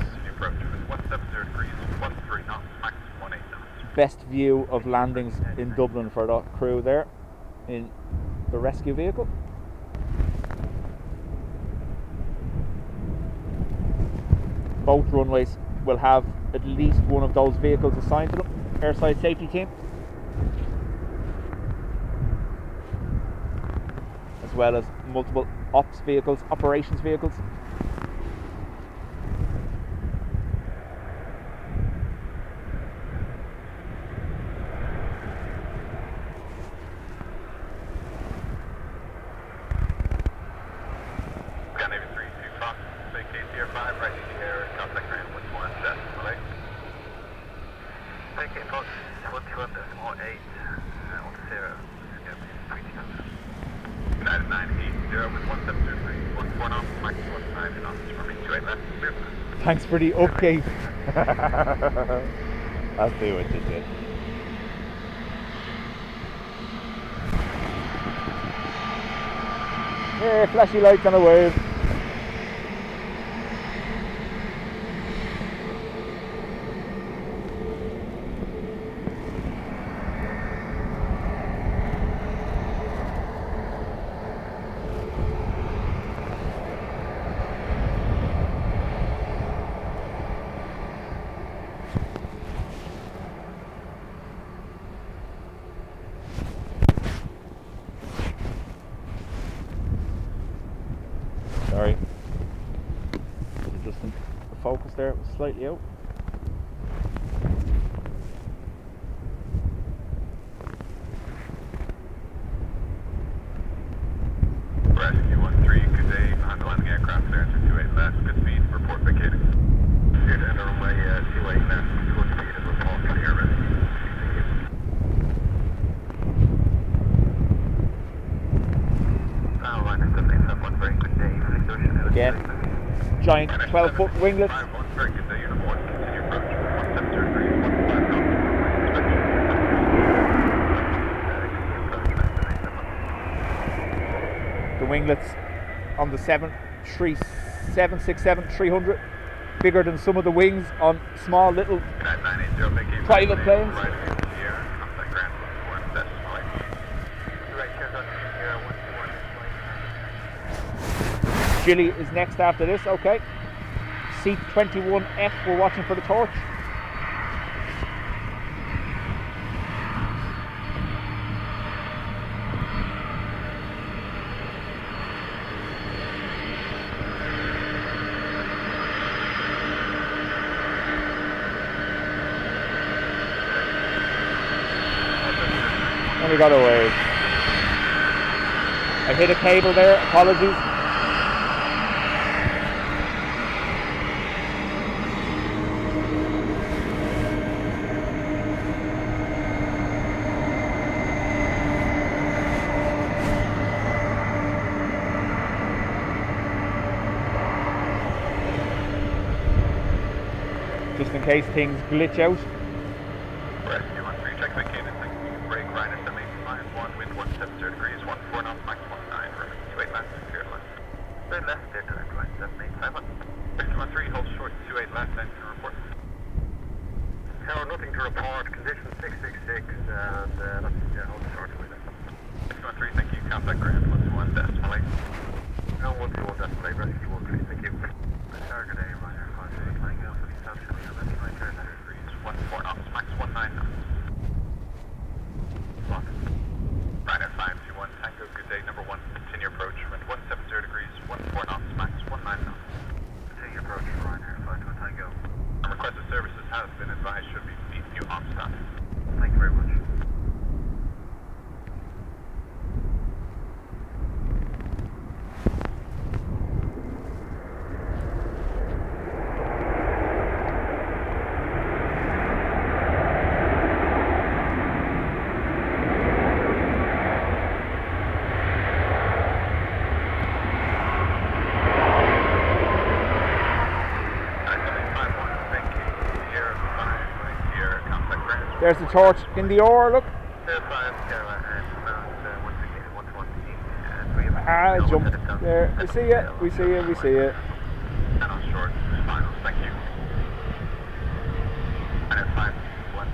Best view of landings in Dublin for the crew there in the rescue vehicle. Both runways will have at least one of those vehicles assigned to them. Airside safety team. As well as multiple ops vehicles, operations vehicles. Thanks for the update. I'll see what you did. Yeah, flashy lights on a wave. slightly out. Rescue 1-3, good day. On the landing aircraft clearance for 28 left, good speed, report vacating. Here to enter runway 28 left, good speed and report clear rescue. Ryanair 787, very good day. Again, giant 12-foot winglets. 5-1, very good day, uniform, continue approach, 170 degrees, 15 The winglets on the 767-300, bigger than some of the wings on small little private planes. Gilly is next after this, okay. Seat 21F, we're watching for the torch. And we got away. I hit a cable there, apologies. Just in case things glitch out. Rescue 1-3, check vacated, thank you. Break, Ryanair 785, 1, wind 170 degrees, 14 knots, max 19, room 28 left, clear line. Very left there, direct line 785. Rescue 1-3, hold short 28 left, then to report. Tower, nothing to report, condition 666, and that's, yeah, hold short 28 left. Rescue 1-3, thank you, contact ground 121 decimal 8. No, 121 decimal 8, rescue 1-3, thank you. Target A, Ryanair 58, flying Alpha, South Chile, on left line, 100 degrees, 14 knots, max 19 knots. Block. Ryanair 521, Tango, good day, number 1, continue approach, wind 170 degrees, 14 knots, max 19 knots. Continue approach, Ryanair 521, Tango. Requested services has been advised should be new on stop. Thank you very much. There's the torch in the oar, look. Ah, it jumped. There, we see it, we see it, we see it. And on short, finals, thank you. And at 5-1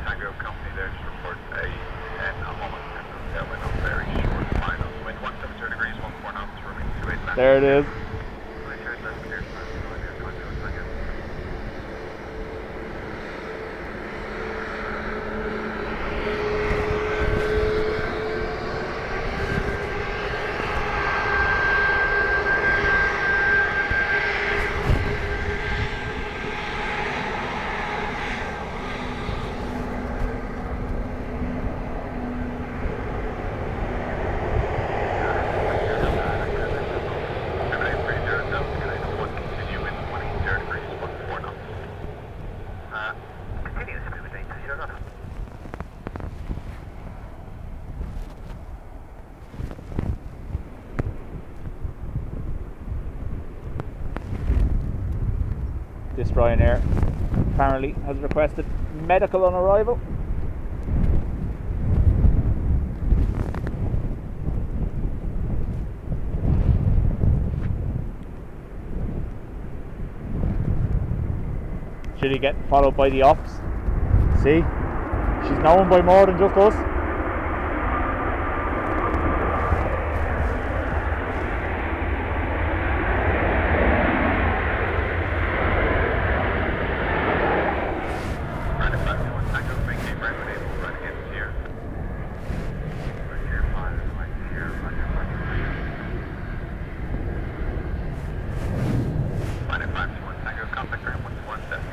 Tango Company there to report a moment tailwind on very short finals. Wind 170 degrees, 14 knots, rooming 28 left. There it is. This Ryanair apparently has requested medical on arrival. Should he get followed by the ops? See? She's known by more than just us. Line at 521 Tango, contact ground 121 7.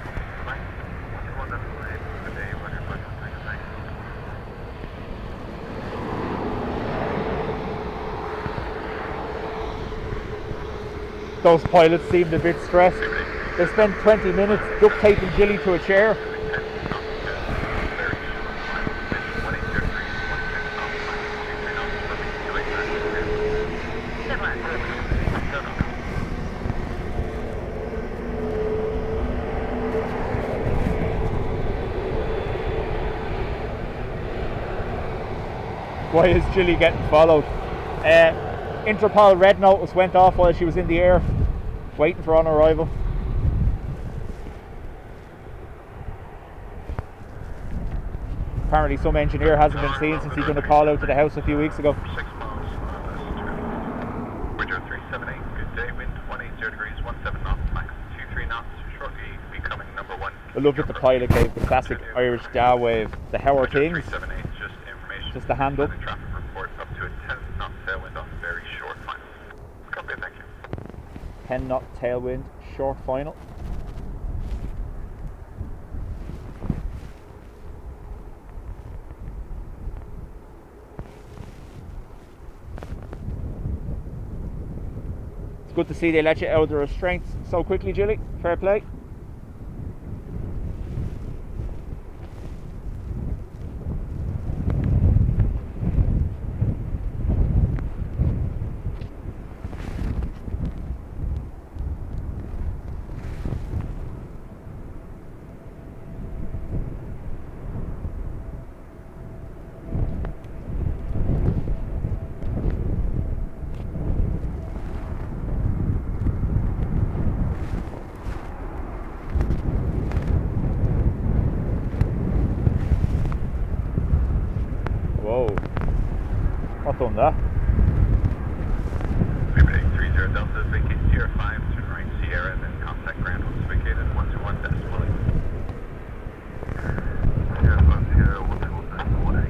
Those pilots seemed a bit stressed. They spent 20 minutes duct taping Jilly to a chair. Why is Jilly getting followed? Interpol red notice went off while she was in the air, waiting for on arrival. Apparently some engineer hasn't been seen since he done a call out to the house a few weeks ago. 6 miles, Bridger 378, good day, wind 180 degrees, 17 knots, max 23 knots, shortly becoming number 1. I love that the pilot gave the classic Irish da wave. The how are things? 378, just information. Just the hand up. Traffic report up to a 10 knot tailwind off very short final. Copy, thank you. 10 knot tailwind, short final. It's good to see they let you out of the restraints so quickly, Jilly. Fair play. Whoa. What done that? Liberty 30 Delta, vacate Sierra 5, turn right Sierra, and then contact ground once vacated, 121 decimal 8. Sierra 5, Sierra 121 decimal 8.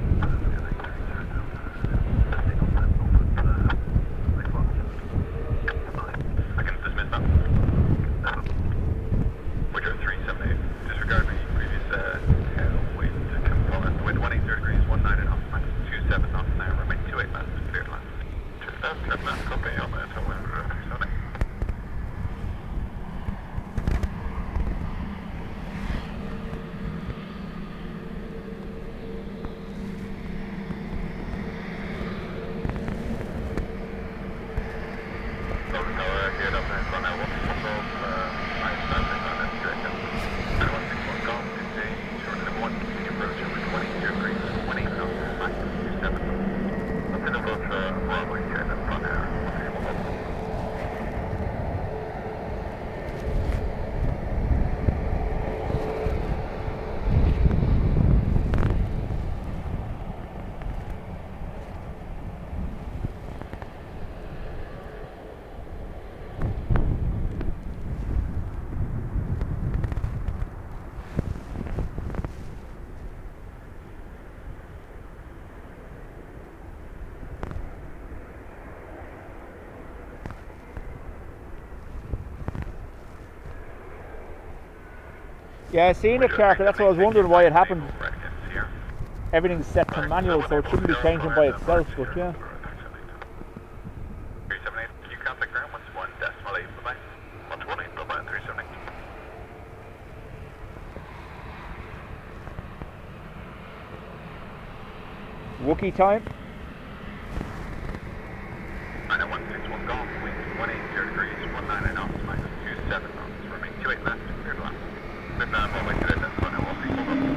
I can dismiss that. Bridger 378, disregard the previous tailwind component, wind 180 degrees, 19 knots, max 27 knots now, remain 28 knots, clear line. That's copy on the tailwind 378. Yeah, I seen it, Carter. That's what I was wondering why it happened. Everything's set to manual, so it shouldn't be changing by itself, but yeah. 378, you contact ground 121 decimal 8, bye-bye. 118, bye-bye, 378. Wookiee time. 9161 golf, wind 180 degrees, 19 knots, max 27 knots, remain 28 left, clear line. With that, all the way to the next one, I will be hold up.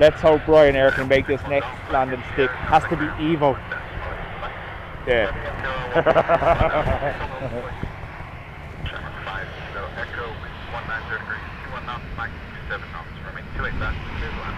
Let's hope Ryanair can make this next landing stick. Has to be Evo. Yeah. Echo 190 degrees, 21 knots, max 27 knots. Remain 28 left, clear to land.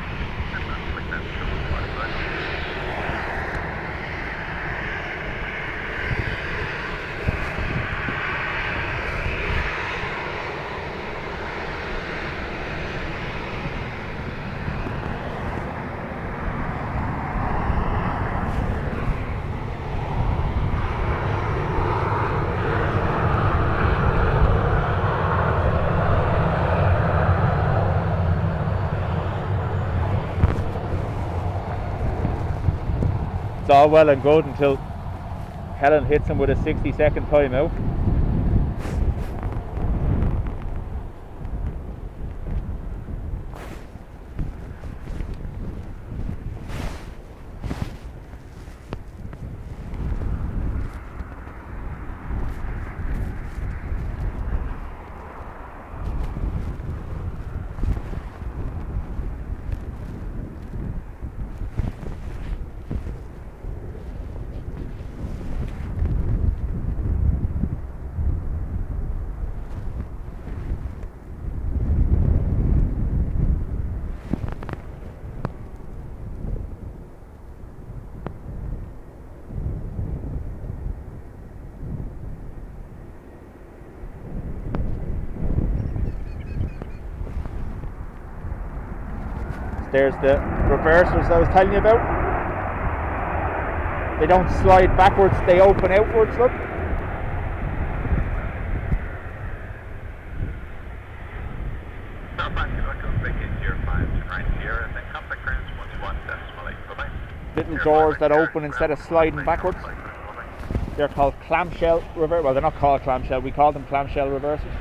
It's all well and good until Helen hits him with a 60-second timeout. There's the reversers I was telling you about. They don't slide backwards, they open outwards, look. Little doors that open instead of sliding backwards. They're called clamshell reversers. Well, they're not called clamshell, we call them clamshell reversers.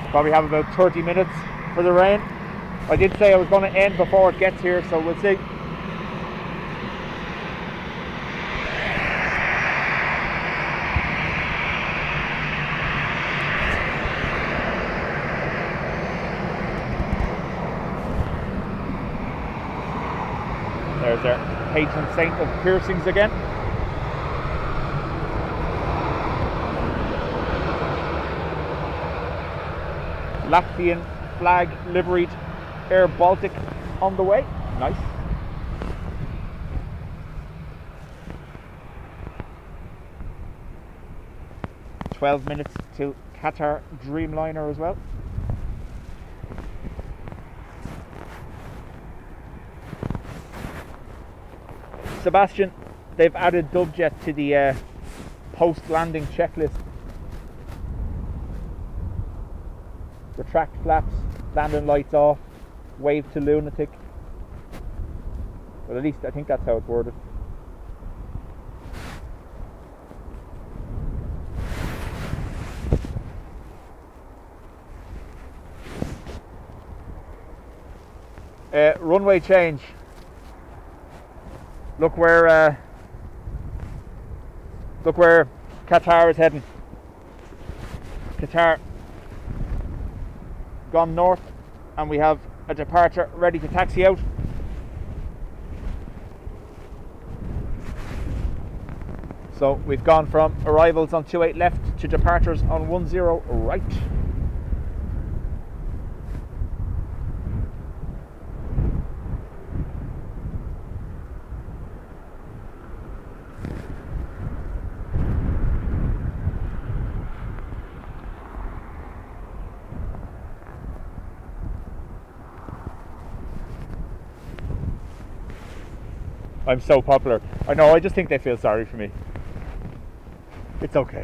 Probably have about 30 minutes for the rain. I did say I was going to end before it gets here, so we'll see. There's our patron saint of piercings again. Latvian flag liveried Air Baltic on the way. Nice. "12 minutes till Qatar Dreamliner as well. Sebastian, they've added Dubjet to the post-landing checklist. Retract flaps, landing lights off, wave to lunatic. Well, at least I think that's how it's worded. Runway change. Look where Qatar is heading. Qatar gone north, and we have a departure ready to taxi out. So we've gone from arrivals on 28 left to departures on 10 right. I'm so popular. I know, I just think they feel sorry for me. It's okay.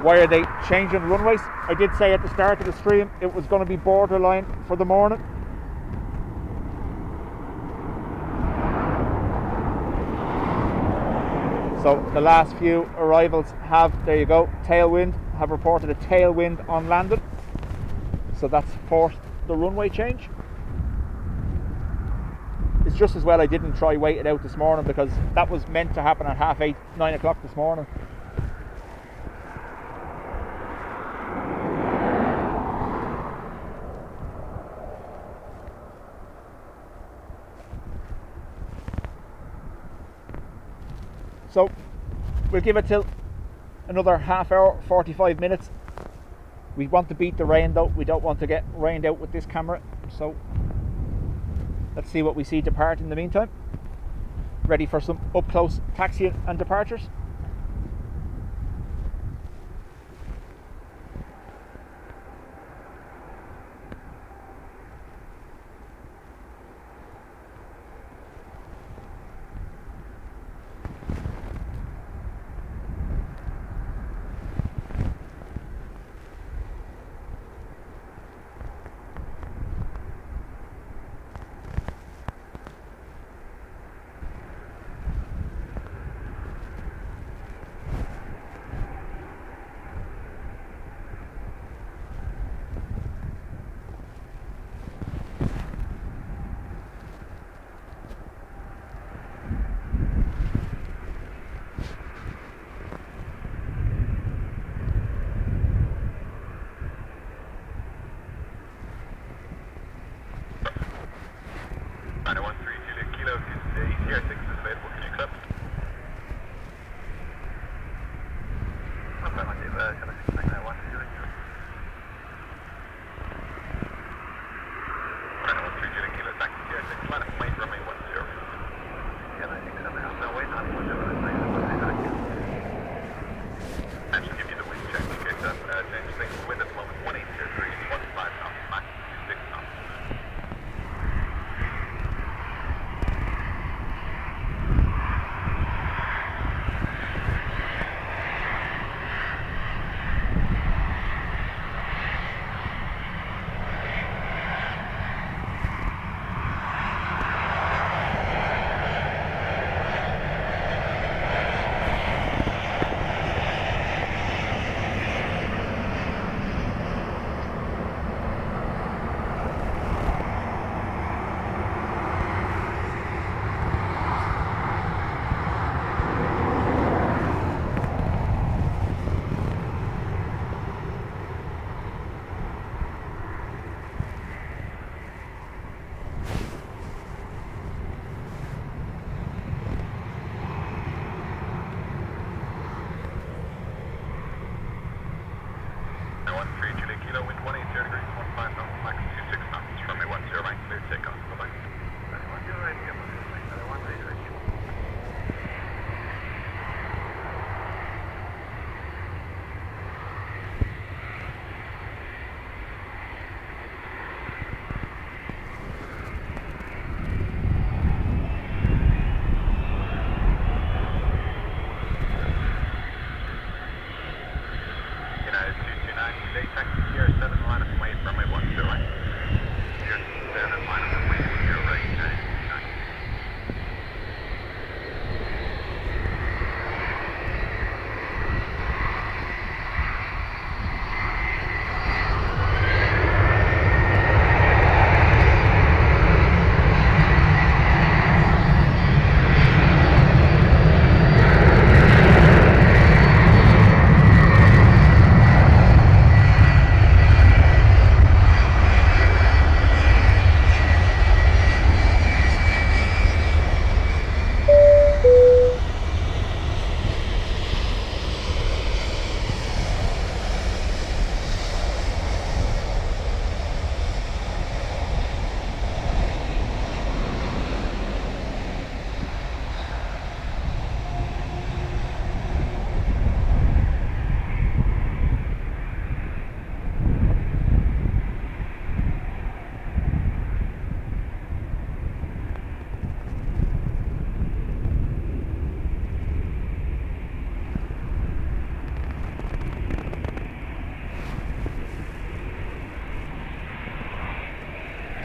Why are they changing runways? I did say at the start of the stream it was going to be borderline for the morning. So the last few arrivals have, there you go, tailwind, have reported a tailwind on landing. So that's forced the runway change. It's just as well I didn't try wait it out this morning, because that was meant to happen at 8:30, 9 o'clock this morning. So we'll give it till another half hour, 45 minutes. We want to beat the rain though. We don't want to get rained out with this camera. So let's see what we see depart in the meantime. Ready for some up close taxiing and departures.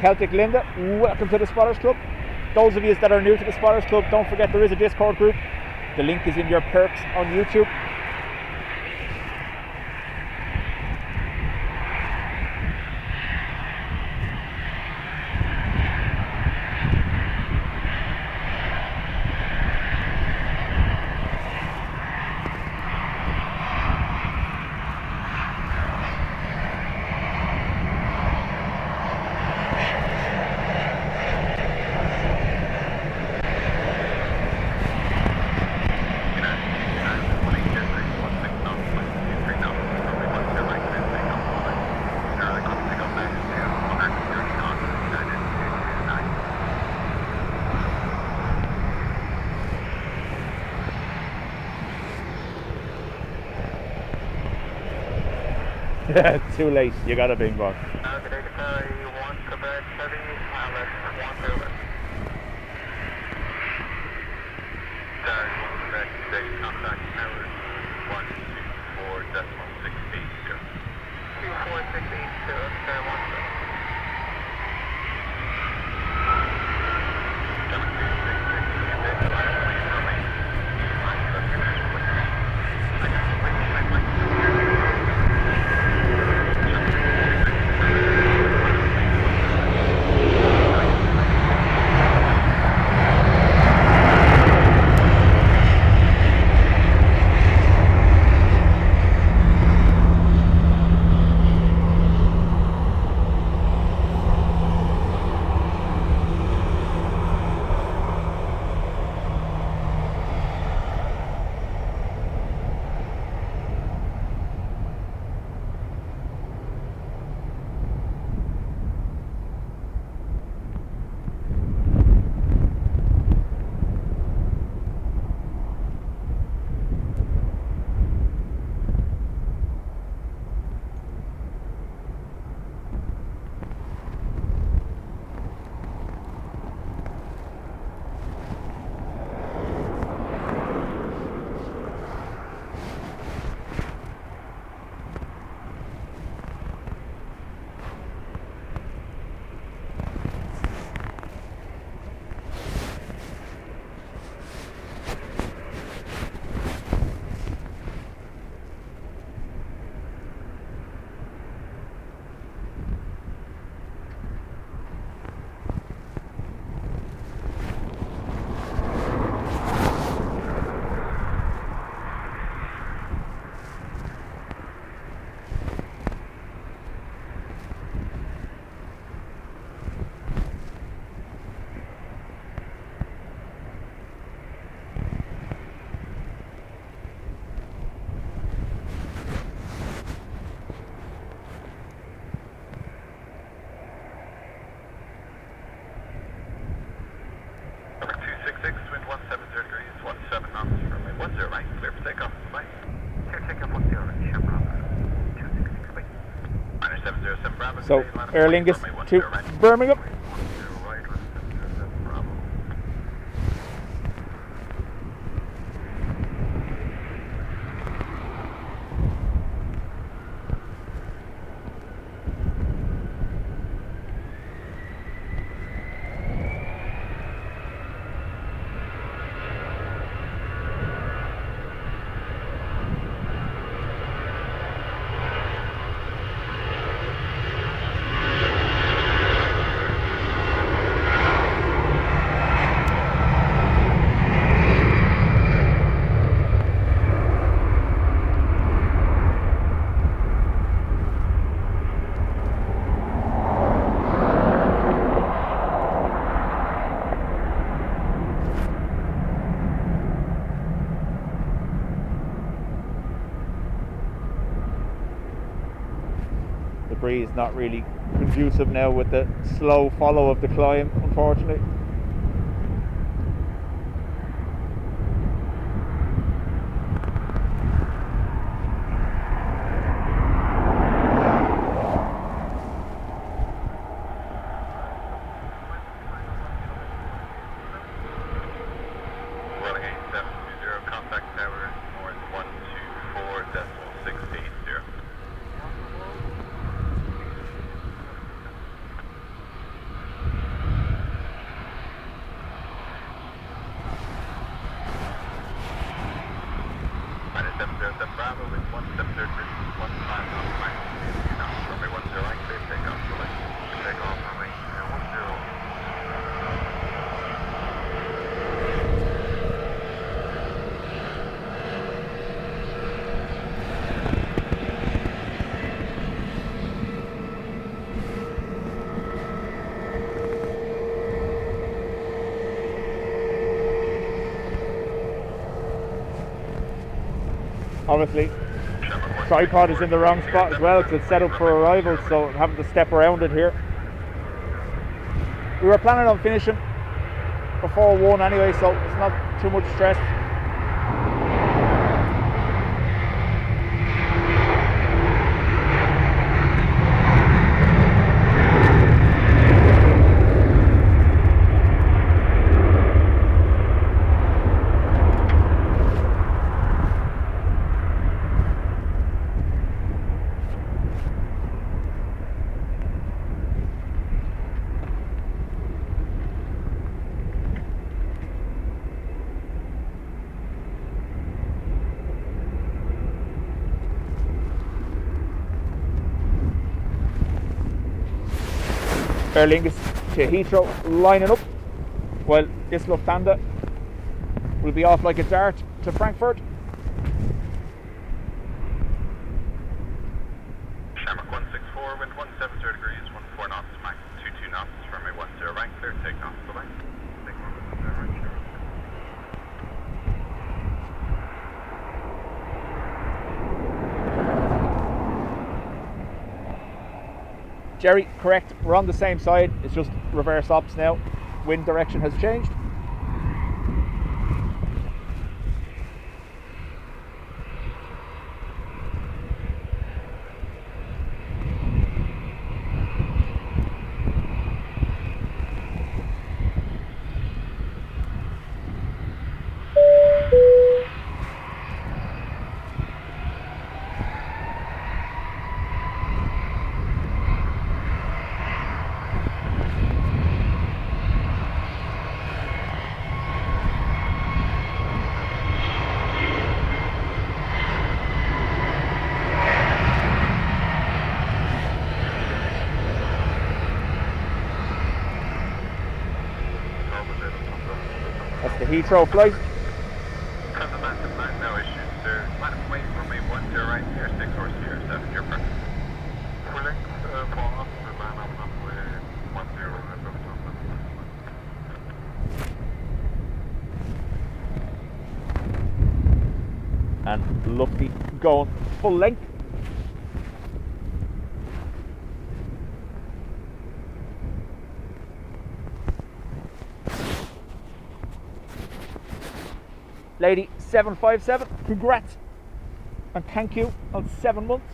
Celtic Linda, welcome to the Spotters Club. Those of you that are new to the Spotters Club, don't forget there is a Discord group. The link is in your perks on YouTube. Too late, you got a bing bong. Good day, Qatar 1 Quebec Heavy, pilot 1 Airlines. Qatar 1 Quebec, today contact Emirates 124.680. 24680, Qatar 1 Quebec. So, Aer Lingus to Birmingham. The breeze not really conducive now with the slow follow of the climb, unfortunately. obviously tripod is in the wrong spot as well because it's set up for arrival, so I'm having to step around it here. We were planning on finishing before 1 anyway, so it's not too much stress. Aer Lingus to Heathrow lining up, while this Lufthansa will be off like a dart to Frankfurt. Shamrock 164, wind 170 degrees, 14 knots, max 22 knots, runway 10 right, clear, take off, bye-bye. Jerry, correct, we're on the same side, it's just reverse ops now. Wind direction has changed. That's the Heathrow flight. Transatlantic line, no issues, sir. Line of weight, runway 10 right, clear, 6 horse here, 7, your preference. Full length, fall off, line up, runway 10 right, And Lucky going full length. Lady 757, congrats and thank you on 7 months.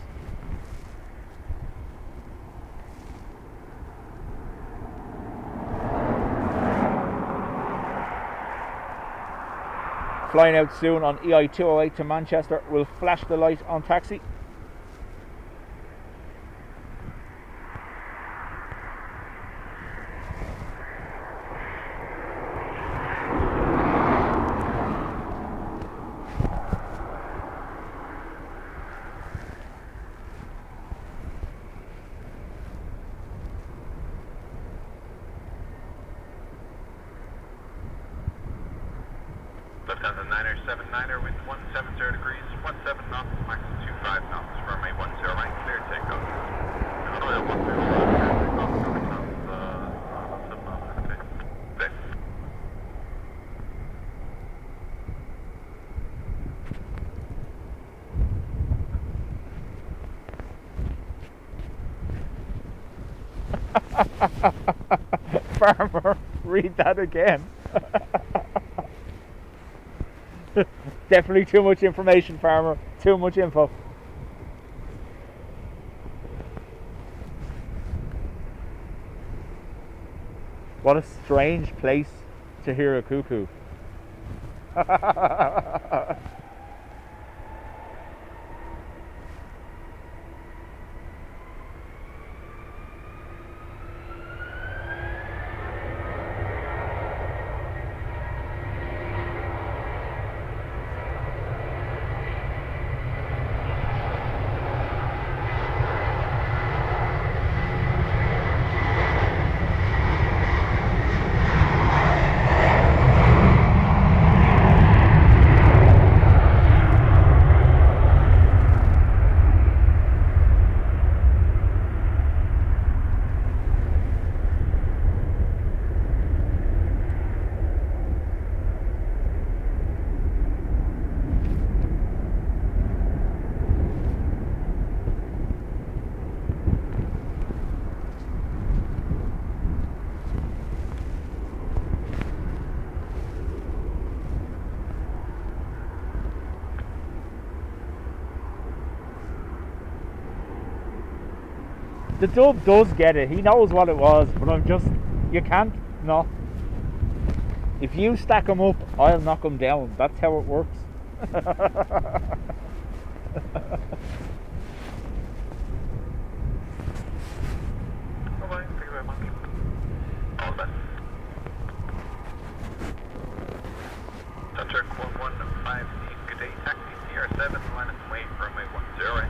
Flying out soon on EI208 to Manchester. We'll flash the light on taxi. Lufthansa 979er, wind 170 degrees, 17 knots, max 25 knots, runway 10 right, clear, take off. Royal 10 right, take off, okay. Farmer, read that again. Definitely too much information, Farmer. Too much info. What a strange place to hear a cuckoo. The dub does get it. He knows what it was, but I'm just, you can't, no. If you stack them up, I'll knock them down. That's how it works. Bye-bye, thank you very much. All done. Center 115, good day, taxi CR7, line up away from runway 10.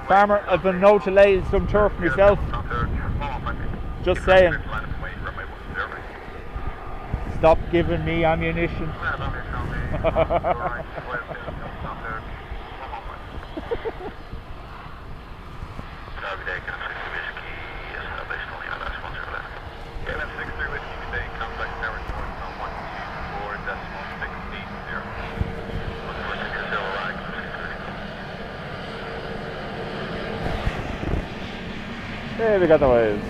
Farmer, I've been known to lay some turf myself. Just saying. Stop giving me ammunition. Hey, we got the waves.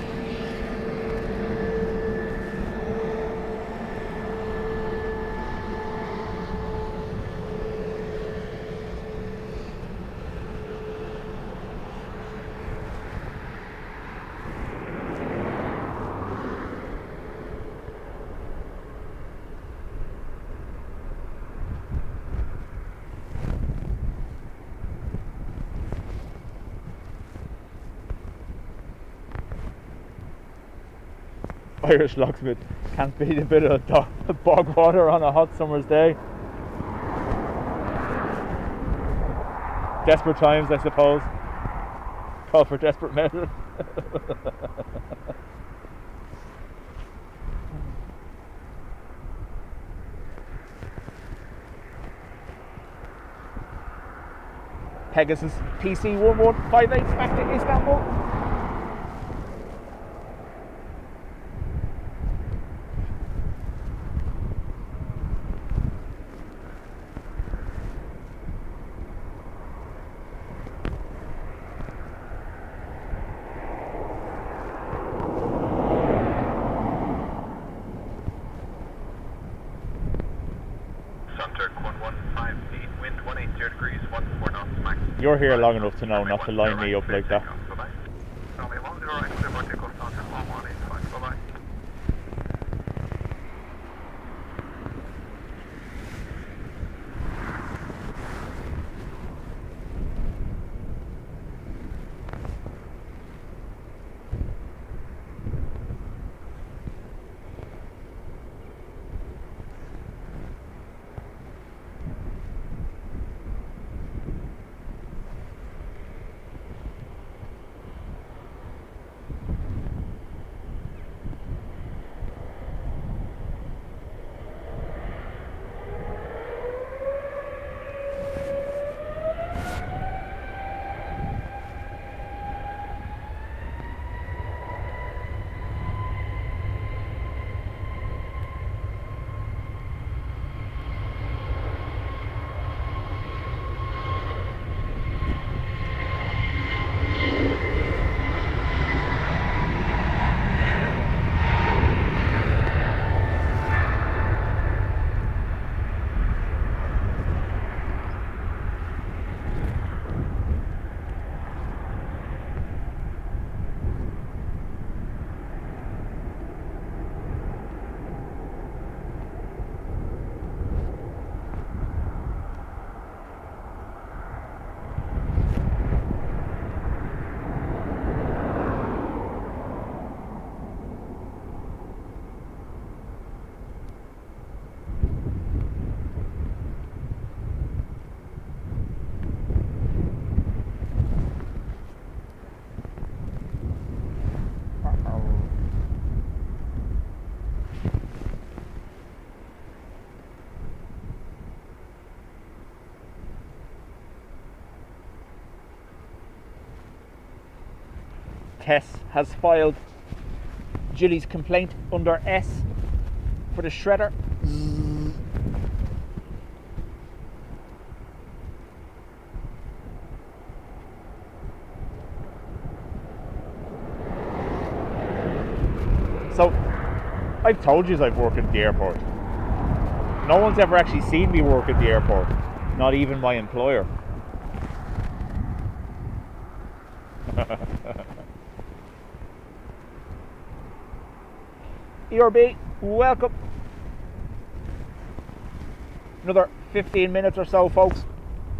Irish locksmith can't beat a bit of bog water on a hot summer's day. Desperate times, I suppose. Call for desperate measures. Pegasus PC 1158 back to Istanbul. You're here long enough to know not to line me up like that. Tess has filed Gilly's complaint under S for the shredder. So, I've told you I've worked at the airport. No one's ever actually seen me work at the airport, not even my employer. ERB, welcome. Another 15 minutes or so, folks.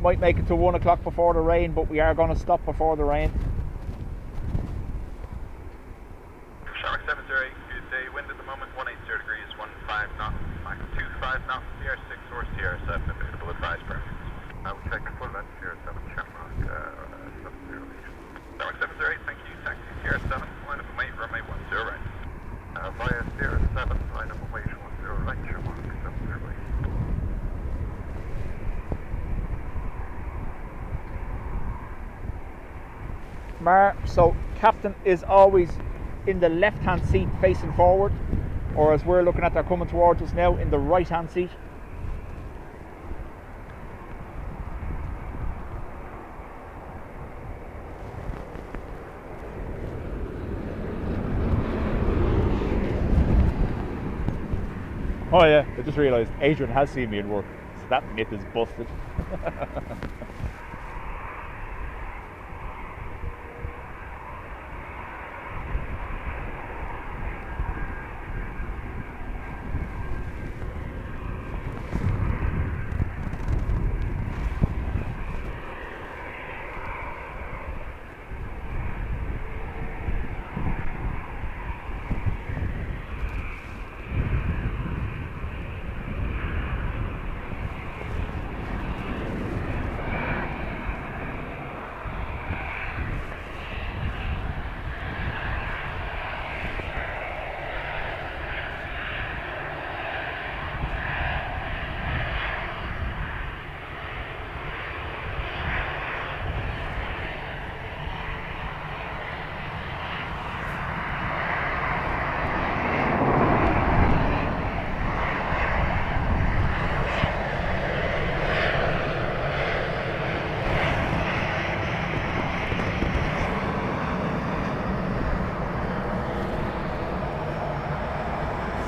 Might make it to 1 o'clock before the rain, but we are going to stop before the rain. Shark 708, good day. Wind at the moment 180 degrees, 15 knots, max 25 knots, CR6 or CR7, available advice perfect. I will check full length CR7 Shamrock 708. Shark 708, thank you. Taxi CR7, line up and wait, runway 10 right. Via CR7, line up and wait, 10 right, Shamrock 708. So captain is always in the left hand seat facing forward, or as we're looking at, they're coming towards us now, in the right hand seat. Oh yeah, I just realised Adrian has seen me in work, so that myth is busted.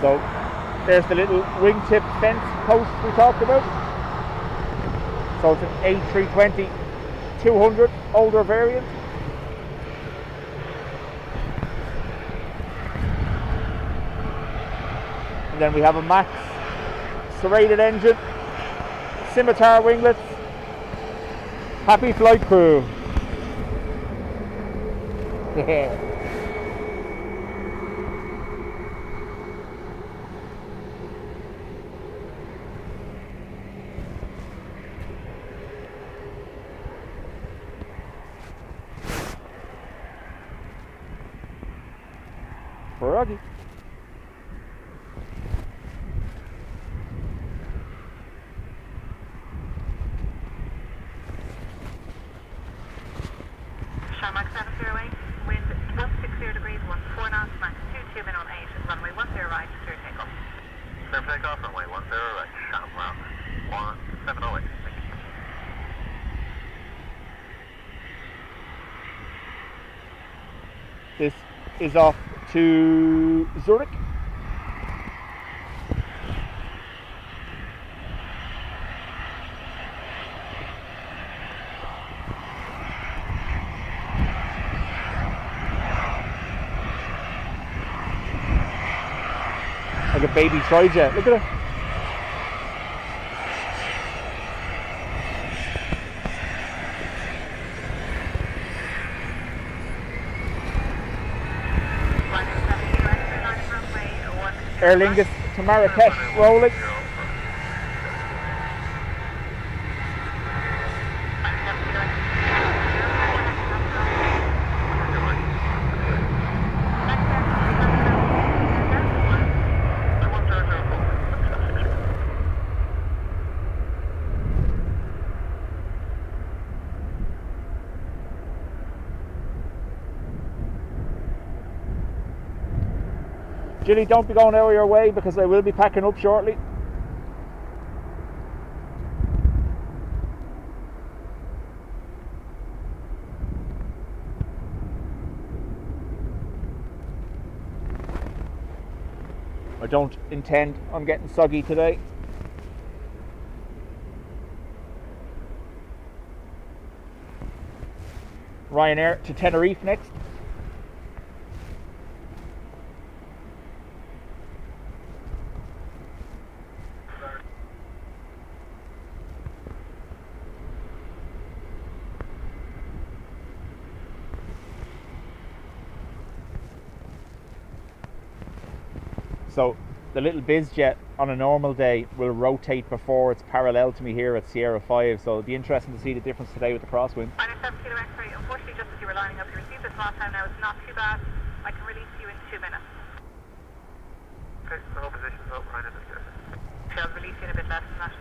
So there's the little wingtip fence post we talked about. So it's an A320-200 older variant. And then we have a Max serrated engine, scimitar winglets, happy flight crew. Yeah. Froggy. Shamrock 708, wind 160 degrees, 14 knots, max 22 min on 8, runway 10 right, clear takeoff. Clear takeoff, runway 10 right, Shamrock 1708. Thank you. This is off to Zurich. Like a baby trijet, look at it. Aer Lingus to Marrakesh rolling. Jilly, don't be going out of your way because I will be packing up shortly. I don't intend on getting soggy today. Ryanair to Tenerife next. So the little bizjet on a normal day will rotate before it's parallel to me here at Sierra 5, so it'll be interesting to see the difference today with the Crosswind. Unfortunately, just as you were lining up, you received this last time. Now it's not too bad. I can release you in 2 minutes. Okay, so no positions up, right in the surface. I'll release you in a bit less than that.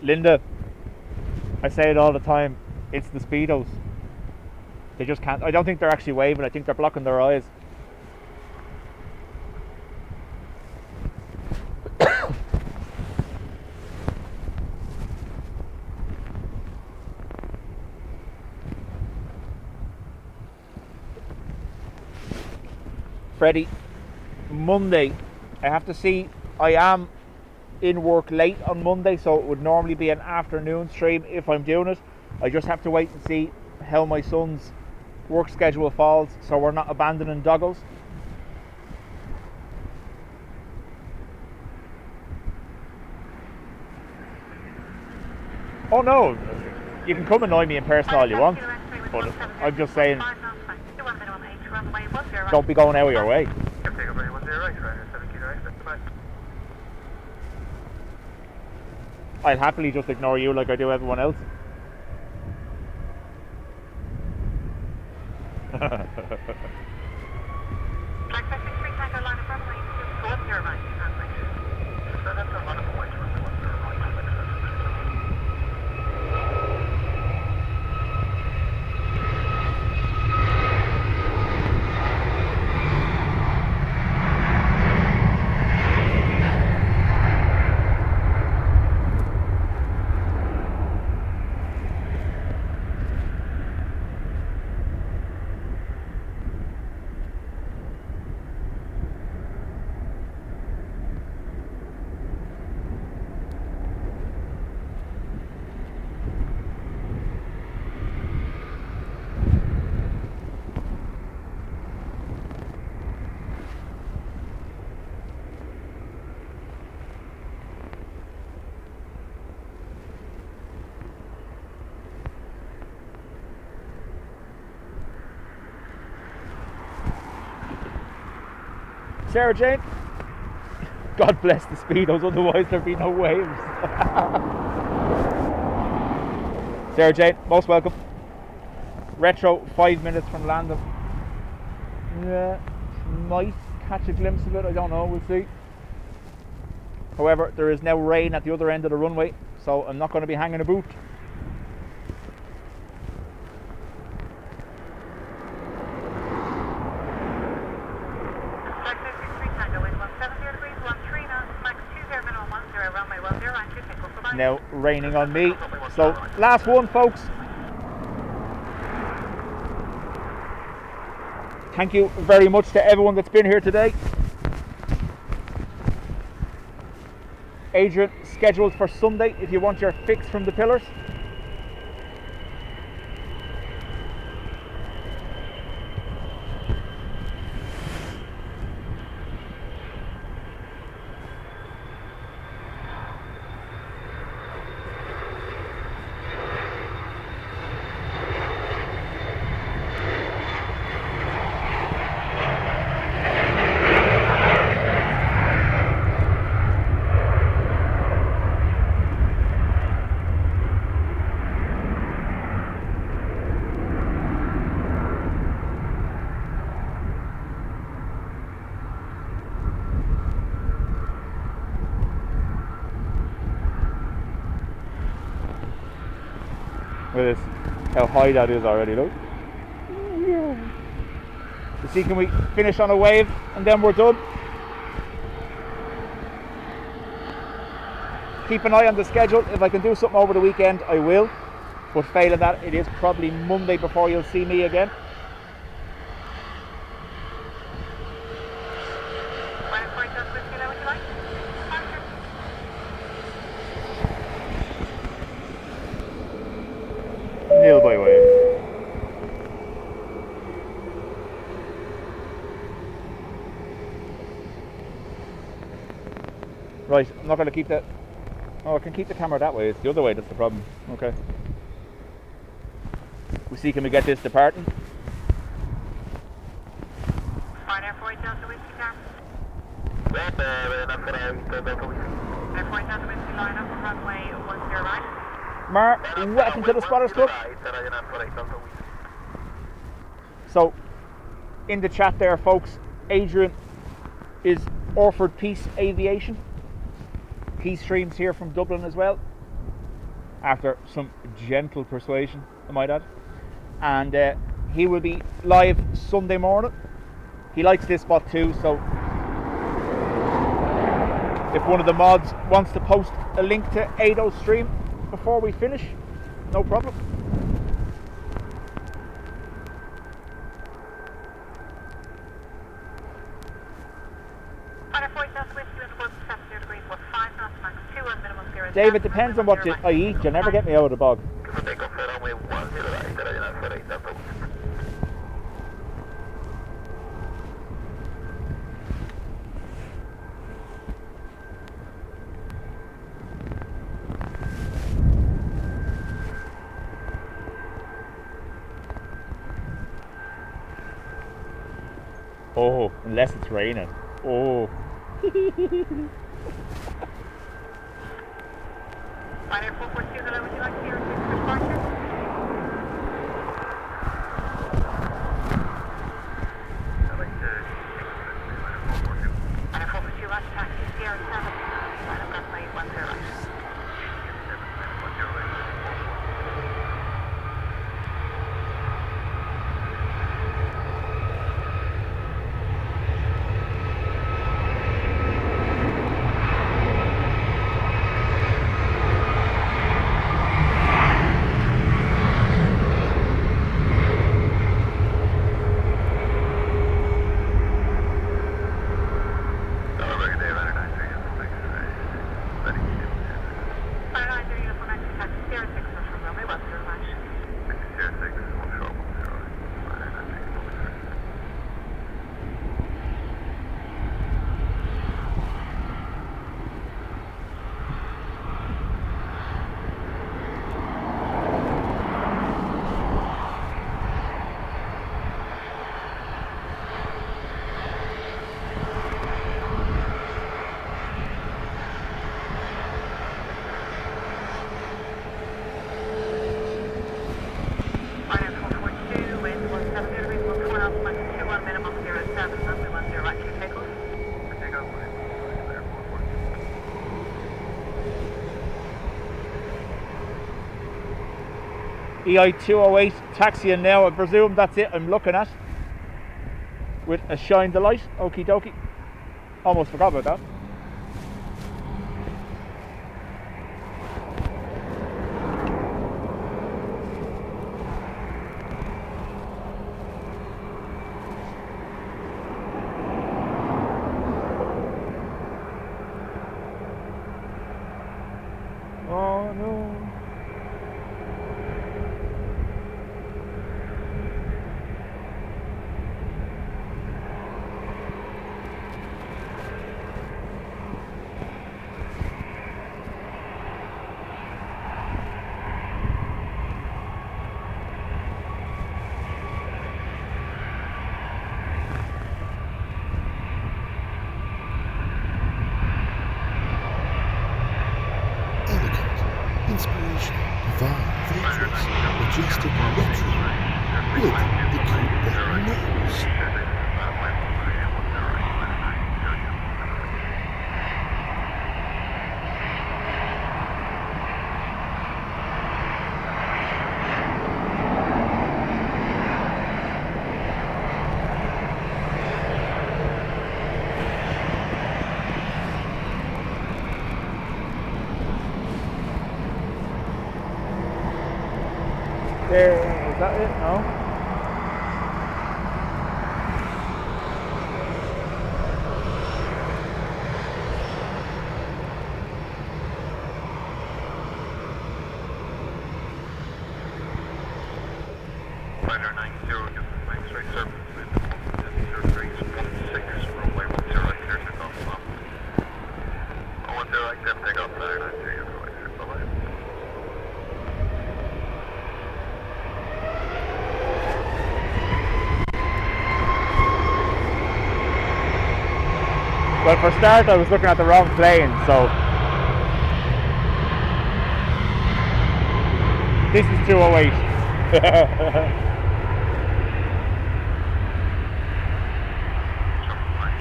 Linda, I say it all the time, it's the speedos. They just can't. I don't think they're actually waving, I think they're blocking their eyes. Freddie, Monday, I have to see, I am in work late on Monday, so it would normally be an afternoon stream if I'm doing it. I just have to wait and see how my son's work schedule falls, so we're not abandoning doggles. Oh no, you can come annoy me in person all you want, but I'm just saying, don't be going out of your way. I'd happily just ignore you like I do everyone else. Sarah Jane, God bless the speedos, otherwise there'd be no waves. Sarah Jane, most welcome. Retro, 5 minutes from landing. Yeah, might catch a glimpse of it, I don't know, we'll see. However, there is now rain at the other end of the runway, so I'm not going to be hanging about. Now raining on me, so last one, folks. Thank you very much to everyone that's been here today. Adrian, scheduled for Sunday if you want your fix from the pillars. Look at this, how high that is already, look. You see, can we finish on a wave and then we're done? Keep an eye on the schedule. If I can do something over the weekend, I will. But failing that, it is probably Monday before you'll see me again. Nil by way. Right, I'm not going to keep that. Oh, I can keep the camera that way. It's the other way that's the problem. Okay. We see, can we get this departing? Ryanair 40 Delta Whiskey Car. Ryanair 40 Delta Whiskey line up for runway 10 right. Mar, welcome to the Spotters Club. So, in the chat there, folks, Adrian is Orford Peace Aviation. He streams here from Dublin as well, after some gentle persuasion, I might add. And he will be live Sunday morning. He likes this spot too, so if one of the mods wants to post a link to Ado's stream before we finish, no problem. David, depends on what I eat. You'll never get me out of the bog. Oh, unless it's raining. Oh. Ryanair 442, hello, would you like to hear a departure? I'd like to Ryanair 442, rush taxi, Sierra 7, line up runway 10 right. EI208 taxiing now, I presume that's it I'm looking at, with a shine the light. Okie dokie. Almost forgot about that. Oh no. There, is that it? No? Ryanair 90, give the flight straight service with 10316, runway 10 right, clear to go slow. 10 right, then take off Ryanair 90, you're going to bye-bye. Well, for start, I was looking at the wrong plane, so this is 208.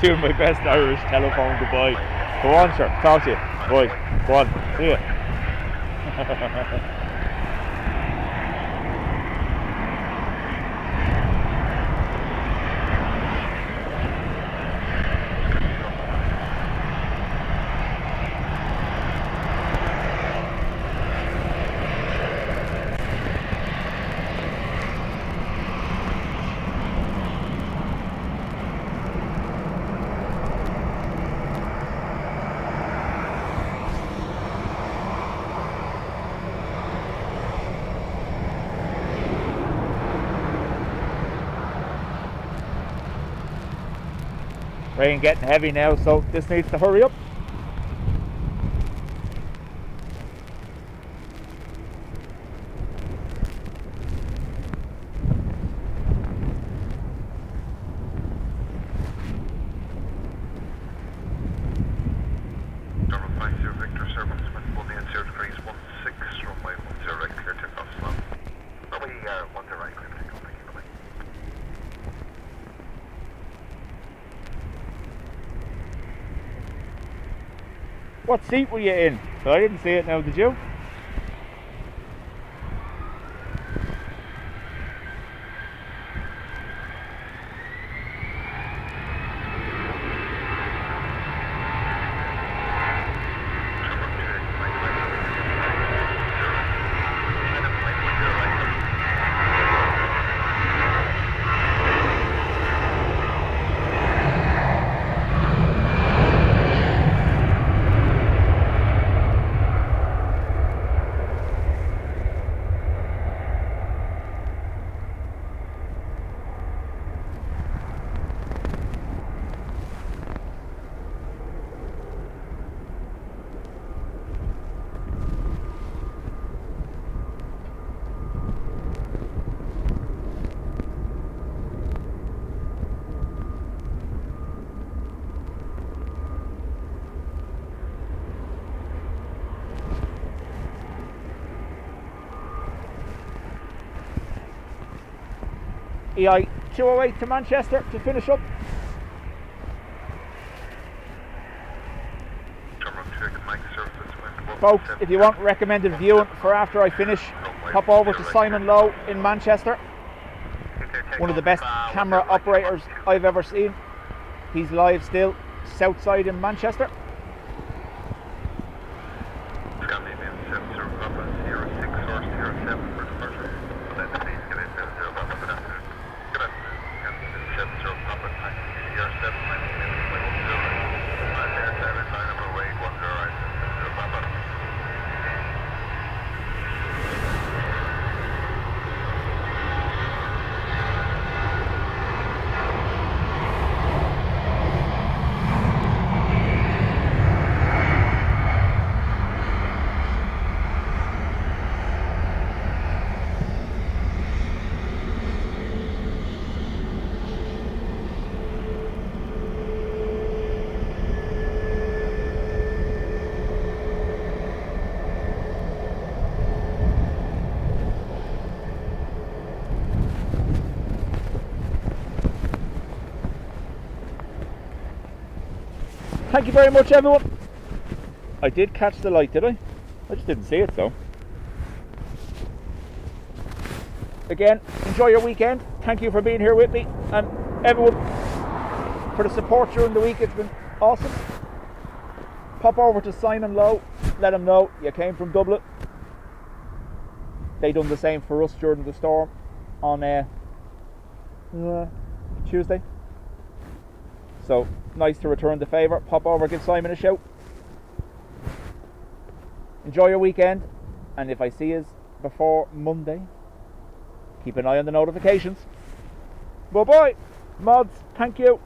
Doing my best Irish telephone goodbye. Go on, sir. Talk to you. Bye. Go on. See ya. Rain getting heavy now, so this needs to hurry up. Dublin 50, Victor service with Boolean 0 degrees 16, runway 10 right, clear to go slow. Runway 10 right, clear to go, thank you, bye-bye. What seat were you in? I didn't see it now, did you? EI208 to Manchester to finish up. Folks, if you want recommended viewing for after I finish, pop over to Simon Lowe in Manchester. One of the best camera operators I've ever seen. He's live still, Southside in Manchester. Thank you very much, everyone. I did catch the light, did I? I just didn't see it, though. Again, enjoy your weekend. Thank you for being here with me, and everyone for the support during the week. It's been awesome. Pop over to Simon Lowe, let him know you came from Dublin. They done the same for us during the storm on Tuesday. So nice to return the favour. Pop over, give Simon a shout. Enjoy your weekend, and if I see you before Monday, keep an eye on the notifications. Bye bye, mods. Thank you.